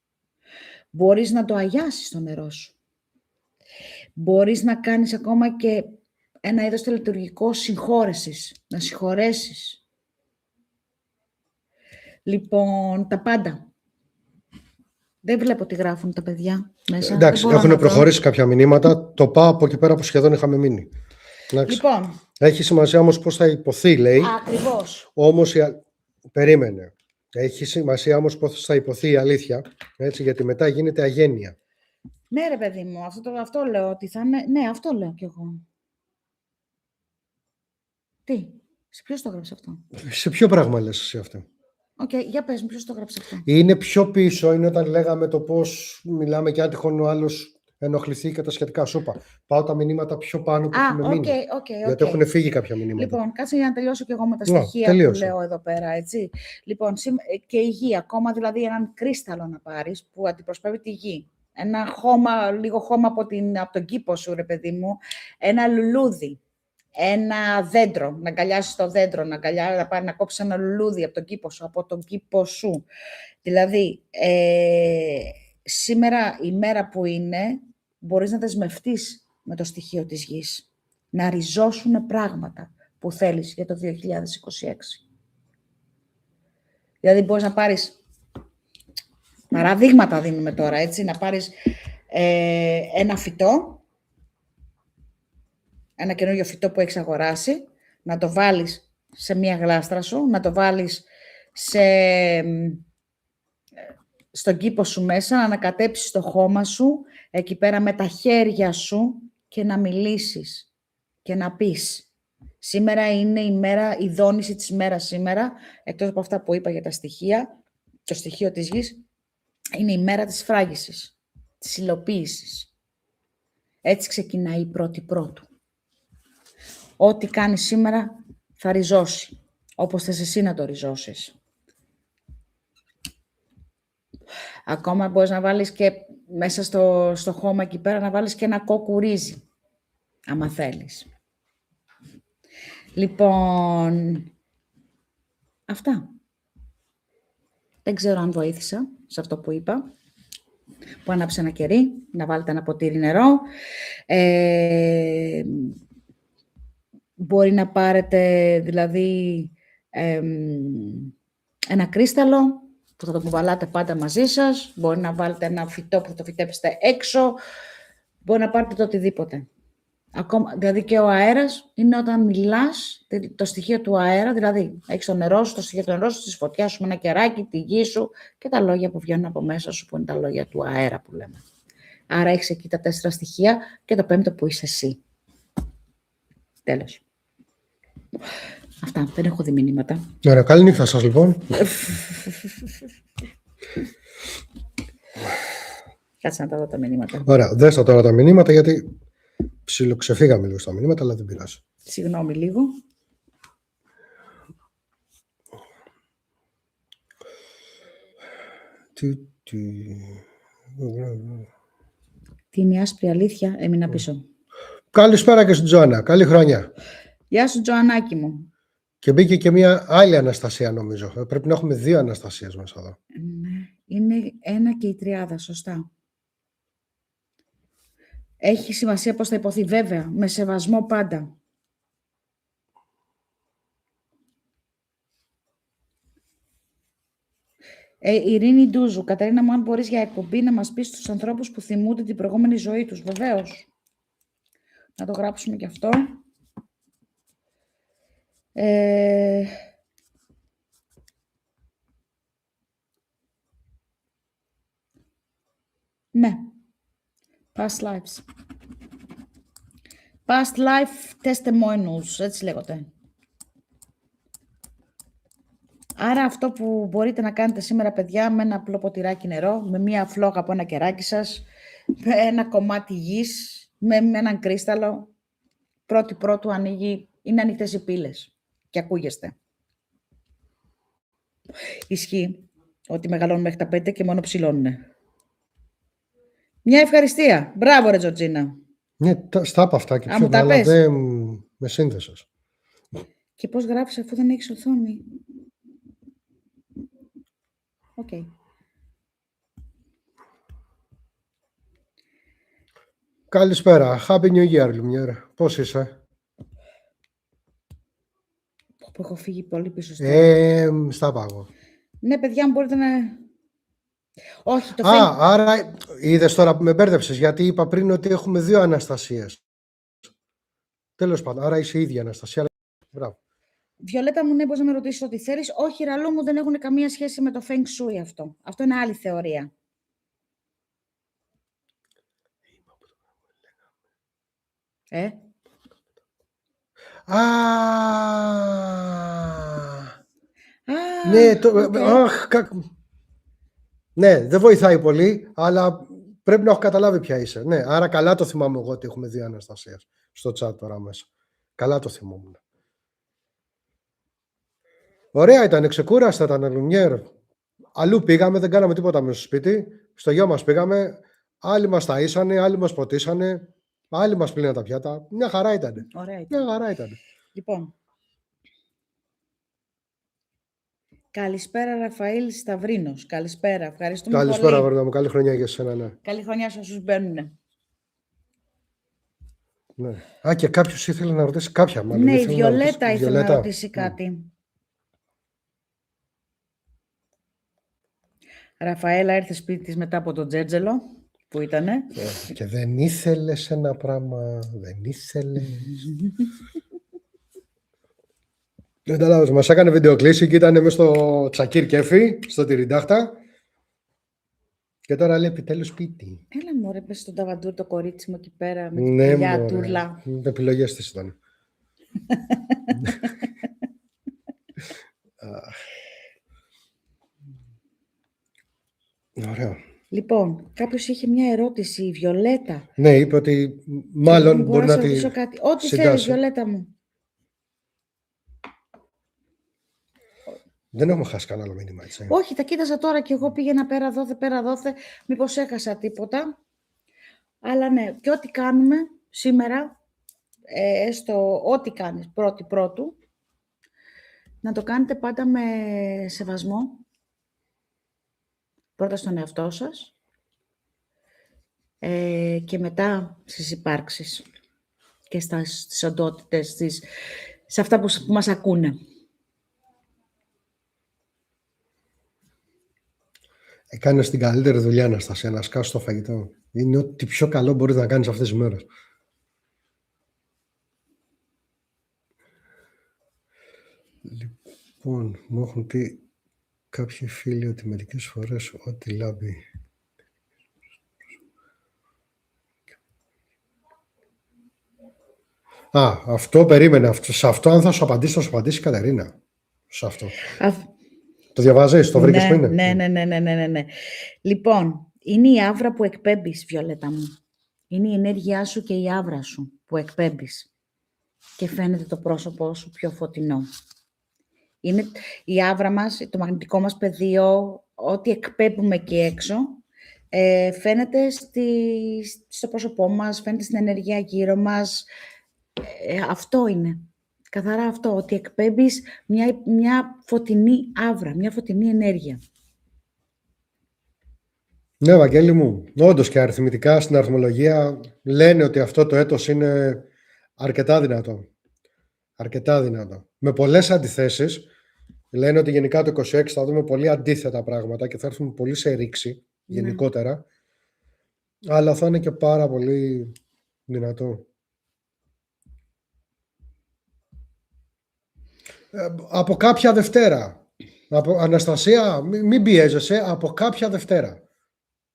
[SPEAKER 1] Μπορείς να το αγιάσεις το νερό σου. Μπορείς να κάνεις ακόμα και ένα είδος τελετουργικό συγχώρεσης, να συγχωρέσεις. Λοιπόν, τα πάντα. Δεν βλέπω τι γράφουν τα παιδιά μέσα.
[SPEAKER 2] Εντάξει,
[SPEAKER 1] Δεν μπορώ
[SPEAKER 2] έχουν
[SPEAKER 1] να δω.
[SPEAKER 2] προχωρήσει κάποια μηνύματα. Το πάω από εκεί πέρα που σχεδόν είχαμε μείνει. Εντάξει.
[SPEAKER 1] Λοιπόν,
[SPEAKER 2] Έχει σημασία όμως πώς θα υποθεί, λέει.
[SPEAKER 1] ακριβώς.
[SPEAKER 2] Όμως, περίμενε. Έχει σημασία όμως πώς θα υποθεί η αλήθεια, έτσι, γιατί μετά γίνεται αγένεια.
[SPEAKER 1] Ναι, ρε παιδί μου, αυτό λέω ότι θα είναι. Ναι, αυτό λέω κι εγώ. Τι, σε ποιος το έγραψε αυτό?
[SPEAKER 2] Σε ποιο πράγμα λες εσύ αυτό?
[SPEAKER 1] Οκ, για πες μου, ποιος το έγραψε αυτό?
[SPEAKER 2] Είναι πιο πίσω, είναι όταν λέγαμε το πώς μιλάμε και αν τυχόν ο άλλος ενοχληθεί και τα σχετικά. Σου είπα. Πάω τα μηνύματα πιο πάνω που έχουμε
[SPEAKER 1] οκ,
[SPEAKER 2] μείνει.
[SPEAKER 1] οκ.
[SPEAKER 2] Γιατί έχουν φύγει κάποια μηνύματα.
[SPEAKER 1] Λοιπόν, κάτσε για να τελειώσω κι εγώ με τα
[SPEAKER 2] Ναι,
[SPEAKER 1] στοιχεία που
[SPEAKER 2] τελείωσε.
[SPEAKER 1] λέω εδώ πέρα, έτσι. Λοιπόν, και η γη, ακόμα δηλαδή έναν κρίσταλο να πάρεις που αντιπροσωπεύει τη γη. Ένα χώμα, λίγο χώμα από τον κήπο σου, ρε παιδί μου. Ένα λουλούδι. Ένα δέντρο, να αγκαλιάσεις το δέντρο, να κόψεις ένα λουλούδι από τον κήπο σου, Δηλαδή, σήμερα η μέρα που είναι, μπορείς να δεσμευτείς με το στοιχείο της γης. Να ριζώσουν πράγματα που θέλεις για το 2026. Δηλαδή, μπορείς να πάρεις, παραδείγματα δίνουμε τώρα, έτσι, να πάρεις ένα φυτό, ένα καινούριο φυτό που έχεις αγοράσει, να το βάλεις σε μία γλάστρα σου, να το βάλεις στον κήπο σου μέσα, να ανακατέψεις το χώμα σου, εκεί πέρα με τα χέρια σου και να μιλήσεις και να πεις. Σήμερα είναι η δόνηση της μέρας σήμερα, εκτός από αυτά που είπα για τα στοιχεία, το στοιχείο της γης, είναι η μέρα της φράγισης, της υλοποίησης. Έτσι ξεκινάει η πρώτη. Ό,τι κάνεις σήμερα θα ριζώσει, όπως θες εσύ να το ριζώσεις. Ακόμα μπορείς να βάλεις και μέσα στο χώμα εκεί πέρα, να βάλεις και ένα κόκκουρίζι, άμα θέλεις. Λοιπόν, αυτά. Δεν ξέρω αν βοήθησα σε αυτό που είπα. Που ανάψε ένα κερί, να βάλετε ένα ποτήρι νερό. Μπορεί να πάρετε, δηλαδή, ένα κρίσταλο που θα το κουβαλάτε πάντα μαζί σας. Μπορεί να βάλετε ένα φυτό που θα το φυτέψετε έξω. Μπορεί να πάρετε το οτιδήποτε. Ακόμα, δηλαδή και ο αέρας είναι όταν μιλάς, το στοιχείο του αέρα, δηλαδή έχεις το νερό σου, το στοιχείο του νερό σου, τη φωτιά σου με ένα κεράκι, τη γη σου και τα λόγια που βγαίνουν από μέσα σου που είναι τα λόγια του αέρα που λέμε. Άρα έχεις εκεί τα 4 στοιχεία και το 5ο που είσαι εσύ. Τέλος. Αυτά, δεν έχω δει μηνύματα.
[SPEAKER 2] Ωραία, καλή νύχτα σας λοιπόν.
[SPEAKER 1] Κάτσε να τα δω τα μηνύματα.
[SPEAKER 2] Ωραία, δέστε τώρα τα μηνύματα γιατί ψιλοξεφύγαμε λίγο στα μηνύματα, αλλά δεν πειράζει.
[SPEAKER 1] Συγγνώμη λίγο. Τι είναι η άσπρη αλήθεια, έμεινα πίσω.
[SPEAKER 2] Καλησπέρα και στην Τζοάννα. Καλή χρονιά.
[SPEAKER 1] Γεια σου, Τζοανάκη μου.
[SPEAKER 2] Και μπήκε και μια άλλη Αναστασία, νομίζω. Πρέπει να έχουμε 2 Αναστασίες μέσα εδώ.
[SPEAKER 1] Ναι, είναι 1 και η 3, σωστά. Έχει σημασία πώς θα υποθεί, βέβαια, με σεβασμό πάντα. Ειρήνη Ντούζου, Καταρίνα μου, αν μπορείς για εκπομπή να μας πεις στους ανθρώπους που θυμούνται την προηγούμενη ζωή τους. Βεβαίως. Να το γράψουμε κι αυτό. Ναι. Past lives. Past life testimonials, έτσι λέγονται. Άρα αυτό που μπορείτε να κάνετε σήμερα, παιδιά, με ένα απλό ποτηράκι νερό, με μία φλόγα από ένα κεράκι σας, με ένα κομμάτι γης, με έναν κρίσταλο, πρώτου ανοίγει, είναι ανοιχτές οι πύλες και ακούγεστε. Ισχύει ότι μεγαλώνουν μέχρι τα 5 και μόνο ψηλώνουνε. Μια ευχαριστία. Μπράβο, ρε Τζορτζίνα.
[SPEAKER 2] Ναι, στα είπα αυτά και
[SPEAKER 1] Α,
[SPEAKER 2] πιο
[SPEAKER 1] μου τα
[SPEAKER 2] αλλά
[SPEAKER 1] πες.
[SPEAKER 2] δεν με σύνθεσες.
[SPEAKER 1] Και πώς γράφεις αφού δεν έχεις οθόνη. Οκ.
[SPEAKER 2] Καλησπέρα. Happy New Year, Lumiere. Πώς είσαι?
[SPEAKER 1] Που έχω φύγει πολύ πίσω στο...
[SPEAKER 2] Στα πάγω.
[SPEAKER 1] Ναι, παιδιά, αν μπορείτε να... Όχι, το
[SPEAKER 2] Άρα είδες τώρα που με μπέρδεψες, γιατί είπα πριν ότι έχουμε 2 Αναστασίες. Τέλος πάντων, άρα είσαι η ίδια Αναστασία. Μπράβο.
[SPEAKER 1] Βιολέτα μου, ναι, μπορείς να με ρωτήσεις ό,τι θέλεις. Όχι, Ραλό μου, δεν έχουν καμία σχέση με το Feng Shui αυτό. Αυτό είναι άλλη θεωρία.
[SPEAKER 2] Ναι,
[SPEAKER 1] okay.
[SPEAKER 2] Ναι, δεν βοηθάει πολύ, αλλά πρέπει να έχω καταλάβει ποια είσαι. Ναι, άρα καλά το θυμάμαι εγώ ότι έχουμε 2 Αναστασίες στο chat τώρα μέσα. Καλά το θυμόμουν. Ωραία ήταν, ξεκούραστα ήταν Λουμιέρ. Αλλού πήγαμε, δεν κάναμε τίποτα μέσα στο σπίτι. Στο γιο μας πήγαμε, άλλοι μας ταΐσανε, άλλοι μας ποτίσανε, άλλοι μας πλύναν τα πιάτα. Μια χαρά ήταν.
[SPEAKER 1] Ωραία ήταν.
[SPEAKER 2] Μια χαρά ήταν.
[SPEAKER 1] Λοιπόν. Καλησπέρα, Ραφαήλ Σταυρίνος. Καλησπέρα, ευχαριστούμε πολύ.
[SPEAKER 2] Καλησπέρα, Βαρδά μου. Καλή χρονιά για σένα, ναι.
[SPEAKER 1] Καλή χρονιά σε όσους μπαίνουν.
[SPEAKER 2] Ναι. Και κάποιος ήθελε να ρωτήσει κάποια, μάλλον.
[SPEAKER 1] Ναι, η Βιολέτα ήθελε να ρωτήσει κάτι. Ραφαέλα ήρθε σπίτι της μετά από τον Τζέρτζελο, που ήτανε.
[SPEAKER 2] Και δεν ήθελες ένα πράγμα, δεν ήθελες. Δεν καταλάβεις, μας έκανε βιντεοκλήση και ήταν μες στο Τσακίρ Κέφι, στο Τυριντάχτα. Και τώρα λέει επιτέλους σπίτι.
[SPEAKER 1] Έλα μωρέ, πες στον Ταβαντούρ το κορίτσι μου εκεί πέρα με
[SPEAKER 2] Ναι,
[SPEAKER 1] την παλιά τούρλα.
[SPEAKER 2] Επιλογές της ήταν. Ωραία.
[SPEAKER 1] Λοιπόν, κάποιος είχε μια ερώτηση, η Βιολέτα.
[SPEAKER 2] Ναι, είπε ότι μάλλον μπορεί να τη
[SPEAKER 1] ρωτήσω κάτι. Ό,τι θέλεις, Βιολέτα μου.
[SPEAKER 2] Δεν έχουμε χάσει κανένα άλλο μήνυμα, έτσι.
[SPEAKER 1] Όχι, τα κοίταζα τώρα και εγώ πήγαινα πέρα δόθε, μήπως έχασα τίποτα. Αλλά ναι, και ό,τι κάνουμε σήμερα, ό,τι κάνεις πρώτου, να το κάνετε πάντα με σεβασμό. Πρώτα στον εαυτό σας και μετά στις υπάρξεις και στις οντότητες, σε αυτά που μας ακούνε.
[SPEAKER 2] Έκανες την καλύτερη δουλειά, Αναστασία, να σκάσεις το φαγητό. Είναι ό,τι πιο καλό μπορείς να κάνεις αυτές τις μέρες. Λοιπόν, μου έχουν πει κάποιοι φίλοι ότι μερικές φορές ό,τι λάμπει... Αυτό περίμενε. Σε αυτό αν θα σου απαντήσει η Κατερίνα. Σε αυτό. Το διαβάζεις, το βρήκες που είναι.
[SPEAKER 1] Ναι. Λοιπόν, είναι η άβρα που εκπέμπεις, Βιολέτα μου. Είναι η ενέργειά σου και η άβρα σου που εκπέμπεις. Και φαίνεται το πρόσωπό σου πιο φωτεινό. Είναι η άβρα μας, το μαγνητικό μας πεδίο, ό,τι εκπέμπουμε εκεί έξω, φαίνεται στο πρόσωπό μας, φαίνεται στην ενέργεια γύρω μας. Αυτό είναι. Καθαρά αυτό, ότι εκπέμπεις μια φωτεινή άβρα, μια φωτεινή ενέργεια.
[SPEAKER 2] Ναι, Βαγγέλη μου, όντως και αριθμητικά στην αριθμολογία λένε ότι αυτό το έτος είναι αρκετά δυνατό. Αρκετά δυνατό. Με πολλές αντιθέσεις. Λένε ότι γενικά το 26 θα δούμε πολύ αντίθετα πράγματα και θα έρθουμε πολύ σε ρήξη γενικότερα. Αλλά θα είναι και πάρα πολύ δυνατό. Από κάποια Δευτέρα. Αναστασία, μην πιέζεσαι, από κάποια Δευτέρα.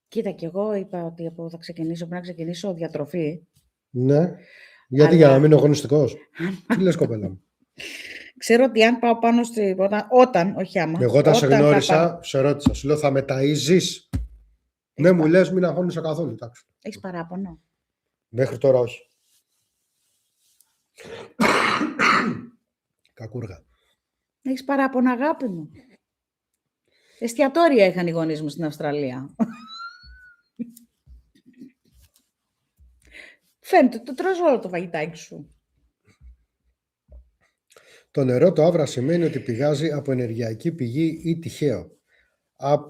[SPEAKER 1] Κοίτα, και εγώ είπα ότι θα ξεκινήσω, πρέπει να ξεκινήσω διατροφή.
[SPEAKER 2] Ναι. Γιατί, για να μείνω αγωνιστικός. Τι λες, κοπέλα μου.
[SPEAKER 1] Ξέρω ότι αν πάω πάνω όταν, όχι άμα.
[SPEAKER 2] Εγώ όταν σε γνώρισα, σε ρώτησα, σου λέω θα με ταΐζεις. Ναι, μου λες μην αγώνεσαι καθόλου. Εντάξει.
[SPEAKER 1] Έχεις παράπονο?
[SPEAKER 2] Μέχρι τώρα όχι. Κακούργα.
[SPEAKER 1] Έχεις παράπονο, αγάπη μου? Εστιατόρια είχαν οι γονείς μου στην Αυστραλία. Φαίνεται, το τρως όλο το φαγητάκι σου.
[SPEAKER 2] Το νερό το άβρα σημαίνει ότι πηγάζει από ενεργειακή πηγή ή τυχαίο.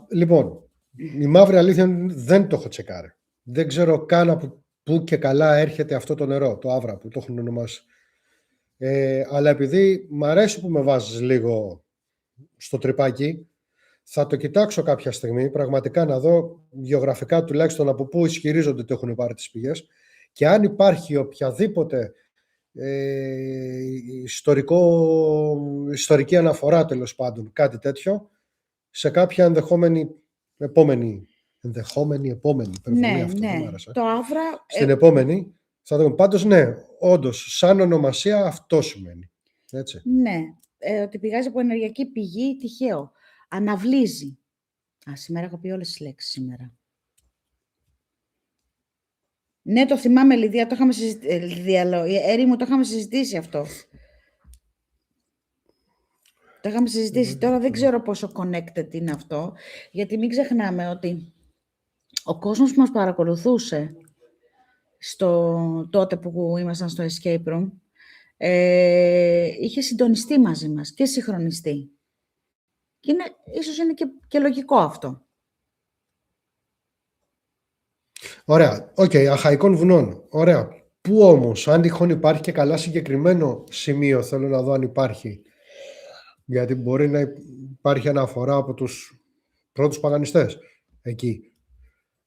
[SPEAKER 2] Λοιπόν, η μαύρη αλήθεια δεν το έχω τσεκάρει. Δεν ξέρω καν από πού και καλά έρχεται αυτό το νερό, το άβρα που το έχουν ονομάσει. Αλλά επειδή μ' αρέσει που με βάζεις λίγο στο τρυπάκι, θα το κοιτάξω κάποια στιγμή, πραγματικά να δω γεωγραφικά τουλάχιστον από πού ισχυρίζονται ότι έχουν πάρει τις πηγές και αν υπάρχει οποιαδήποτε ιστορική αναφορά, τέλος πάντων, κάτι τέτοιο, σε κάποια ενδεχόμενη επόμενη
[SPEAKER 1] Ναι,
[SPEAKER 2] αυτό δεν μ'
[SPEAKER 1] ναι.
[SPEAKER 2] άρεσε.
[SPEAKER 1] Το Αύρα...
[SPEAKER 2] Στην επόμενη θα δούμε. Πάντως, ναι, όντως, σαν ονομασία αυτό σημαίνει. Έτσι.
[SPEAKER 1] Ναι, ότι πηγάζει από ενεργειακή πηγή, τυχαίο. Αναβλύζει. Σήμερα έχω πει όλες τις λέξεις σήμερα. Ναι, το θυμάμαι, Λιδία, το είχαμε Έρημο, το είχαμε συζητήσει αυτό. Το είχαμε συζητήσει. Τώρα δεν ξέρω πόσο connected είναι αυτό, γιατί μην ξεχνάμε ότι ο κόσμος που μας παρακολουθούσε τότε που ήμασταν στο Escape Room, είχε συντονιστεί μαζί μας και συγχρονιστεί. Και ίσως είναι και λογικό αυτό.
[SPEAKER 2] Ωραία. Οκ, Αχαϊκών βουνών. Ωραία. Πού όμως, αν τυχόν υπάρχει και καλά συγκεκριμένο σημείο, θέλω να δω αν υπάρχει. Γιατί μπορεί να υπάρχει αναφορά από τους πρώτους παγανιστές. Εκεί.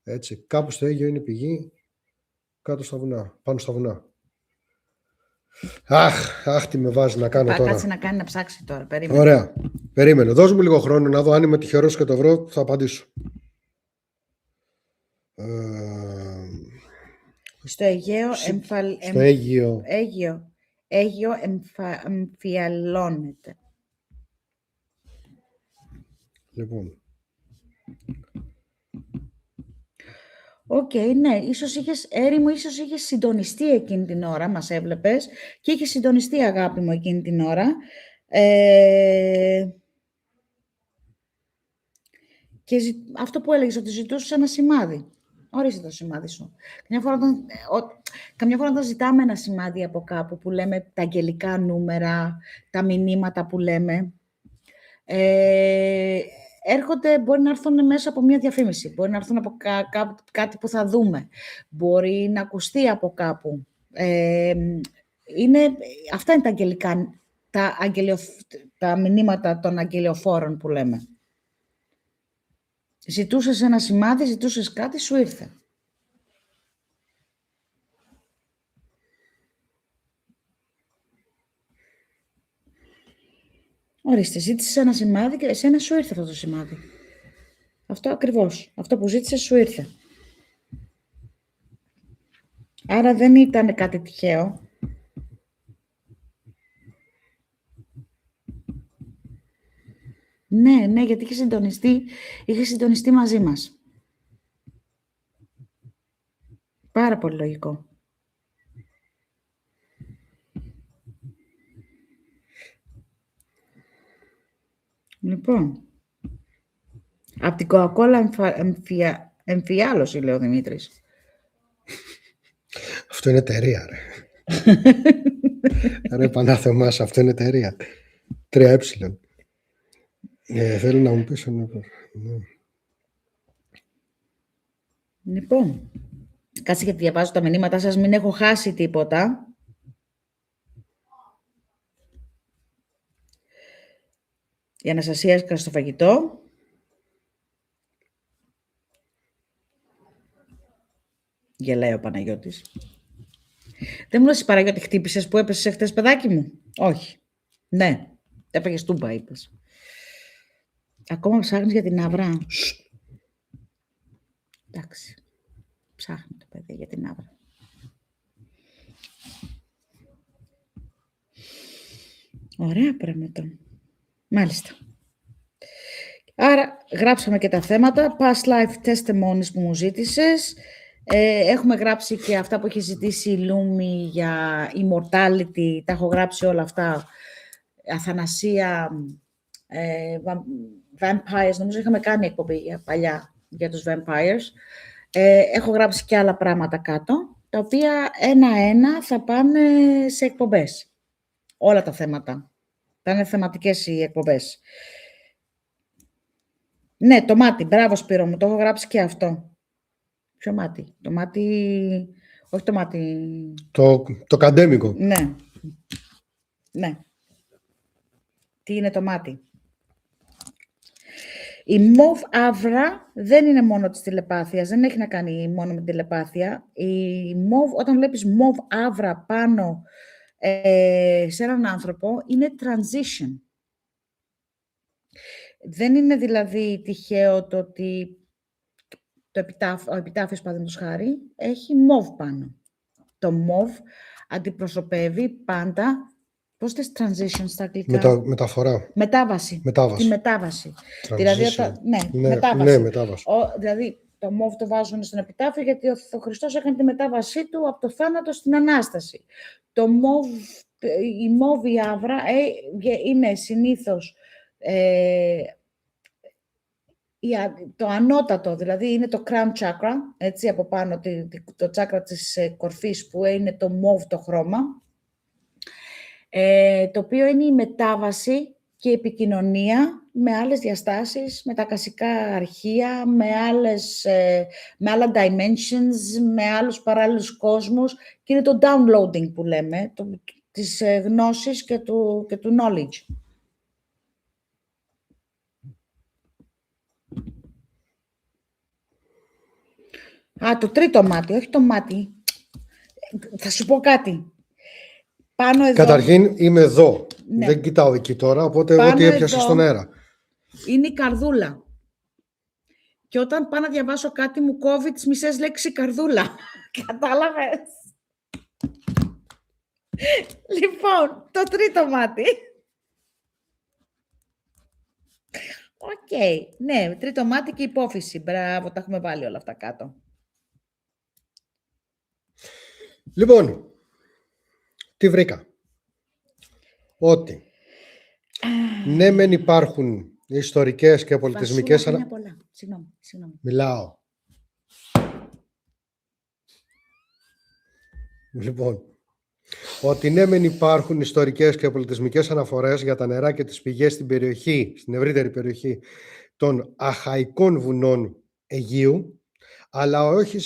[SPEAKER 2] Έτσι. Κάπου στο Αίγιο είναι η πηγή. Κάτω στα βουνά. Πάνω στα βουνά. Αχ, τι με βάζει να κάνω τώρα.
[SPEAKER 1] Κάτσε να κάνει να ψάξει τώρα. Περίμενε.
[SPEAKER 2] Ωραία. Περίμενε. Δώσ' μου λίγο χρόνο να δω αν είμαι τυχερός και το βρω. Θα απαντήσω.
[SPEAKER 1] Στο Αιγαίο
[SPEAKER 2] Στο
[SPEAKER 1] Αίγιο εμφιαλώνεται.
[SPEAKER 2] Λοιπόν.
[SPEAKER 1] Οκ, ναι. Έρημο, ίσως είχες συντονιστεί εκείνη την ώρα, μας έβλεπες, και είχε συντονιστεί, αγάπη μου, εκείνη την ώρα. Και αυτό που έλεγες, ότι ζητούσες ένα σημάδι. Ορίστε το σημάδι σου. Καμιά φορά όταν ζητάμε ένα σημάδι από κάπου, που λέμε τα αγγελικά νούμερα, τα μηνύματα που λέμε, έρχονται, μπορεί να έρθουν μέσα από μια διαφήμιση, μπορεί να έρθουν από κάτι που θα δούμε, μπορεί να ακουστεί από κάπου. Αυτά είναι τα αγγελικά, τα μηνύματα των αγγελιοφόρων που λέμε. Ζητούσες ένα σημάδι, ζητούσες κάτι, σου ήρθε. Ορίστε, ζήτησες ένα σημάδι και εσένα σου ήρθε αυτό το σημάδι. Αυτό ακριβώς. Αυτό που ζήτησες σου ήρθε. Άρα δεν ήταν κάτι τυχαίο. Ναι, γιατί είχε συντονιστεί μαζί μας. Πάρα πολύ λογικό. Λοιπόν, από την Coca-Cola εμφιάλωση, λέει ο Δημήτρης.
[SPEAKER 2] Αυτό είναι εταιρεία, ρε. Ρε Πανάθεμάς, αυτό είναι εταιρεία. 3 θέλω να μου πεις. Ναι.
[SPEAKER 1] Λοιπόν, κάτσε γιατί διαβάζω τα μηνύματά σας, μην έχω χάσει τίποτα. Η Αναστασία έσκασε στο φαγητό. Γελάει ο Παναγιώτης. Δεν μου λες, Παναγιώτη, χτύπησες που έπεσες χτες, παιδάκι μου? Όχι. Ναι, έπαγες τούμπα, είπες. Ακόμα ψάχνεις για την Άβρα? Εντάξει. Ψάχνει το παιδί για την Άβρα. Ωραία πράγματα. Μάλιστα. Άρα, γράψαμε και τα θέματα. Past life testimonies που μου ζήτησες. Έχουμε γράψει και αυτά που έχει ζητήσει η Λούμη για immortality. Τα έχω γράψει όλα αυτά. Αθανασία, vampires. Νομίζω είχαμε κάνει εκπομπή παλιά για τους vampires. Έχω γράψει και άλλα πράγματα κάτω, τα οποία ένα-ένα θα πάνε σε εκπομπές. Όλα τα θέματα. Θα είναι θεματικές οι εκπομπές. Ναι, το μάτι. Μπράβο, Σπύρο μου. Το έχω γράψει και αυτό. Ποιο μάτι? Το μάτι... Όχι το μάτι...
[SPEAKER 2] Το καντέμικο.
[SPEAKER 1] Ναι. Ναι. Τι είναι το μάτι. Η μοβ άβρα δεν είναι μόνο της τηλεπάθειας, δεν έχει να κάνει μόνο με την τηλεπάθεια. Η μοβ, όταν βλέπεις μοβ άβρα πάνω σε έναν άνθρωπο, είναι transition. Δεν είναι δηλαδή τυχαίο το ότι ο επιτάφιος, παραδείγματος χάρη, έχει μοβ πάνω. Το mauve αντιπροσωπεύει πάντα, πώς θες transition στα αγγλικά?
[SPEAKER 2] Μεταφορά.
[SPEAKER 1] Μετάβαση.
[SPEAKER 2] Μετάβαση.
[SPEAKER 1] Τη μετάβαση.
[SPEAKER 2] Transition.
[SPEAKER 1] Δηλαδή, μετάβαση.
[SPEAKER 2] Ναι, μετάβαση.
[SPEAKER 1] Δηλαδή, το mauve το βάζουν στον επιτάφιο γιατί ο Χριστός έκανε τη μετάβασή του από το θάνατο στην Ανάσταση. Η μόβη άβρα είναι συνήθως το ανώτατο, δηλαδή είναι το crown chakra, έτσι από πάνω το chakra της κορφής που είναι το μόβ το χρώμα, το οποίο είναι η μετάβαση και η επικοινωνία με άλλες διαστάσεις, με τα κασικά αρχεία, με άλλα dimensions, με άλλους παράλληλους κόσμους και είναι το downloading που λέμε, της γνώσης και του knowledge. Το τρίτο μάτι, όχι το μάτι. Θα σου πω κάτι. Πάνω εδώ.
[SPEAKER 2] Καταρχήν είμαι εδώ.
[SPEAKER 1] Ναι.
[SPEAKER 2] Δεν κοιτάω εκεί τώρα, οπότε
[SPEAKER 1] Πάνω
[SPEAKER 2] ό,τι έπιασε
[SPEAKER 1] εδώ
[SPEAKER 2] στον αέρα.
[SPEAKER 1] είναι η καρδούλα. Και όταν πάω να διαβάσω κάτι μου κόβει τις μισές λέξεις καρδούλα. Κατάλαβες? Λοιπόν, το τρίτο μάτι. Οκ. Ναι, τρίτο μάτι και υπόφυση. Μπράβο, τα έχουμε βάλει όλα αυτά κάτω.
[SPEAKER 2] Λοιπόν, τι βρήκα. Ότι ναι μεν υπάρχουν ιστορικές και πολιτισμικές...
[SPEAKER 1] Συγγνώμη.
[SPEAKER 2] Μιλάω. Λοιπόν, ότι ναι μεν υπάρχουν ιστορικές και πολιτισμικές αναφορές για τα νερά και τις πηγές στην περιοχή, στην ευρύτερη περιοχή των αχαϊκών βουνών Αιγείου, αλλά όχι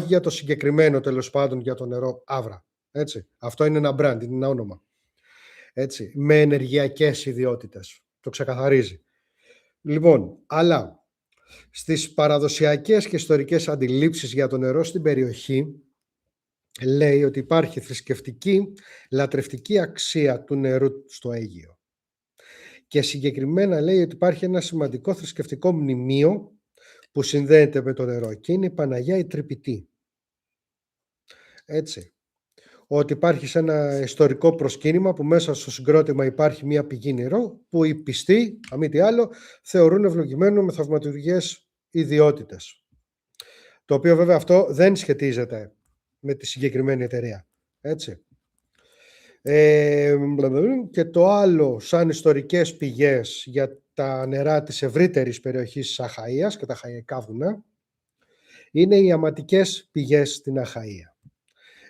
[SPEAKER 2] για το συγκεκριμένο, τέλος πάντων, για το νερό Άβρα. Έτσι. Αυτό είναι ένα brand, είναι ένα όνομα. Έτσι, με ενεργειακές ιδιότητες. Το ξεκαθαρίζει. Λοιπόν, αλλά στις παραδοσιακές και ιστορικές αντιλήψεις για το νερό στην περιοχή, λέει ότι υπάρχει θρησκευτική, λατρευτική αξία του νερού στο Αίγυο. Και συγκεκριμένα λέει ότι υπάρχει ένα σημαντικό θρησκευτικό μνημείο που συνδέεται με το νερό και είναι η Παναγιά η Τρυπητή. Έτσι. Ότι υπάρχει σε ένα ιστορικό προσκύνημα που μέσα στο συγκρότημα υπάρχει μια πηγή νερό που οι πιστοί, αν μη τι άλλο, θεωρούν ευλογημένο με θαυματουργικές ιδιότητες. Το οποίο βέβαια αυτό δεν σχετίζεται με τη συγκεκριμένη εταιρεία. Έτσι. Και το άλλο σαν ιστορικές πηγές για τα νερά της ευρύτερης περιοχής της Αχαΐας και τα Αχαϊκά βουνά είναι οι αματικές πηγές στην Αχαΐα,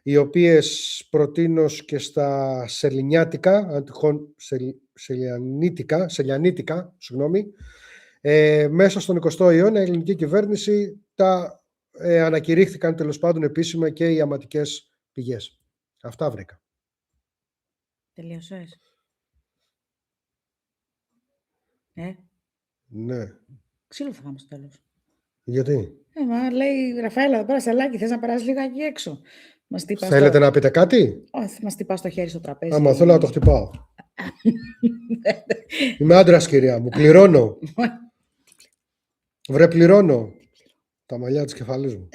[SPEAKER 2] οι οποίες προτείνω και στα σεληνιάτικα, αν τυχόν σελιανίτικα, μέσα στον 20ο αιώνα η ελληνική κυβέρνηση τα ανακηρύχθηκαν τέλος πάντων επίσημα και οι αματικές πηγές. Αυτά βρήκα.
[SPEAKER 1] Τελείωσες?
[SPEAKER 2] Ναι.
[SPEAKER 1] Ξύλο θα φάμε στο τέλος.
[SPEAKER 2] Γιατί?
[SPEAKER 1] Μα λέει Ραφαέλα εδώ πέρα, σαλάκι, θες να περάσεις λιγάκι έξω?
[SPEAKER 2] Θέλετε να πείτε κάτι?
[SPEAKER 1] Όχι, μας τυπάς το χέρι στο τραπέζι.
[SPEAKER 2] Άμα θέλω να το χτυπάω. Είμαι άντρας, κυρία μου. Πληρώνω. Βρε, πληρώνω. Τα μαλλιά της κεφαλής μου.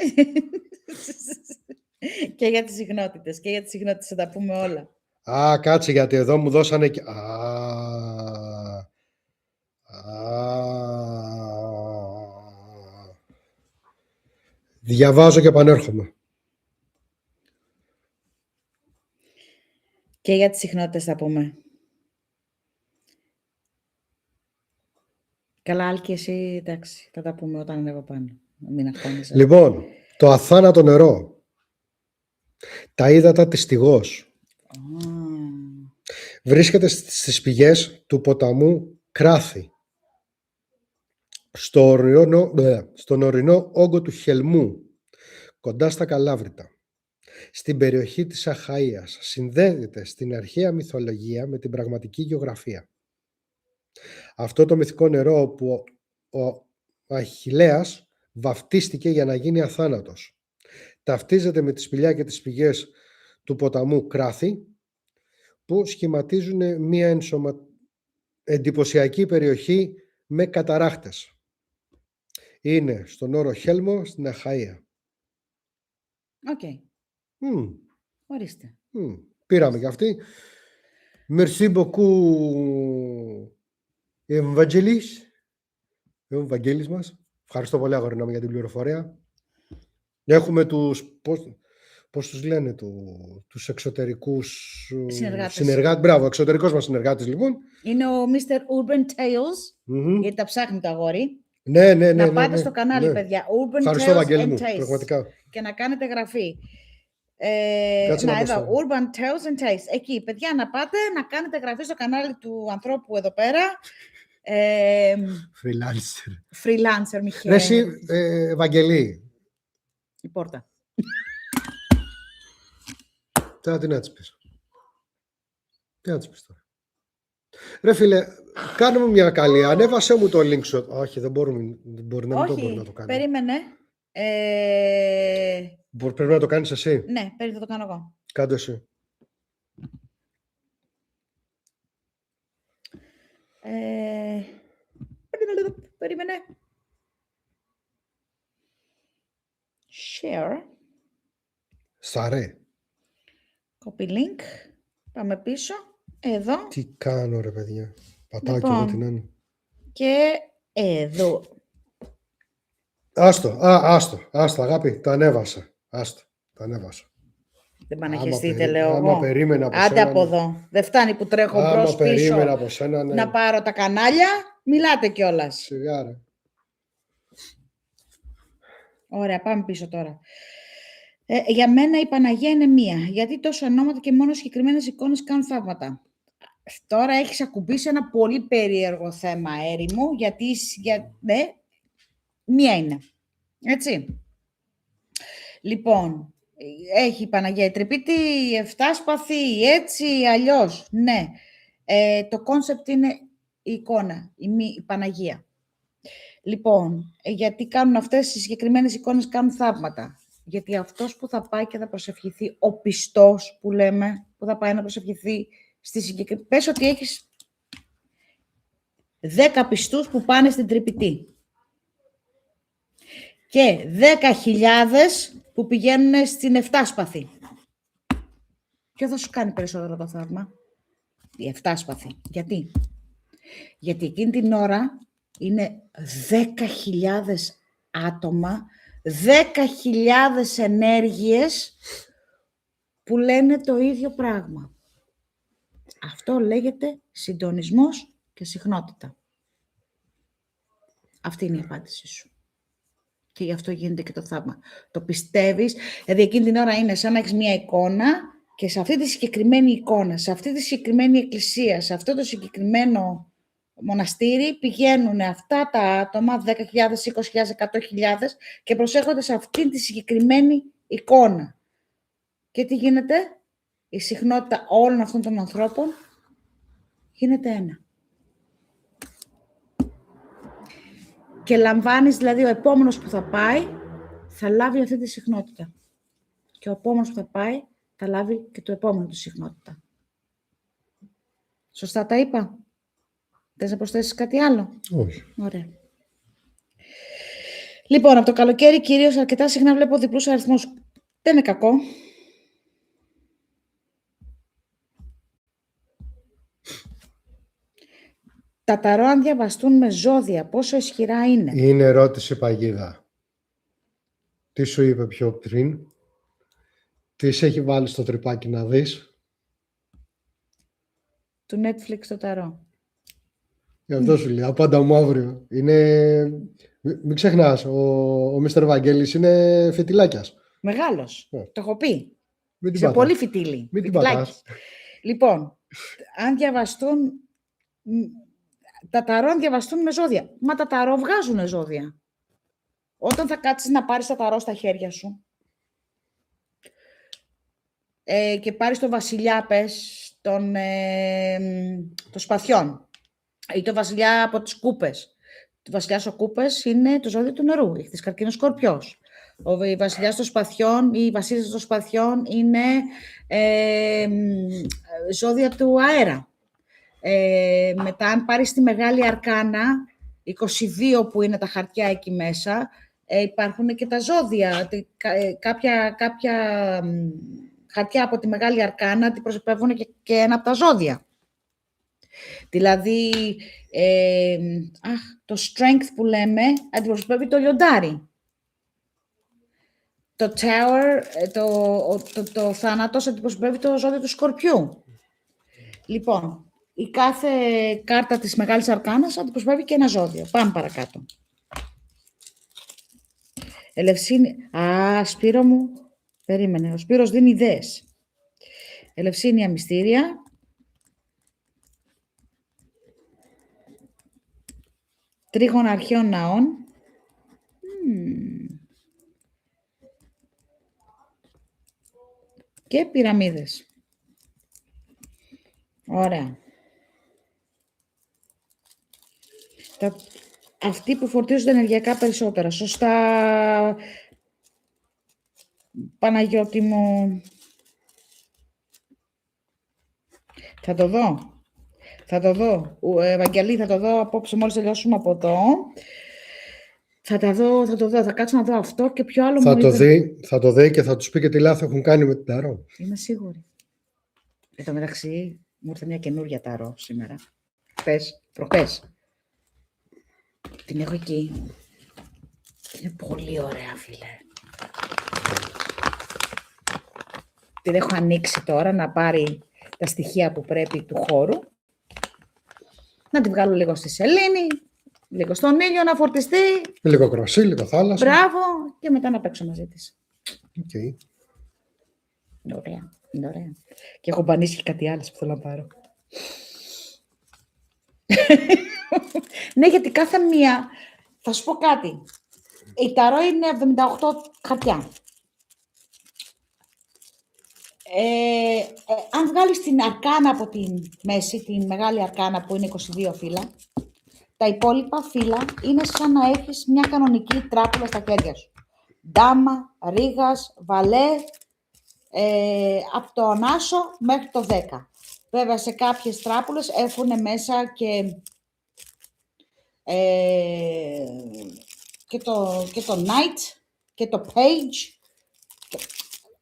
[SPEAKER 1] Και για τις συχνότητες. Και για τις συχνότητες θα τα πούμε όλα.
[SPEAKER 2] Κάτσε, γιατί εδώ μου δώσανε... Διαβάζω και επανέρχομαι.
[SPEAKER 1] Και για τις συχνότητες θα πούμε. Καλά, Άλκη, εσύ, εντάξει, θα τα πούμε όταν ανέβω πάνω. Μην αγχώνεσαι.
[SPEAKER 2] Λοιπόν, το αθάνατο νερό. Τα ύδατα της Στιγός. Βρίσκεται στις πηγές του ποταμού Κράθη, στον ορεινό όγκο του Χελμού, κοντά στα Καλάβρητα. στην περιοχή της Αχαΐας. Συνδέεται στην αρχαία μυθολογία με την πραγματική γεωγραφία. Αυτό το μυθικό νερό που ο Αχιλλέας βαφτίστηκε για να γίνει αθάνατος. Ταυτίζεται με τη σπηλιά και τις πηγές του ποταμού Κράθη, που σχηματίζουν μια εντυπωσιακή περιοχή με καταράχτες. Είναι στον όρο Χέλμο στην Αχαΐα.
[SPEAKER 1] Οκ. Ορίστε.
[SPEAKER 2] Πήραμε και αυτή. Merci beaucoup, Ευαγγέλης μας. Ευχαριστώ πολύ, αγόρινά μου, για την πληροφορία. Έχουμε τους, πώς τους λένε, τους εξωτερικούς συνεργάτες. Μπράβο, εξωτερικός μας συνεργάτης, λοιπόν.
[SPEAKER 1] Είναι ο Mr. Urban Tales, γιατί τα ψάχνει το αγόρι.
[SPEAKER 2] Ναι.
[SPEAKER 1] Να πάτε στο κανάλι, παιδιά. Urban
[SPEAKER 2] Ευχαριστώ,
[SPEAKER 1] Tales
[SPEAKER 2] Βαγγέλη
[SPEAKER 1] and
[SPEAKER 2] μου,
[SPEAKER 1] Taste.
[SPEAKER 2] πραγματικά.
[SPEAKER 1] Και να κάνετε γραφή.
[SPEAKER 2] Να
[SPEAKER 1] εδώ, Urban Tales and Taste. Εκεί, παιδιά, να πάτε, να κάνετε γραφή στο κανάλι του ανθρώπου εδώ πέρα. Freelancer, Μιχαήλ.
[SPEAKER 2] Ρε εσύ, Βαγγελή.
[SPEAKER 1] Η πόρτα.
[SPEAKER 2] Τώρα τι να της πεις. Τι να της πεις τώρα. Ρε φίλε, κάνουμε μια καλή. Ανέβασέ μου το link σου. Όχι, δεν μπορεί να το κάνει.
[SPEAKER 1] Περίμενε.
[SPEAKER 2] Πρέπει να το κάνεις εσύ.
[SPEAKER 1] Ναι, θα το κάνω εγώ.
[SPEAKER 2] Κάντο εσύ.
[SPEAKER 1] Περίμενε. Share.
[SPEAKER 2] Σαρέ.
[SPEAKER 1] Copy link. Πάμε πίσω. Εδώ.
[SPEAKER 2] Τι κάνω ρε παιδιά. Πατάω
[SPEAKER 1] Λοιπόν,
[SPEAKER 2] και εγώ την Άννη.
[SPEAKER 1] Και εδώ.
[SPEAKER 2] Άστο, αγάπη. Το ανέβασα. Το ανέβασα.
[SPEAKER 1] Δεν παναχαιστείτε, λέω εγώ.
[SPEAKER 2] Περίμενα από
[SPEAKER 1] άντε
[SPEAKER 2] σένα,
[SPEAKER 1] από εδώ. Δεν φτάνει που τρέχω μπρος πίσω
[SPEAKER 2] από σένα, ναι.
[SPEAKER 1] να πάρω τα κανάλια. Μιλάτε κιόλας.
[SPEAKER 2] Σιγά ρε.
[SPEAKER 1] Ωραία, πάμε πίσω τώρα. Για μένα η Παναγία είναι μία. Γιατί τόσο ονόματα και μόνο συγκεκριμένες εικόνες κάνουν θαύματα. Τώρα έχεις ακουμπήσει ένα πολύ περίεργο θέμα, έρημο, γιατί ναι, μία είναι. Έτσι. Λοιπόν, έχει η Παναγία η Τρυπήτη, η Εφτάσπαθη, έτσι, αλλιώς. Ναι. Το κόνσεπτ είναι η εικόνα, η Παναγία. Λοιπόν, γιατί κάνουν αυτές οι συγκεκριμένες εικόνες, κάνουν θαύματα. Γιατί αυτός που θα πάει και θα προσευχηθεί, ο πιστός που λέμε, που θα πάει να προσευχηθεί στη συγκεκριμένη... Πες ότι έχεις 10 πιστούς που πάνε στην Τρυπητή. Και 10.000 που πηγαίνουν στην Εφτάσπαθη. Ποιο θα σου κάνει περισσότερο το θαύμα? Η Εφτάσπαθη. Γιατί? Γιατί εκείνη την ώρα είναι 10.000 άτομα, 10.000 ενέργειες που λένε το ίδιο πράγμα. Αυτό λέγεται συντονισμός και συχνότητα. Αυτή είναι η απάντησή σου. Και γι' αυτό γίνεται και το θαύμα. Το πιστεύεις, δηλαδή εκείνη την ώρα είναι σαν να έχεις μία εικόνα και σε αυτή τη συγκεκριμένη εικόνα, σε αυτή τη συγκεκριμένη εκκλησία, σε αυτό το συγκεκριμένο μοναστήρι πηγαίνουν αυτά τα άτομα, 10.000, 20.000, 100.000 και προσέχονται σε αυτή τη συγκεκριμένη εικόνα. Και τι γίνεται? Η συχνότητα όλων αυτών των ανθρώπων γίνεται ένα. Και λαμβάνεις, δηλαδή ο επόμενος που θα πάει, θα λάβει αυτή τη συχνότητα. Και ο επόμενος που θα πάει, θα λάβει και το επόμενο τη συχνότητα. Σωστά τα είπα? Θες να προσθέσεις κάτι άλλο?
[SPEAKER 2] Όχι.
[SPEAKER 1] Ωραία. Λοιπόν, από το καλοκαίρι κυρίως αρκετά συχνά βλέπω διπλούς αριθμούς. Δεν είναι κακό. Τα ταρό αν διαβαστούν με ζώδια, πόσο ισχυρά είναι?
[SPEAKER 2] Είναι ερώτηση παγίδα. Τι σου είπε πιο πριν? Τι σε έχει βάλει στο τρυπάκι να δεις?
[SPEAKER 1] Του Netflix το ταρό.
[SPEAKER 2] Γι' αυτό σου λέω, απάντα μου αύριο. Μην ξεχνάς, ο Μίστερ Βαγγέλης είναι φιτιλάκιας.
[SPEAKER 1] Μεγάλος. Το έχω πει.
[SPEAKER 2] Μην την
[SPEAKER 1] Σε
[SPEAKER 2] πατάς.
[SPEAKER 1] πολύ φιτίλι.
[SPEAKER 2] Μην την
[SPEAKER 1] Φιτιλάκι.
[SPEAKER 2] πατάς.
[SPEAKER 1] Λοιπόν, αν διαβαστούν... Τα ταρό αν διαβαστούν με ζώδια. Μα τα ταρό βγάζουν ζώδια. Όταν θα κάτσεις να πάρεις τα ταρό στα χέρια σου, και πάρεις το βασιλιά, πες, των σπαθιών ή το βασιλιά από τις κούπες. Το βασιλιάς ο κούπες είναι το ζώδιο του νερού, η καρκίνος Σκορπιός. Ο βασιλιάς των σπαθιών ή η βασίλισσα των σπαθιών είναι ζώδια του αέρα. Μετά, αν πάρεις τη Μεγάλη Αρκάνα, 22 που είναι τα χαρτιά εκεί μέσα, υπάρχουν και τα ζώδια. Κάποια χαρτιά από τη Μεγάλη Αρκάνα αντιπροσωπεύουν και ένα από τα ζώδια. Δηλαδή, το strength που λέμε αντιπροσωπεύει το λιοντάρι. Το tower, το θάνατος αντιπροσωπεύει το ζώδιο του Σκορπιού. Λοιπόν, η κάθε κάρτα της Μεγάλης Αρκάνας αντιπροσωπεύει και ένα ζώδιο. Πάμε παρακάτω. Ελευσίνη. Σπύρο μου. Περίμενε. Ο Σπύρος δίνει ιδέες. Ελευσίνια μυστήρια. Τρίγωνα αρχαίων ναών. Και πυραμίδες. Ωραία. Αυτοί που φορτίζονται ενεργειακά περισσότερα. Σωστά, Παναγιώτη μου. Θα το δω. Ευαγγελή, θα το δω απόψε μόλις τελειώσουμε από εδώ. Θα το δω. Θα κάτσω να δω αυτό και ποιο άλλο
[SPEAKER 2] Θα το δει και θα τους πει και τι λάθος έχουν κάνει με την ταρό.
[SPEAKER 1] Είμαι σίγουρη. Εν τω μεταξύ, μου ήρθε μια καινούργια ταρό σήμερα. Προχθές. Την έχω εκεί. Είναι πολύ ωραία, φίλε. Την έχω ανοίξει τώρα να πάρει τα στοιχεία που πρέπει του χώρου. Να τη βγάλω λίγο στη σελήνη, λίγο στον ήλιο να φορτιστεί.
[SPEAKER 2] Λίγο κρασί, λίγο θάλασσα.
[SPEAKER 1] Μπράβο, και μετά να παίξω μαζί της.
[SPEAKER 2] Okay.
[SPEAKER 1] Είναι ωραία. Και έχω μπανίσει και κάτι άλλο που θέλω να πάρω. Ναι, γιατί κάθε μία, θα σου πω κάτι. Η ταρό είναι 78 χαρτιά. Αν βγάλεις την αρκάνα από τη μέση, την μεγάλη αρκάνα που είναι 22 φύλλα, τα υπόλοιπα φύλλα είναι σαν να έχεις μια κανονική τράπουλα στα χέρια σου. Ντάμα, ρίγας, βαλέ, από το άσο μέχρι το 10. Βέβαια, σε κάποιες τράπουλες έχουν μέσα και το Knight και το Page.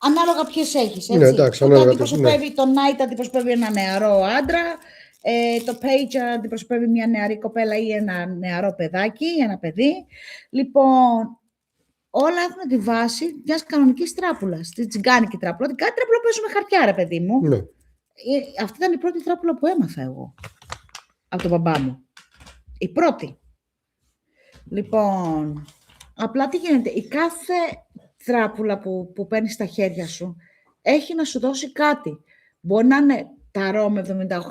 [SPEAKER 1] Ανάλογα ποιες έχεις, έτσι.
[SPEAKER 2] Ναι, εντάξει,
[SPEAKER 1] Το Knight αντιπροσωπεύει ένα νεαρό άντρα, το Page αντιπροσωπεύει μια νεαρή κοπέλα ή ένα νεαρό παιδάκι, ένα παιδί. Λοιπόν, όλα έχουν τη βάση μιας κανονικής τράπουλας, τη τσιγκάνικη τράπουλα. Την κάτι τράπουλα που παίζουμε χαρτιά, ρε παιδί μου.
[SPEAKER 2] Ναι.
[SPEAKER 1] Αυτή ήταν η πρώτη τράπουλα που έμαθα εγώ, από τον μπαμπά μου. Η πρώτη. Λοιπόν, απλά τι γίνεται, η κάθε τράπουλα που παίρνεις στα χέρια σου έχει να σου δώσει κάτι. Μπορεί να είναι ταρό με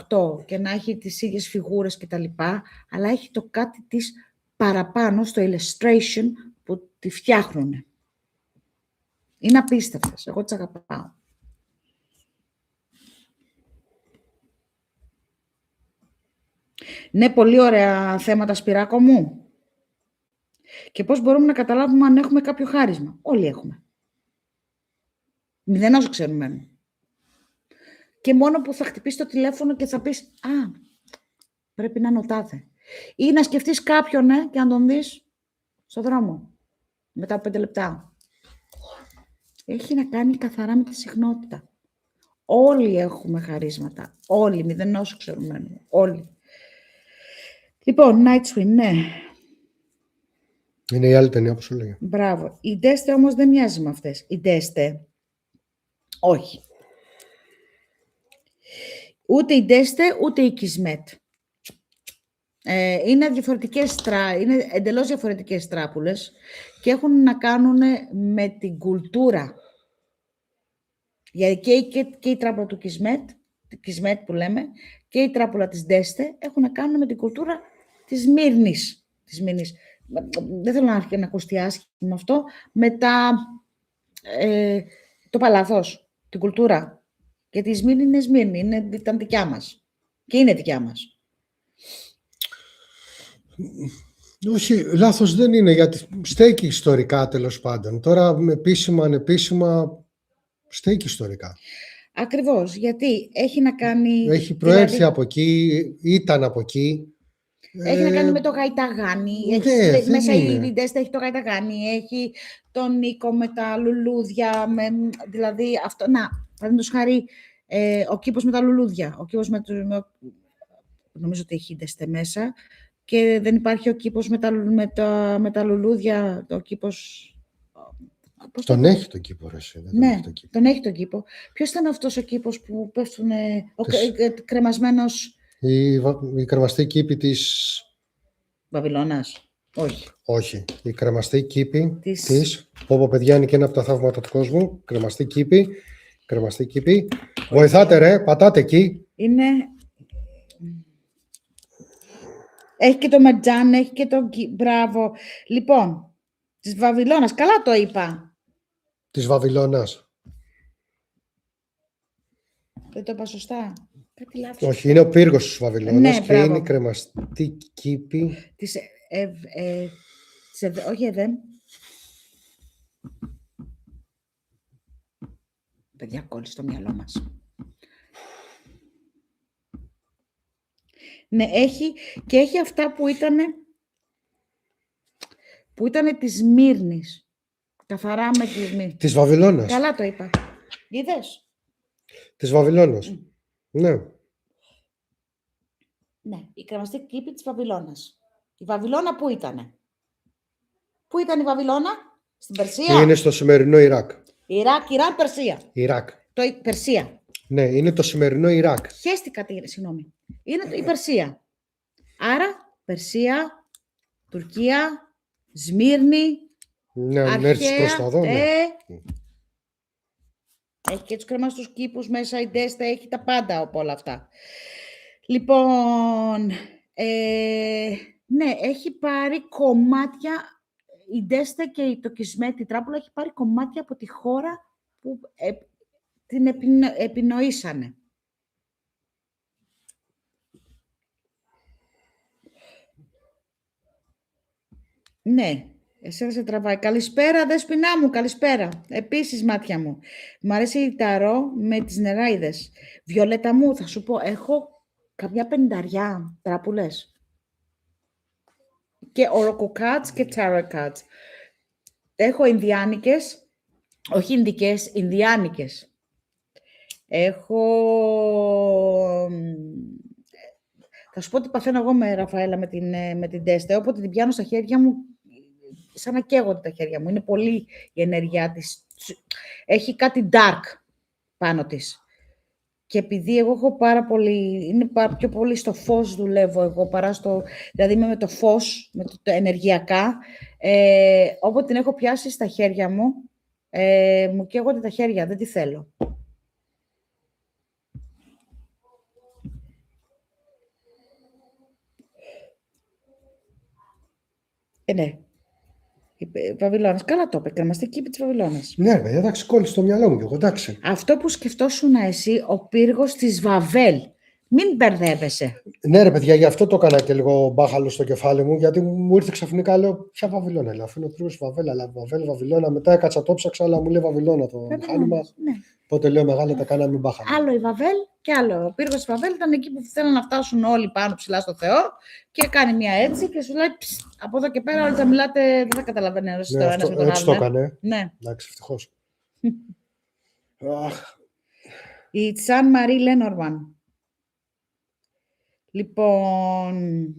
[SPEAKER 1] 78 και να έχει τις ίδιες φιγούρες και τα λοιπά, αλλά έχει το κάτι της παραπάνω στο illustration που τη φτιάχνουν. Είναι απίστευτες. Εγώ τις αγαπάω. Ναι, πολύ ωραία θέματα, Σπυράκο μου. Και πώς μπορούμε να καταλάβουμε αν έχουμε κάποιο χάρισμα. Όλοι έχουμε. Μηδέν όσο ξέρουμε. Και μόνο που θα χτυπήσει το τηλέφωνο και θα πεις πρέπει να είναι ο τάδε. Ή να σκεφτείς κάποιον και να τον δεις στον δρόμο. Μετά από 5 λεπτά. Έχει να κάνει καθαρά με τη συχνότητα. Όλοι έχουμε χαρίσματα. Όλοι, μηδέν όσο ξέρουμε. Όλοι. Λοιπόν, Night Swim, ναι.
[SPEAKER 2] Είναι η άλλη ταινία που σου λέγα.
[SPEAKER 1] Μπράβο. Η Ντέστε όμως δεν μοιάζει με αυτές. Η Ντέστε, όχι. Ούτε η Ντέστε, ούτε η Κισμέτ. Είναι εντελώς διαφορετικές τράπουλες και έχουν να κάνουν με την κουλτούρα. Γιατί και η τράπουλα του Κισμέτ που λέμε, και η τράπουλα της Ντέστε έχουν να κάνουν με την κουλτούρα της Μύρνης. Δεν θέλω να ακουστεί άσχημα αυτό. Μετά το παλάθος, την κουλτούρα. Γιατί η Σμύρνη είναι Σμύρνη, ήταν δικιά μας. Και είναι δικιά μας.
[SPEAKER 2] Όχι, λάθος δεν είναι, γιατί στέκει ιστορικά τέλος πάντων. Τώρα με επίσημα, ανεπίσημα, στέκει ιστορικά.
[SPEAKER 1] Ακριβώς, γιατί έχει να κάνει...
[SPEAKER 2] Έχει προέρθει
[SPEAKER 1] δηλαδή,
[SPEAKER 2] από εκεί, ήταν από εκεί.
[SPEAKER 1] έχει να κάνει με το Γαϊταγάνι.
[SPEAKER 2] δεν
[SPEAKER 1] Μέσα
[SPEAKER 2] είναι.
[SPEAKER 1] η Ντέστα έχει το Γαϊταγάνι, έχει τον Νίκο με τα λουλούδια, δηλαδή αυτό, παραδείγματος χάρη, ο κήπος με τα λουλούδια, ο κήπος νομίζω ότι έχει Ντέστα μέσα, και δεν υπάρχει ο κήπος με τα λουλούδια, ο κήπος...
[SPEAKER 2] Τον έχει το κήπο, ρε εσύ, δεν τον
[SPEAKER 1] Ναι,
[SPEAKER 2] έχει το κήπο.
[SPEAKER 1] τον έχει τον κήπο. Ποιος ήταν αυτός ο κήπος που πέφτουν, κρεμασμένος...
[SPEAKER 2] Η κρεμαστή κήπη της...
[SPEAKER 1] Βαβυλώνας. Όχι.
[SPEAKER 2] Όχι, η κρεμαστή κήπη
[SPEAKER 1] Της-
[SPEAKER 2] της... Πω παιδιά, είναι και ένα από τα θαύματα του κόσμου. Κρεμαστή κήπη. Βοηθάτε ρε, πατάτε εκεί.
[SPEAKER 1] Είναι... Έχει και το Μετζάν, έχει και το... Μπράβο. Λοιπόν, της Βαβυλώνας. Καλά το είπα.
[SPEAKER 2] Της Βαβυλώνας.
[SPEAKER 1] Δεν το είπα σωστά. Κάτι λάθος.
[SPEAKER 2] Όχι, είναι ο πύργος της Βαβυλώνας
[SPEAKER 1] Ναι,
[SPEAKER 2] και
[SPEAKER 1] μπράβο.
[SPEAKER 2] είναι η κρεμαστή κήπη.
[SPEAKER 1] Όχι Εδέμ. Παιδιά, κόλλησε το μυαλό μας. Ναι, έχει αυτά που ήτανε της Σμύρνης. Καθαρά με τη Σμύρνη.
[SPEAKER 2] Της Βαβυλώνας.
[SPEAKER 1] Καλά το είπα. Είδες.
[SPEAKER 2] Της Βαβυλώνας. Ναι.
[SPEAKER 1] Ναι, η κρεμαστή κήπη της Βαβυλώνας. Η Βαβυλώνα πού ήτανε. Πού ήταν η Βαβυλώνα. Στην Περσία.
[SPEAKER 2] Είναι στο σημερινό Ιράκ.
[SPEAKER 1] Ιράκ, Ιράν, Περσία.
[SPEAKER 2] Ιράκ.
[SPEAKER 1] Περσία.
[SPEAKER 2] Ναι, είναι το σημερινό Ιράκ.
[SPEAKER 1] Χαίστηκα, συγγνώμη. Είναι η Περσία. Άρα, Περσία, Τουρκία, Σμύρνη,
[SPEAKER 2] Ναι, αν έρθεις προς
[SPEAKER 1] αρχαία,
[SPEAKER 2] τα δω, ναι.
[SPEAKER 1] Έχει και τους κρεμαστούς κήπους μέσα, η Ντέστα έχει τα πάντα από όλα αυτά. Λοιπόν, ναι, έχει πάρει κομμάτια, η Ντέστα και το Κισμέτη Τράπουλα έχει πάρει κομμάτια από τη χώρα που την επινοήσανε. Ναι, εσένα σε τραβάει. Καλησπέρα, δέσποινά μου, καλησπέρα. Επίσης, μάτια μου. Μ' αρέσει η ταρό με τις νεράιδες. Βιολέτα μου, θα σου πω, έχω καμιά 50 τράπουλες. Και oracle cards και tarot cards. Έχω Ινδιάνικες, όχι Ινδικές, Ινδιάνικες. Έχω... Θα σου πω τι παθαίνω εγώ με Ραφαέλα, με την Τέστα. Όποτε την πιάνω στα χέρια μου, σαν να καίγονται τα χέρια μου. Είναι πολύ η ενέργειά της. Έχει κάτι dark πάνω της. Και επειδή εγώ έχω πάρα πολύ, πιο πολύ στο φως δουλεύω εγώ παρά στο, δηλαδή είμαι με το φως, με το ενεργειακά, όποτε την έχω πιάσει στα χέρια μου, μου καίγονται τα χέρια, δεν τη θέλω. Ναι. Βαβυλώνας. Καλά το είπε. Κρεμαστή κήπη της Βαβυλώνας.
[SPEAKER 2] Ναι, ρε παιδιά, εντάξει, κόλλησε στο μυαλό μου και εγώ, εντάξει.
[SPEAKER 1] Αυτό που σκεφτόσουν εσύ, ο πύργος της Βαβέλ. Μην μπερδεύεσαι.
[SPEAKER 2] Ναι, ρε παιδιά, γι' αυτό το έκανα και λίγο μπάχαλο στο κεφάλι μου, γιατί μου ήρθε ξαφνικά, λέω, ποια Βαβυλώνα, λέω, αφού είναι ο πύργος Βαβέλ, αλλά Βαβέλ, Βαβυλώνα, μετά έκατσα το ψάξα, αλλά μου λέει Βαβυλώνα το μηχάνημα.
[SPEAKER 1] Ναι.
[SPEAKER 2] Οπότε λέω, μεγάλα τα κάναμε μπάχαλο.
[SPEAKER 1] Άλλο η Βαβέλ και άλλο. Ο πύργος της Βαβέλ ήταν εκεί που θέλουν να φτάσουν όλοι πάνω ψηλά στο Θεό και κάνει μια έτσι και σου λέει, από εδώ και πέρα όλοι θα μιλάτε, δεν θα καταλαβαίνει ένας
[SPEAKER 2] Ναι,
[SPEAKER 1] με τον άλλο.
[SPEAKER 2] έτσι το έκανε.
[SPEAKER 1] Ναι.
[SPEAKER 2] Εντάξει, ευτυχώς.
[SPEAKER 1] Η Τσάν Μαρί Λένορμαν. Λοιπόν,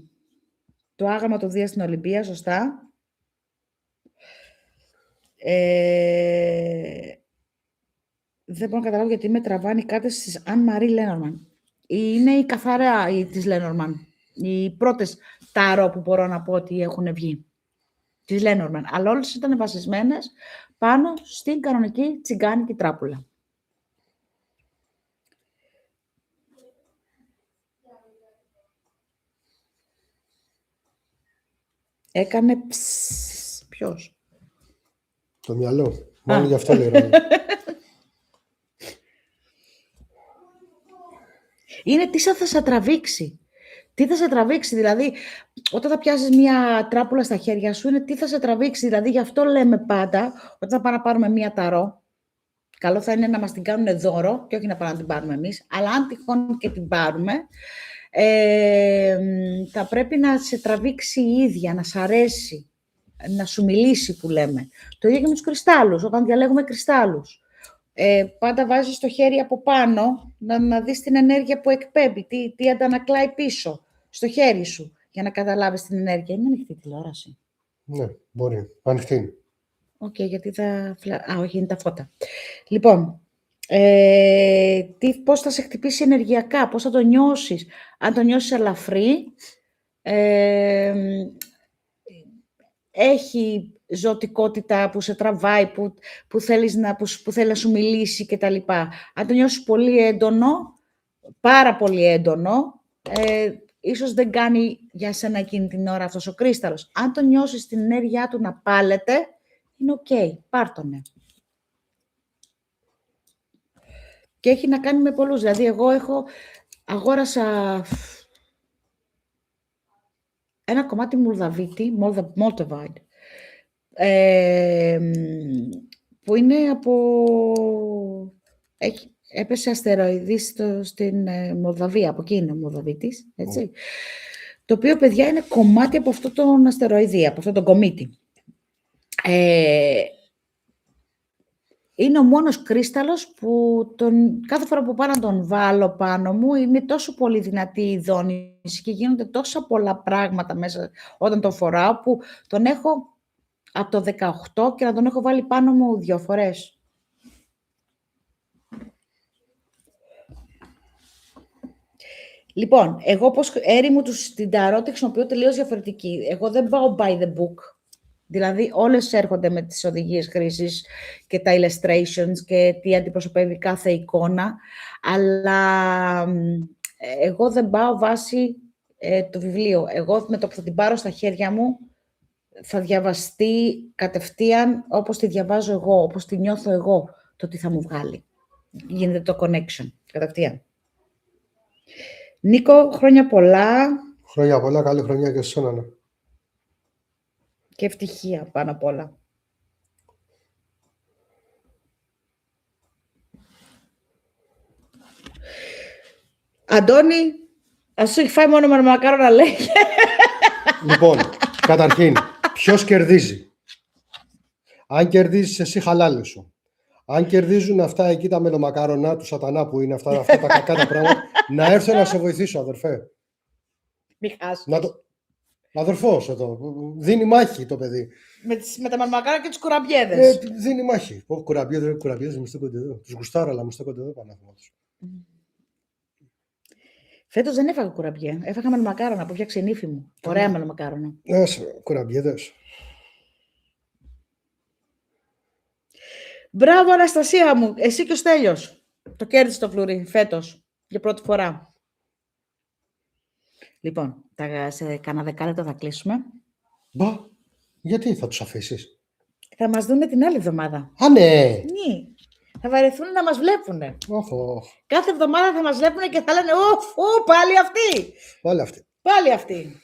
[SPEAKER 1] το άγαμα του Δία στην Ολυμπία, σωστά. Δεν μπορώ να καταλάβω γιατί με τραβάνει κάτι στις Αν Μαρί Λένορμαν. Είναι η καθαρά της Λένορμαν. Οι πρώτες τάρο που μπορώ να πω ότι έχουν βγει. Της Λένορμαν. Αλλά όλες ήταν βασισμένες πάνω στην κανονική τσιγκάνικη τράπουλα. Έκανε ποιος?
[SPEAKER 2] Το μυαλό. Μάλλον γι' αυτό λέει.
[SPEAKER 1] Είναι τι θα σε τραβήξει. Τι θα σε τραβήξει, δηλαδή, όταν θα πιάσεις μια τράπουλα στα χέρια σου, είναι τι θα σε τραβήξει. Δηλαδή, γι' αυτό λέμε πάντα, όταν θα πάμε να πάρουμε μια ταρό, καλό θα είναι να μας την κάνουν δώρο και όχι να πάμε να την πάρουμε εμείς, αλλά αν τυχόν και την πάρουμε, θα πρέπει να σε τραβήξει η ίδια, να σ' αρέσει, να σου μιλήσει που λέμε. Το ίδιο και με τους κρυστάλλους, όταν διαλέγουμε κρυστάλλους. Πάντα βάζεις το χέρι από πάνω, να δεις την ενέργεια που εκπέμπει, τι αντανακλάει πίσω στο χέρι σου, για να καταλάβεις την ενέργεια. Είναι ανοιχτή τηλεόραση.
[SPEAKER 2] Ναι, μπορεί. Ανοιχτή είναι.
[SPEAKER 1] Οκ, γιατί θα... όχι, είναι τα φώτα. Λοιπόν, πώς θα σε χτυπήσει ενεργειακά, πώς θα το νιώσεις. Αν το νιώσεις ελαφρύ, έχει ζωτικότητα που σε τραβάει, που θέλει να σου μιλήσει κτλ. Αν το νιώσεις πολύ έντονο, πάρα πολύ έντονο, ίσως δεν κάνει για σένα εκείνη την ώρα αυτός ο κρύσταλλος. Αν το νιώσεις την ενέργειά του να πάλεται, είναι οκ, πάρτονε. Και έχει να κάνει με πολλούς. Δηλαδή, εγώ αγόρασα ένα κομμάτι μολδαβίτη, Moldavite, που είναι έπεσε αστεροειδή στην Μολδαβία, από εκεί είναι ο Μολδαβίτης, έτσι. Το οποίο, παιδιά, είναι κομμάτι από αυτό τον αστεροειδή, από αυτό τον κομίτη. Είναι ο μόνος κρύσταλλος που κάθε φορά που πάω να τον βάλω πάνω μου, είναι τόσο πολύ δυνατή η δόνηση και γίνονται τόσα πολλά πράγματα μέσα όταν τον φοράω, που τον έχω από το 18 και να τον έχω βάλει πάνω μου 2 φορές. Λοιπόν, εγώ πως έρημου την ταρό τη χρησιμοποιώ τελείως διαφορετική. Εγώ δεν πάω by the book. Δηλαδή, όλες έρχονται με τις οδηγίες χρήσης και τα illustrations και τι αντιπροσωπεύει κάθε εικόνα, αλλά εγώ δεν πάω βάσει το βιβλίο. Εγώ με το που θα την πάρω στα χέρια μου, θα διαβαστεί κατευθείαν όπως τη διαβάζω εγώ, όπως τη νιώθω εγώ, το τι θα μου βγάλει. Γίνεται το connection, κατευθείαν. Νίκο, χρόνια πολλά.
[SPEAKER 2] Χρόνια πολλά, καλή χρονιά και σε σένα, ναι.
[SPEAKER 1] Και ευτυχία πάνω απ' όλα. Αντώνη, ας σου έχει φάει μόνο με μακάρονα, λέει.
[SPEAKER 2] Λοιπόν, καταρχήν, ποιος κερδίζει? Αν κερδίζεις εσύ, χαλάλη σου. Αν κερδίζουν αυτά εκεί τα μελομακάρονα του σατανά που είναι αυτά τα κακά τα πράγματα, να έρθω να σε βοηθήσω, αδερφέ.
[SPEAKER 1] Μη χάσεις.
[SPEAKER 2] Αδερφός εδώ. Δίνει μάχη το παιδί.
[SPEAKER 1] Με τα μελομακάρονα και τους κουραμπιέδες.
[SPEAKER 2] Δίνει μάχη. Κουραμπιέδες μου στέκονται εδώ. Τους γουστάρω, αλλά μου στέκονται εδώ πάνω.
[SPEAKER 1] Φέτος δεν έφαγα κουραμπιέ. Έφαγα μελομακάρονα που φτιάξε η νύφη μου. Ωραία μελομακάρονα.
[SPEAKER 2] Κουραμπιέδες.
[SPEAKER 1] Μπράβο, Αναστασία μου. Εσύ και ο Στέλιος. Το κέρδισε το φλουρί φέτος. Για πρώτη φορά. Λοιπόν, σε κάνα δεκάλεπτο θα κλείσουμε.
[SPEAKER 2] Μπα, γιατί θα τους αφήσεις?
[SPEAKER 1] Θα μας δούνε την άλλη εβδομάδα.
[SPEAKER 2] Α, ναι.
[SPEAKER 1] Ναι. Θα βαρεθούν να μας βλέπουνε. Κάθε εβδομάδα θα μας βλέπουνε και θα λένε πάλι αυτή. Πάλι αυτή.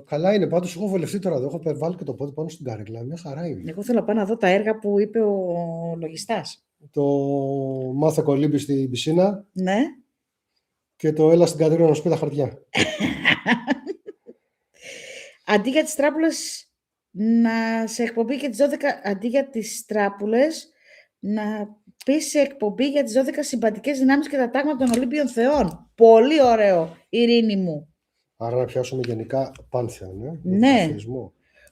[SPEAKER 2] Καλά είναι, πάντως έχω βολευτεί τώρα εδώ. Έχω βάλει και το πόδι πάνω στην καρέκλα. Μια χαρά είναι.
[SPEAKER 1] Εγώ θέλω να πάω να δω τα έργα που είπε ο λογιστάς.
[SPEAKER 2] Το μάθε κολύμπι στην πισίνα.
[SPEAKER 1] Ναι.
[SPEAKER 2] Και το έλα στην Κατερίνα να σου πει τα χαρτιά.
[SPEAKER 1] Αντί για τις τράπουλες να σε εκπομπή και τις 12, αντί για τις τράπουλες να πεις σε εκπομπή για τις 12 συμπαντικές δυνάμεις και τα τάγματα των Ολύμπιων Θεών. Πολύ ωραίο, Ειρήνη μου.
[SPEAKER 2] Άρα να πιάσουμε γενικά Πάνθεον,
[SPEAKER 1] Ναι.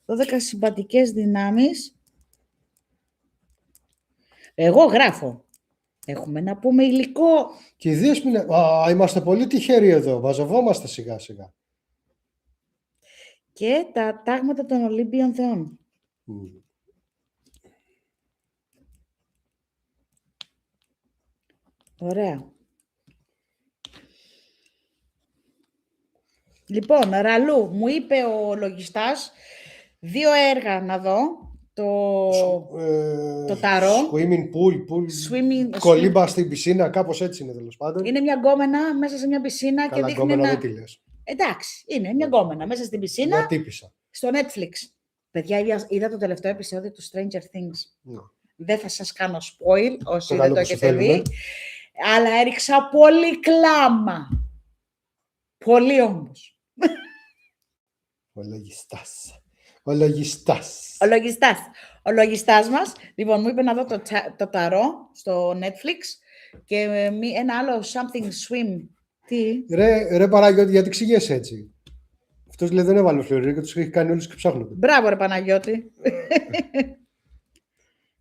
[SPEAKER 1] 12 συμπαντικές δυνάμεις. Εγώ γράφω. Έχουμε να πούμε υλικό.
[SPEAKER 2] Και οι Δέσποινα, είμαστε πολύ τυχεροί εδώ. Βαζευόμαστε σιγά σιγά.
[SPEAKER 1] Και τα τάγματα των Ολύμπιων Θεών. Ωραία. Λοιπόν, Ραλού, μου είπε ο λογιστάς 2 έργα να δω. το ταρό.
[SPEAKER 2] Swimming pool. Κολύμπα στην πισίνα, κάπως έτσι είναι τέλος πάντων.
[SPEAKER 1] Είναι μια γκόμενα μέσα σε μια πισίνα και
[SPEAKER 2] Καλά,
[SPEAKER 1] δείχνει
[SPEAKER 2] γκόμενα
[SPEAKER 1] ένα...
[SPEAKER 2] δεν τη λες.
[SPEAKER 1] Εντάξει, είναι μια γκόμενα μέσα στην πισίνα,
[SPEAKER 2] Μια τύπισσα.
[SPEAKER 1] στο Netflix. Παιδιά, είδα το τελευταίο επεισόδιο του Stranger Things.
[SPEAKER 2] Ναι.
[SPEAKER 1] Δεν θα σας κάνω spoil όσοι
[SPEAKER 2] Το
[SPEAKER 1] δεν
[SPEAKER 2] καλό
[SPEAKER 1] το
[SPEAKER 2] που σου
[SPEAKER 1] έχετε
[SPEAKER 2] θέλουμε.
[SPEAKER 1] δει. Αλλά έριξα πολύ κλάμα. Πολύ όμως.
[SPEAKER 2] Ο λογιστάς. Ο λογιστάς.
[SPEAKER 1] Ο λογιστάς μας, λοιπόν, μου είπε να δω το ταρό στο Netflix και ένα άλλο something swim. Τι?
[SPEAKER 2] Ρε Παναγιώτη, γιατί ξηγέσαι έτσι. Αυτός λέει δεν έβαλε φλουρί και τους έχει κάνει όλους και ψάχνονται.
[SPEAKER 1] Μπράβο ρε Παναγιώτη.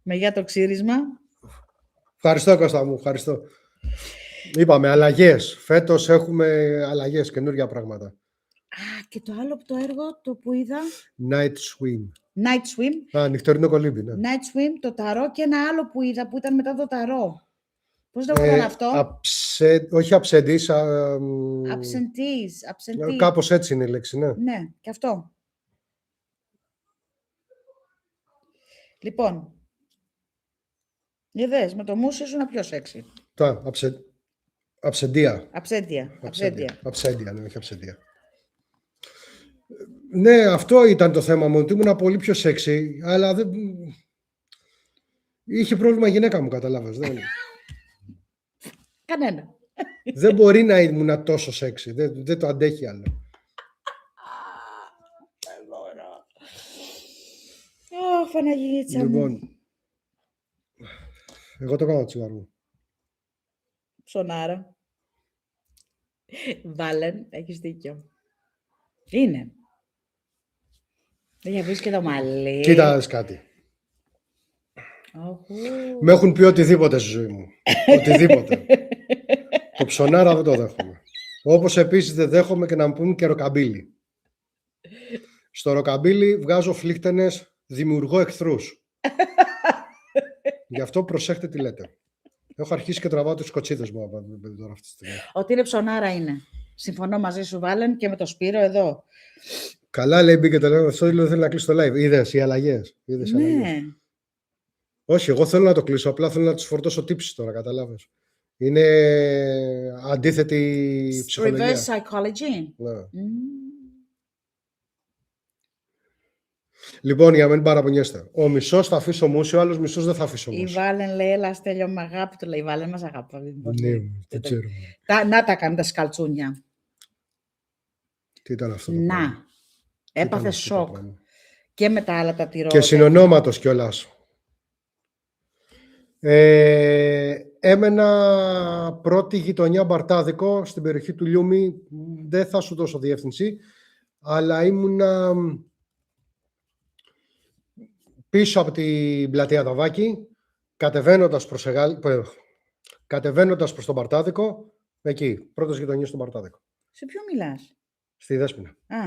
[SPEAKER 1] Με για το ξύρισμα.
[SPEAKER 2] Ευχαριστώ Κώστα μου, ευχαριστώ. Είπαμε αλλαγές. Φέτος έχουμε αλλαγές, καινούργια πράγματα.
[SPEAKER 1] Α, και το άλλο το έργο, το που είδα.
[SPEAKER 2] Night Swim.
[SPEAKER 1] Night Swim.
[SPEAKER 2] Α, νυχτερινό κολύμπι, ναι.
[SPEAKER 1] Night Swim, το ταρό και ένα άλλο που είδα που ήταν μετά το ταρό. Πώς το λέγανε αυτό?
[SPEAKER 2] Όχι αψεντής,
[SPEAKER 1] Absentee.
[SPEAKER 2] κάπως έτσι είναι η λέξη, ναι.
[SPEAKER 1] Ναι, και αυτό. Λοιπόν, είδες, με το μουσι ήσουν πιο σεξι.
[SPEAKER 2] Αψεντία.
[SPEAKER 1] Αψέντια.
[SPEAKER 2] Αψέντια, ναι, όχι αψεντία. Ναι, αυτό ήταν το θέμα μου, ότι ήμουν πολύ πιο σεξι, αλλά δεν... Είχε πρόβλημα η γυναίκα μου, καταλάβες.
[SPEAKER 1] Κανένα.
[SPEAKER 2] Δεν μπορεί να ήμουν τόσο σεξι, δεν το αντέχει άλλο.
[SPEAKER 1] Ω, Παναγίτσα μου.
[SPEAKER 2] Λοιπόν, εγώ το κάνω το τσιγάρο μου.
[SPEAKER 1] Ψωνάρα. Βάλεν, έχεις δίκιο. Είναι. Δεν βρεις και το μαλλί.
[SPEAKER 2] Κοίτα, δες κάτι.
[SPEAKER 1] Οχου.
[SPEAKER 2] Με έχουν πει οτιδήποτε στη ζωή μου. Οτιδήποτε. Το ψωνάρα δεν το δέχομαι. Όπως επίσης δεν δέχομαι και να μου πούν και ροκαμπίλι. Στο ροκαμπίλι βγάζω φλίχτενες, δημιουργώ εχθρούς. Γι' αυτό προσέχτε τι λέτε. Έχω αρχίσει και τραβάω τις κοτσίδες μου τώρα αυτή τη στιγμή.
[SPEAKER 1] Ότι είναι ψωνάρα είναι. Συμφωνώ μαζί σου, Βάλεν, και με το Σπύρο εδώ.
[SPEAKER 2] Καλά, λέει, μπήκε το λέω. Αυτό δηλαδή θέλει να κλείσει το live. Είδες οι αλλαγές.
[SPEAKER 1] Ναι.
[SPEAKER 2] Όχι, εγώ θέλω να το κλείσω. Απλά θέλω να τους φορτώσω τύψεις τώρα, καταλάβες. Είναι αντίθετη ψυχολογία.
[SPEAKER 1] Reverse psychology.
[SPEAKER 2] Ναι. Λοιπόν, για να μην παραπονιέστε. Ο μισός θα αφήσω μουσι, ο άλλος μισός δεν θα αφήσω
[SPEAKER 1] Η
[SPEAKER 2] μουσι.
[SPEAKER 1] Βάλεν λέει, έλα Στέλιο με αγάπη του, λέει, η Βάλεν μας αγαπάει.
[SPEAKER 2] Ναι, το ξέρω.
[SPEAKER 1] Να τα κάνει τα σκαλτσούνια.
[SPEAKER 2] Τι ήταν αυτό το
[SPEAKER 1] Να.
[SPEAKER 2] πράγμα.
[SPEAKER 1] Έπαθε
[SPEAKER 2] αυτό το
[SPEAKER 1] σοκ.
[SPEAKER 2] πράγμα.
[SPEAKER 1] Και με τα άλλα τα τυρό.
[SPEAKER 2] Και συνονόματος κιόλας. Έμενα πρώτη γειτονιά Μπαρτάδικο στην περιοχή του Λιούμι. Δεν θα σου δώσω διεύθυνση, αλλά ήμουνα πίσω από την πλατεία Δαβάκη, κατεβαίνοντας προς τον Μπαρτάδικο, εκεί, πρώτος γειτονιές στον Μπαρτάδικο.
[SPEAKER 1] Σε ποιο μιλάς?
[SPEAKER 2] Στη Δέσποινα.
[SPEAKER 1] Α,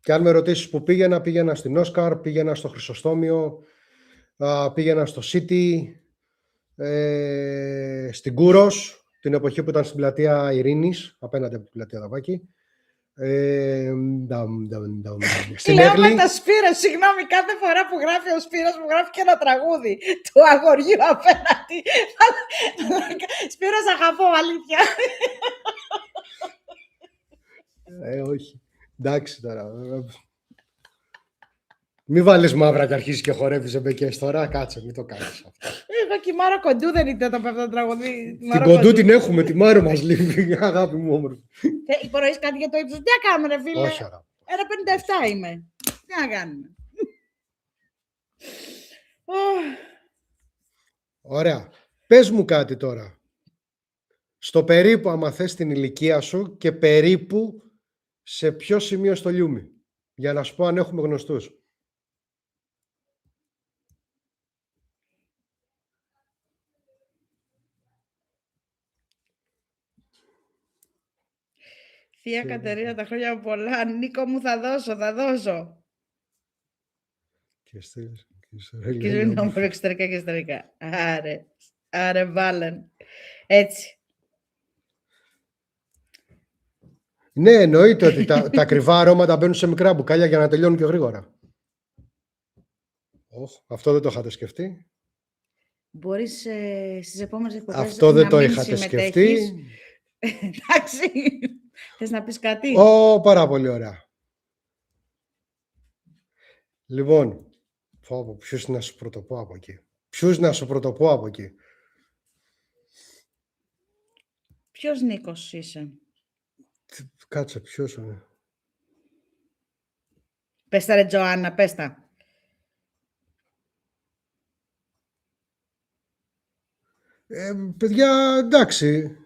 [SPEAKER 2] Και αν με ρωτήσεις που πήγαινα στην Όσκαρ, πήγαινα στο Χρυσοστόμιο, πήγαινα στο City, στην Κούρος, την εποχή που ήταν στην πλατεία Ειρήνης, απέναντι από την πλατεία Δαβάκη. Στην
[SPEAKER 1] λέω
[SPEAKER 2] Έγλη.
[SPEAKER 1] με το Σπύρο, συγγνώμη, κάθε φορά που γράφει ο Σπύρος μου γράφει και ένα τραγούδι του αγοριού απέναντι. Σπύρο, σ' αγαπώ, αλήθεια.
[SPEAKER 2] Όχι. Εντάξει τώρα. Μη βάλεις μαύρα και αρχίσεις και χορεύεις εμπεκές τώρα. Κάτσε, μην το κάνεις αυτό.
[SPEAKER 1] Εγώ και η Μάρο Κοντού δεν ήταν το αυτό το τραγούδι.
[SPEAKER 2] Την Κοντού την έχουμε, τη Μάρο μας λείπει. Αγάπη μου όμορφη.
[SPEAKER 1] Υπονοείς κάτι για το ύψος? Τι να κάνουμε, ρε φίλε.
[SPEAKER 2] Όχι, αγάπη.
[SPEAKER 1] 1,57 είμαι. Τι να κάνουμε.
[SPEAKER 2] Ωραία. Πες μου κάτι τώρα. Στο περίπου, άμα θες την ηλικία σου και περίπου σε ποιο σημείο στο Λιούμι. Για να σου πω αν έχουμε γνωστούς.
[SPEAKER 1] Θεία Κατερίνα, τα χρόνια μου πολλά. Νίκο μου, θα δώσω.
[SPEAKER 2] Και
[SPEAKER 1] Και ζωή να μου εξωτερικά και εσωτερικά. Άρε, Βάλεν. Έτσι.
[SPEAKER 2] Ναι, εννοείται ότι τα ακριβά αρώματα μπαίνουν σε μικρά μπουκάλια για να τελειώνουν πιο γρήγορα. Αυτό δεν το είχατε σκεφτεί.
[SPEAKER 1] Μπορείς στις επόμενες εκπομπές
[SPEAKER 2] Αυτό δεν
[SPEAKER 1] να
[SPEAKER 2] το
[SPEAKER 1] μην
[SPEAKER 2] είχατε
[SPEAKER 1] συμμετέχεις.
[SPEAKER 2] σκεφτεί.
[SPEAKER 1] Εντάξει. Θες να πεις κάτι?
[SPEAKER 2] Πάρα πολύ ωραία. Λοιπόν, ποιους να σου πρωτοπώ από εκεί.
[SPEAKER 1] Ποιος Νίκος είσαι?
[SPEAKER 2] Κάτσε, ποιος είναι.
[SPEAKER 1] Πες τα ρε Τζοάννα, πες τα.
[SPEAKER 2] Παιδιά, εντάξει.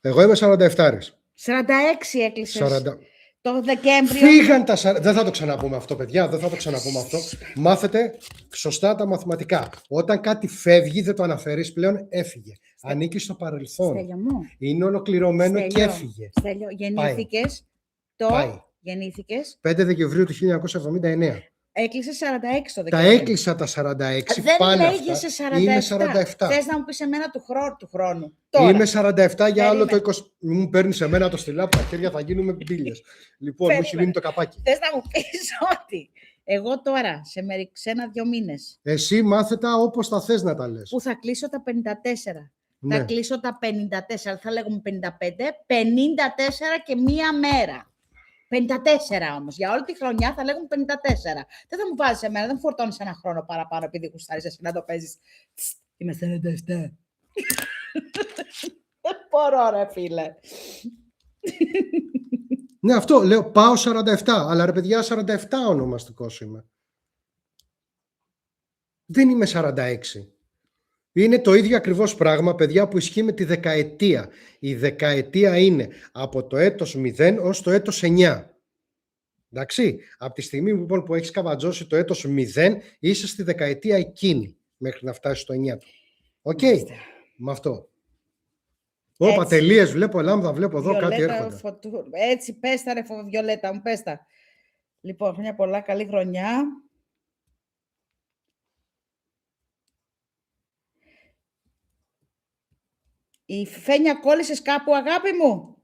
[SPEAKER 2] Εγώ είμαι 47.
[SPEAKER 1] 46 έκλεισες
[SPEAKER 2] 40...
[SPEAKER 1] το Δεκέμβριο.
[SPEAKER 2] Φύγαν τα 40... Δεν θα το ξαναπούμε αυτό, παιδιά. Δεν θα το ξαναπούμε αυτό. Μάθετε σωστά τα μαθηματικά. Όταν κάτι φεύγει, δεν το αναφέρεις πλέον, έφυγε. Ανήκει στο παρελθόν.
[SPEAKER 1] Στέλιο μου.
[SPEAKER 2] Είναι ολοκληρωμένο και
[SPEAKER 1] Στέλιο,
[SPEAKER 2] έφυγε.
[SPEAKER 1] Στέλιο, γεννήθηκες
[SPEAKER 2] Πάει.
[SPEAKER 1] Γεννήθηκες.
[SPEAKER 2] 5 Δεκεμβρίου του 1979.
[SPEAKER 1] Έκλεισε 46 το
[SPEAKER 2] Τα
[SPEAKER 1] Δεκέμβριο.
[SPEAKER 2] έκλεισα τα 46.
[SPEAKER 1] Δεν
[SPEAKER 2] πάνε
[SPEAKER 1] λέγεσαι
[SPEAKER 2] αυτά.
[SPEAKER 1] 47.
[SPEAKER 2] Είμαι 47.
[SPEAKER 1] Θες να μου πεις εμένα του χρόνου. Τώρα.
[SPEAKER 2] Είμαι 47 για άλλο το
[SPEAKER 1] Περίμενε.
[SPEAKER 2] 20. Μου παίρνεις εμένα το στυλά που τα χέρια θα γίνουμε μπίλιες. Λοιπόν, μου έχει μείνει το καπάκι.
[SPEAKER 1] Θες να μου πεις ότι εγώ τώρα, σε 1-2 μήνες,
[SPEAKER 2] Εσύ μάθετα όπως τα θες να τα λες.
[SPEAKER 1] που θα κλείσω τα 54.
[SPEAKER 2] Ναι.
[SPEAKER 1] Θα κλείσω τα 54, θα λέγουμε 55, 54 και μία μέρα. 54 όμως. Για όλη τη χρονιά θα λέγουμε 54. Δεν θα μου βάζεις εμένα, δεν φορτώνεις ένα χρόνο παραπάνω επειδή γουστάρεις εσύ να το παίζεις. Είμαι 47. Δεν μπορώ ρε φίλε.
[SPEAKER 2] Ναι, αυτό λέω. Πάω 47. Αλλά ρε παιδιά, 47 ονομαστικός είμαι. Δεν είμαι 46. Είναι το ίδιο ακριβώς πράγμα, παιδιά, που ισχύει με τη δεκαετία. Η δεκαετία είναι από το έτος 0 ως το έτος 9. Εντάξει, από τη στιγμή λοιπόν, που έχεις καβατζώσει το έτος 0, είσαι στη δεκαετία εκείνη, μέχρι να φτάσεις στο 9 του. Οκ, με αυτό. Όπα, τελείες, βλέπω λάμδα, βλέπω εδώ κάτι έρχονται.
[SPEAKER 1] Έτσι, πες τα ρε Βιολέτα μου, πες τα. Λοιπόν, χρόνια πολλά, καλή χρονιά. Η Φένια κόλλησες κάπου, αγάπη μου?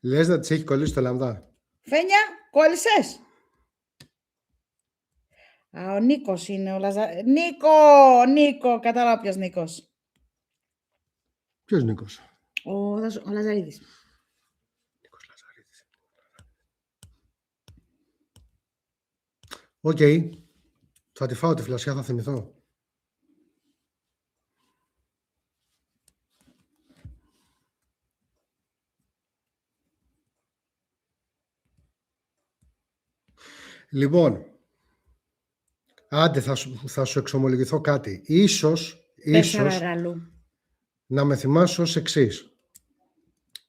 [SPEAKER 2] Λες να της έχει κολλήσει το λαμδά.
[SPEAKER 1] Φένια, κόλλησες? Ο Νίκος είναι ο Νίκο, κατάλαβα ποιος Νίκος.
[SPEAKER 2] Ποιος Νίκος?
[SPEAKER 1] Ο Λαζαρίδης.
[SPEAKER 2] Νίκος Λαζαρίδης. Οκ. Θα τη φάω τη φλασιά, θα θυμηθώ. Λοιπόν, άντε θα σου εξομολογηθώ κάτι. Ίσως να με θυμάσαι ως εξής.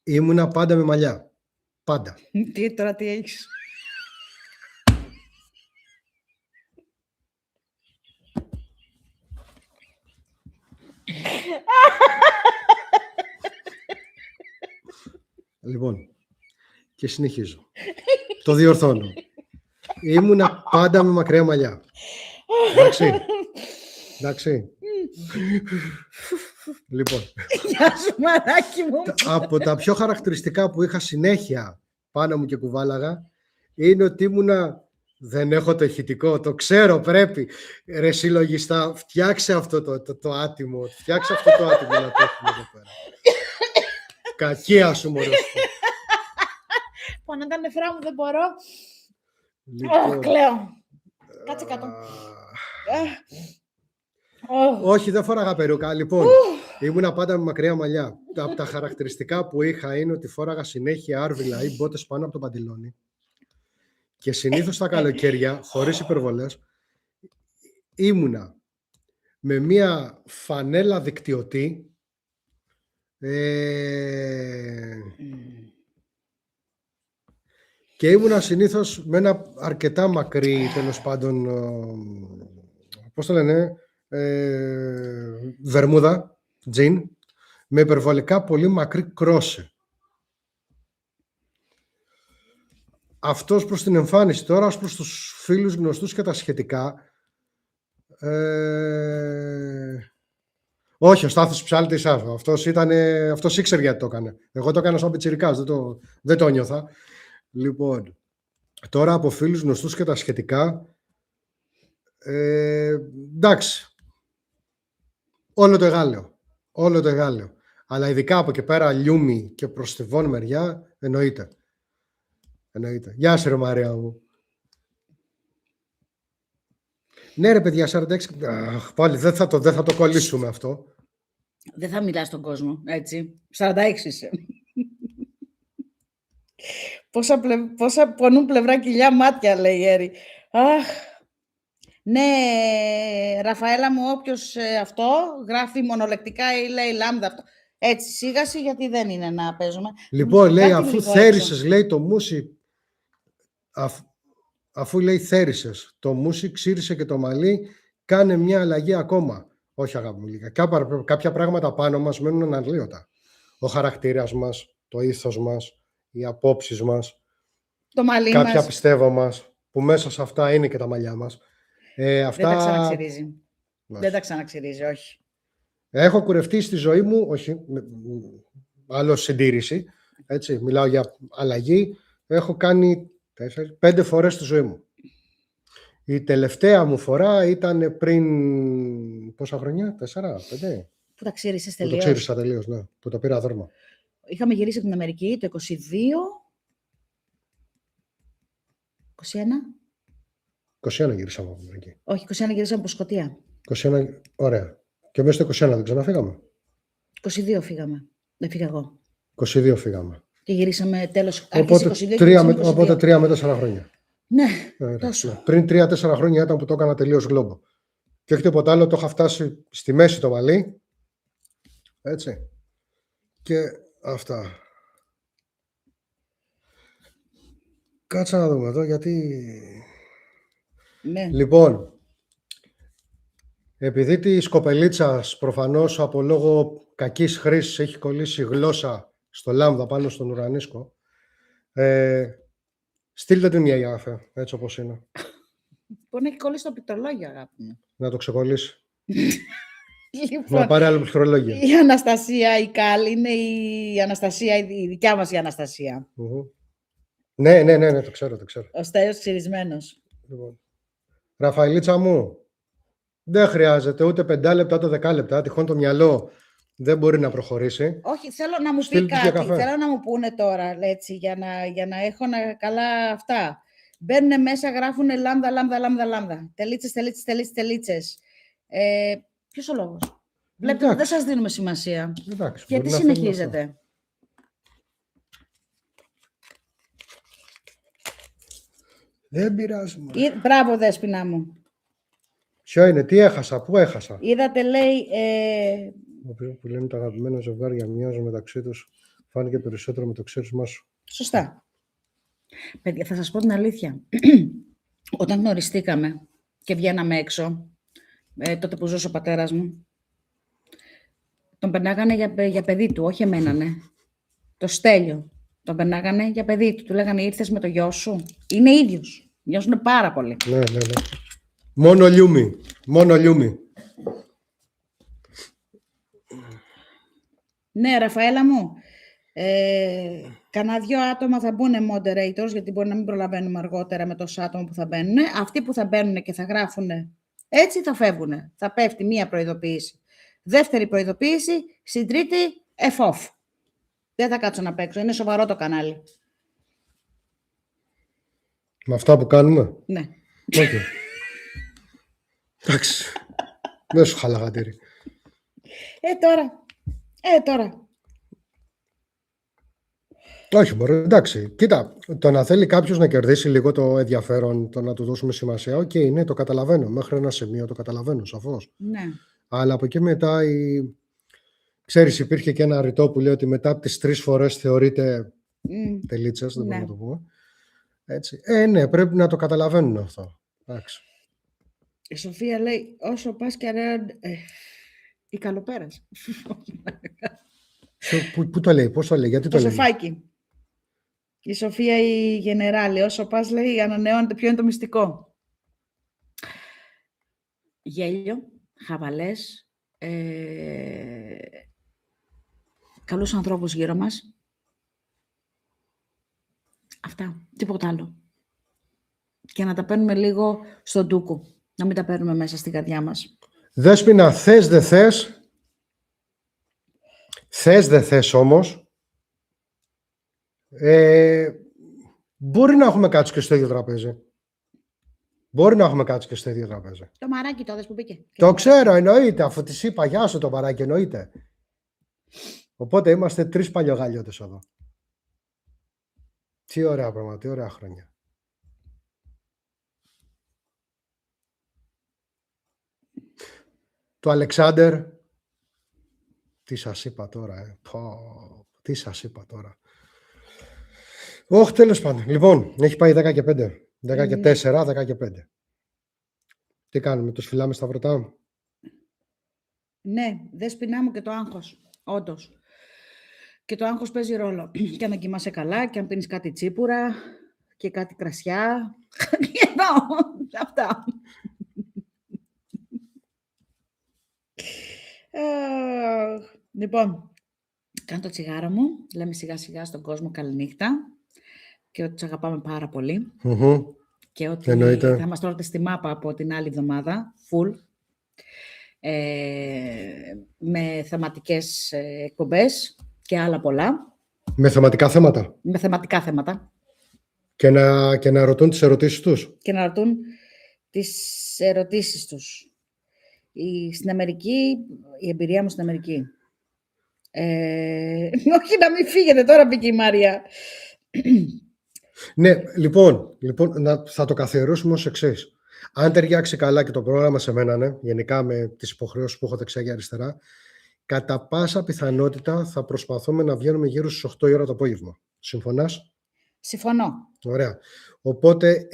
[SPEAKER 2] Ήμουνα πάντα με μαλλιά. Πάντα.
[SPEAKER 1] Τώρα τι έχεις?
[SPEAKER 2] Λοιπόν, και συνεχίζω. Το διορθώνω. Ήμουνα πάντα με μακριά μαλλιά. Εντάξει. Λοιπόν.
[SPEAKER 1] Γεια σου μαράκι μου.
[SPEAKER 2] Από τα πιο χαρακτηριστικά που είχα συνέχεια πάνω μου και κουβάλαγα είναι ότι ήμουνα... Δεν έχω το ηχητικό, το ξέρω, πρέπει. Ρε συλλογιστά, φτιάξε αυτό το άτιμο. Φτιάξε αυτό το άτιμο να το έχουμε εδώ πέρα. Κακία σου, μωρέ.
[SPEAKER 1] Πονά τα νεφρά μου, δεν μπορώ.
[SPEAKER 2] Λοιπόν,
[SPEAKER 1] κλαίω. Κάτσε κάτω.
[SPEAKER 2] Όχι, δεν φοράγα περούκα. Λοιπόν, ήμουνα πάντα με μακριά μαλλιά. Από τα χαρακτηριστικά που είχα είναι ότι φόραγα συνέχεια άρβιλα ή μπότες πάνω από το παντελόνι. Και συνήθως τα καλοκαίρια, χωρίς υπερβολές, ήμουνα με μία φανέλα δικτυωτή και ήμουνα συνήθως με ένα αρκετά μακρύ, τέλος πάντων, πώς το λένε, βερμούδα, τζιν, με υπερβολικά πολύ μακρύ κρόσε. Αυτός προς την εμφάνιση τώρα, ως προς τους φίλους γνωστούς και τα σχετικά. Όχι, ο Στάθος Ψάλτης, αυτός ήξερε γιατί το έκανε. Εγώ το έκανα σαν πιτσιρικάς, δεν το νιώθα. Λοιπόν, Τώρα από φίλους γνωστούς και τα σχετικά, εντάξει, όλο το Εγάλεο. Όλο το Εγάλεο. Αλλά ειδικά από εκεί πέρα Λιούμι και προς τη Βόν μεριά, εννοείται. Γεια σου ρε Μαρία μου. Ναι ρε παιδιά, 46. Πάλι δεν θα το κολλήσουμε αυτό.
[SPEAKER 1] Δεν θα μιλάς στον κόσμο, έτσι. 46 είσαι. Πόσα πονούν πλευρά κοιλιά μάτια, λέει η Έρη. Αχ. Ναι, Ραφαέλα μου, όποιος αυτό γράφει μονολεκτικά ή λέει λάμδα αυτό. Έτσι, σίγαση, γιατί δεν είναι να παίζουμε.
[SPEAKER 2] Λοιπόν, λέει,
[SPEAKER 1] Κάτι
[SPEAKER 2] αφού
[SPEAKER 1] λίγο
[SPEAKER 2] θέρισες,
[SPEAKER 1] έξω.
[SPEAKER 2] λέει το μουσι, αφού λέει θέρισες, το μουσι ξύρισε και το μαλλί, κάνε μια αλλαγή ακόμα. Όχι αγάπη μου λίγα. Κάποια πράγματα πάνω μας μένουν αναλύωτα. Ο χαρακτήρας μας, το ήθος μας, οι απόψεις μας,
[SPEAKER 1] Το μαλλί
[SPEAKER 2] κάποια
[SPEAKER 1] μας
[SPEAKER 2] πιστεύω μας, που μέσα σε αυτά είναι και τα μαλλιά μας.
[SPEAKER 1] δεν
[SPEAKER 2] Αυτά...
[SPEAKER 1] τα ξαναξυρίζει.
[SPEAKER 2] Όχι.
[SPEAKER 1] Δεν τα ξαναξυρίζει, όχι.
[SPEAKER 2] Έχω κουρευτεί στη ζωή μου, όχι, άλλο συντήρηση, έτσι, μιλάω για αλλαγή, έχω κάνει 5 φορές στη ζωή μου. Η τελευταία μου φορά ήταν πριν πόσα χρόνια, 4-5.
[SPEAKER 1] Που τα ξύρισες
[SPEAKER 2] Που το
[SPEAKER 1] τελείως.
[SPEAKER 2] ξύρισα τελείως, ναι, που το πήρα δέρμα.
[SPEAKER 1] Είχαμε γυρίσει από την Αμερική το 22.
[SPEAKER 2] 21 γυρίσαμε από την Αμερική.
[SPEAKER 1] Όχι, 21 γυρίσαμε από Σκωτία.
[SPEAKER 2] 21, ωραία. Και μέσα στο 21 δεν ξαναφύγαμε.
[SPEAKER 1] 22 φύγαμε. Δεν φύγα εγώ.
[SPEAKER 2] 22 φύγαμε.
[SPEAKER 1] Και γυρίσαμε τέλος.
[SPEAKER 2] Οπότε,
[SPEAKER 1] Άρχισε 22 και γυρίσαμε 22.
[SPEAKER 2] οπότε 3 με 4 χρόνια.
[SPEAKER 1] Ναι,
[SPEAKER 2] Ωραία,
[SPEAKER 1] τόσο.
[SPEAKER 2] ναι. Πριν 3-4 χρόνια ήταν που το έκανα τελείως γλόμπο. Και όχι τίποτα άλλο, το είχα φτάσει στη μέση το μαλλί. Έτσι. Και αυτά. Κάτσε να δούμε εδώ γιατί...
[SPEAKER 1] Ναι.
[SPEAKER 2] Λοιπόν, επειδή τη κοπελίτσας προφανώς από λόγω κακής χρήσης έχει κολλήσει γλώσσα στο λάμδα πάνω στον ουρανίσκο, στείλτε την μια γιάφε, έτσι όπως είναι.
[SPEAKER 1] Μπορεί να έχει κολλήσει το πληκτρολόγιο, αγάπη μου.
[SPEAKER 2] Να το ξεκολλήσει. Να
[SPEAKER 1] Λοιπόν,
[SPEAKER 2] πάρει άλλο πληκτρολόγιο.
[SPEAKER 1] η Αναστασία, η Κάλ, είναι η Αναστασία, η δικιά μας η Αναστασία.
[SPEAKER 2] Ναι, το ξέρω.
[SPEAKER 1] Ο Στέλιος ξυρισμένος.
[SPEAKER 2] Λοιπόν. Ραφαηλίτσα μου, δεν χρειάζεται ούτε 5 λεπτά, ούτε 10 λεπτά. Τυχόν το μυαλό δεν μπορεί να προχωρήσει.
[SPEAKER 1] Όχι, θέλω να μου πει
[SPEAKER 2] Στείλτε και
[SPEAKER 1] κάτι.
[SPEAKER 2] καφέ.
[SPEAKER 1] Θέλω να μου πούνε τώρα, έτσι, για να έχω καλά αυτά. Μπαίνουν μέσα, γράφουν λάμδα. Τελίτσες. Ποιος ο λόγος? Βλέπετε,
[SPEAKER 2] Εντάξει.
[SPEAKER 1] δεν σας δίνουμε σημασία.
[SPEAKER 2] Εντάξει,
[SPEAKER 1] Γιατί
[SPEAKER 2] μπορεί να θέλουν
[SPEAKER 1] συνεχίζετε?
[SPEAKER 2] Δεν πειράζει.
[SPEAKER 1] Μπράβο, Δέσποινα μου.
[SPEAKER 2] Ποιο είναι, τι έχασα, πού έχασα.
[SPEAKER 1] Είδατε, λέει,
[SPEAKER 2] Που λένε τα αγαπημένα ζευγάρια μοιάζουν μεταξύ τους, φάνηκε περισσότερο με το ξέρισμά σου.
[SPEAKER 1] σωστά. Παιδιά, θα σας πω την αλήθεια. Όταν γνωριστήκαμε και βγαίναμε έξω, τότε που ζούσε ο πατέρας μου, τον περνάγανε για παιδί του, όχι εμένα, ναι. Το Στέλιο. Τον περνάγανε για παιδί του. Του λέγανε, ήρθες με το γιο σου. Είναι ίδιος. Μοιάζουν πάρα πολύ.
[SPEAKER 2] Ναι. Μόνο λιούμι.
[SPEAKER 1] Ναι, Ραφαέλα μου. Κανά 2 άτομα θα μπουν moderators, γιατί μπορεί να μην προλαβαίνουμε αργότερα με τόσα άτομα που θα μπαίνουν. Αυτοί που θα μπαίνουν και θα γράφουν έτσι θα φεύγουν. Θα πέφτει μία προειδοποίηση. Δεύτερη προειδοποίηση, στην τρίτη off. Δεν θα κάτσω να παίξω. Είναι σοβαρό το κανάλι.
[SPEAKER 2] Με αυτά που κάνουμε.
[SPEAKER 1] Ναι.
[SPEAKER 2] Okay. Εντάξει. Δεν σου χαλαγατήρι.
[SPEAKER 1] Τώρα.
[SPEAKER 2] Όχι, μπορεί, εντάξει. Κοίτα, το να θέλει κάποιος να κερδίσει λίγο το ενδιαφέρον, το να του δώσουμε σημασία, οκ, ναι, το καταλαβαίνω. Μέχρι ένα σημείο το καταλαβαίνω, σαφώς.
[SPEAKER 1] Ναι.
[SPEAKER 2] Αλλά από εκεί μετά, ξέρεις, υπήρχε και ένα ρητό που λέει ότι μετά από τις 3 φορές θεωρείται τελίτσες, δεν μπορούμε να το πούμε. Έτσι. Ναι, πρέπει να το καταλαβαίνουν αυτό. Εντάξει.
[SPEAKER 1] Η Σοφία λέει, όσο πας και η καλοπέρας.
[SPEAKER 2] Πού το λέει, πώς το λέει, γιατί το λέει.
[SPEAKER 1] Σοφάκι. Η Σοφία η Γενεράλη, όσο πας λέει, ανανεώνεται ποιο είναι το μυστικό. Γέλιο, χαβαλές, καλούς ανθρώπους γύρω μας. Αυτά, τίποτα άλλο. και να τα παίρνουμε λίγο στον ντούκο. Να μην τα παίρνουμε μέσα στην καρδιά μας.
[SPEAKER 2] Δέσποινα, θες δε θες. Θες δε θες όμως. Μπορεί να έχουμε κάτσει και στο ίδιο τραπέζι. Μπορεί να έχουμε κάτσει και στο ίδιο τραπέζι.
[SPEAKER 1] Το μαράκι το δες που μπήκε.
[SPEAKER 2] Το ξέρω, εννοείται. Αφού της είπα, γεια σου το μαράκι, εννοείται. Οπότε είμαστε 3 παλιογαλιώτες εδώ. Τι ωραία πράγματα, τι ωραία χρόνια. Το Αλεξάνδερ, τι σας είπα τώρα, τι σας είπα τώρα. Όχι, τέλος πάντων. Λοιπόν, έχει πάει 10 και 5. 10 και 4, 10 και 5. Τι κάνουμε, τους φυλάμε στα βρωτά.
[SPEAKER 1] Ναι, Δέσποινά μου, και το άγχος. Όντως. Και το άγχος παίζει ρόλο. Και αν δεν κοιμάσαι καλά, και αν πίνεις κάτι τσίπουρα και κάτι κρασιά. Αυτά. Λοιπόν, κάνω το τσιγάρο μου. Λέμε σιγά σιγά στον κόσμο καληνύχτα. Και ότι τους αγαπάμε πάρα πολύ. Και ότι
[SPEAKER 2] Εννοείται.
[SPEAKER 1] θα μας τρώτε στη μάπα από την άλλη εβδομάδα. Full. Με θεματικές εκπομπές και άλλα πολλά.
[SPEAKER 2] Με θεματικά θέματα.
[SPEAKER 1] Με θεματικά θέματα.
[SPEAKER 2] Και να ρωτούν τις ερωτήσεις τους.
[SPEAKER 1] Και να ρωτούν τις ερωτήσεις τους. Στην Αμερική, η εμπειρία μου στην Αμερική. Όχι να μην φύγετε, τώρα μπήκε η Μάρια.
[SPEAKER 2] Ναι, λοιπόν θα το καθιερώσουμε ως εξής. Αν ταιριάξει καλά και το πρόγραμμα σε μένα, ναι, γενικά με τις υποχρεώσεις που έχω δεξιά και αριστερά, κατά πάσα πιθανότητα θα προσπαθούμε να βγαίνουμε γύρω στις 8 η ώρα το απόγευμα. Συμφωνάς?
[SPEAKER 1] Συμφωνώ.
[SPEAKER 2] Ωραία. Οπότε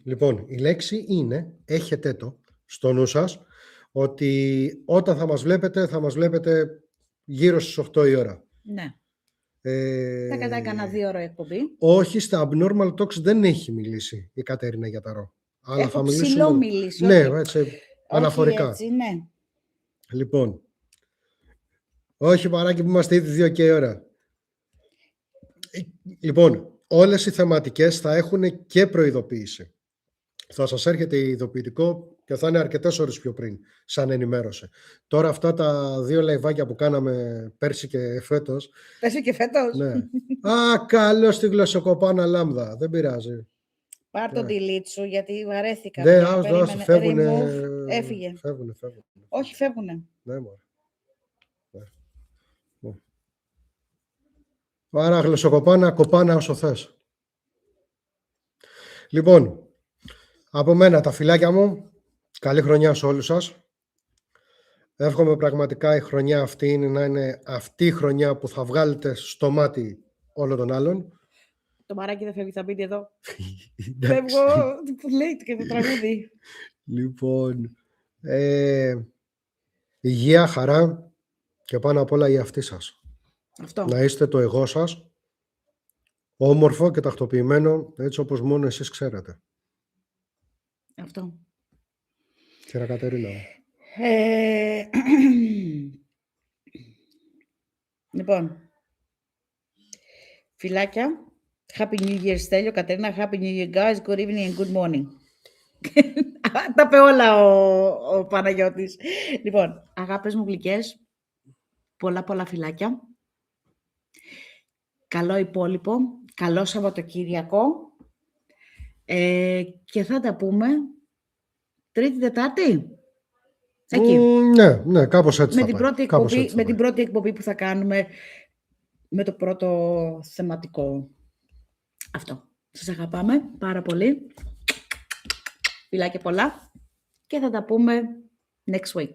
[SPEAKER 2] λοιπόν, η λέξη είναι, έχετε το στο νου σας, ότι όταν θα μας βλέπετε γύρω στις 8 η ώρα.
[SPEAKER 1] Ναι. Θα έκανα 2 ώρα εκπομπή.
[SPEAKER 2] Όχι, στα Abnormal Talks δεν έχει μιλήσει η Κατερίνα Γιαταρό. Αλλά
[SPEAKER 1] Έχω
[SPEAKER 2] θα μιλήσουμε...
[SPEAKER 1] ψηλό μιλήσει.
[SPEAKER 2] Ναι, έτσι, αναφορικά.
[SPEAKER 1] Έτσι, ναι.
[SPEAKER 2] Λοιπόν, όχι παράκι που είμαστε ήδη 2 και η ώρα. Λοιπόν, όλες οι θεματικές θα έχουν και προειδοποίηση. Θα σας έρχεται ειδοποιητικό και θα είναι αρκετές ώρες πιο πριν, σαν ενημέρωση. Τώρα αυτά τα 2 λαϊβάκια που κάναμε πέρσι και φέτος...
[SPEAKER 1] Πέρσι και φέτος.
[SPEAKER 2] Ναι. Α, καλώς τη γλωσσοκοπάνα λάμδα. Δεν πειράζει.
[SPEAKER 1] Πάρ' το delete σου, γιατί βαρέθηκα.
[SPEAKER 2] Ναι, άστο, φεύγουνε.
[SPEAKER 1] Έφυγε.
[SPEAKER 2] Φεύγουνε.
[SPEAKER 1] Όχι, φεύγουνε.
[SPEAKER 2] Ναι, μωρέ. Άρα γλωσσοκοπάνα, κοπάνα όσο θες. Λοιπόν, από μένα τα φιλάκια μου, καλή χρονιά σε όλους σας. Εύχομαι πραγματικά η χρονιά αυτή να είναι αυτή η χρονιά που θα βγάλετε στο μάτι όλων των άλλων.
[SPEAKER 1] Το μαράκι δεν φεύγει, θα μπει εδώ. Φεύγω, που λέει και το τραγούδι.
[SPEAKER 2] Λοιπόν, υγεία, χαρά και πάνω απ' όλα η αυτή σας.
[SPEAKER 1] Αυτό.
[SPEAKER 2] Να είστε το εγώ σας, όμορφο και τακτοποιημένο, έτσι όπως μόνο εσείς ξέρετε.
[SPEAKER 1] Αυτό.
[SPEAKER 2] Κύριε Κατερίνα.
[SPEAKER 1] Λοιπόν, φιλάκια. Happy New Year, Στέλιο, Κατερίνα. Happy New Year, guys. Good evening and good morning. Τα είπε όλα ο Παναγιώτης. Λοιπόν, αγάπες μου γλυκές, πολλά φιλάκια. Καλό υπόλοιπο, καλό Σαββατοκύριακο και θα τα πούμε Τρίτη, Τετάρτη. Εκεί.
[SPEAKER 2] Ναι, κάπως έτσι
[SPEAKER 1] με την πρώτη εκπομπή που θα κάνουμε με το πρώτο θεματικό. Αυτό. Σας αγαπάμε πάρα πολύ. Φιλάκια πολλά και θα τα πούμε next week.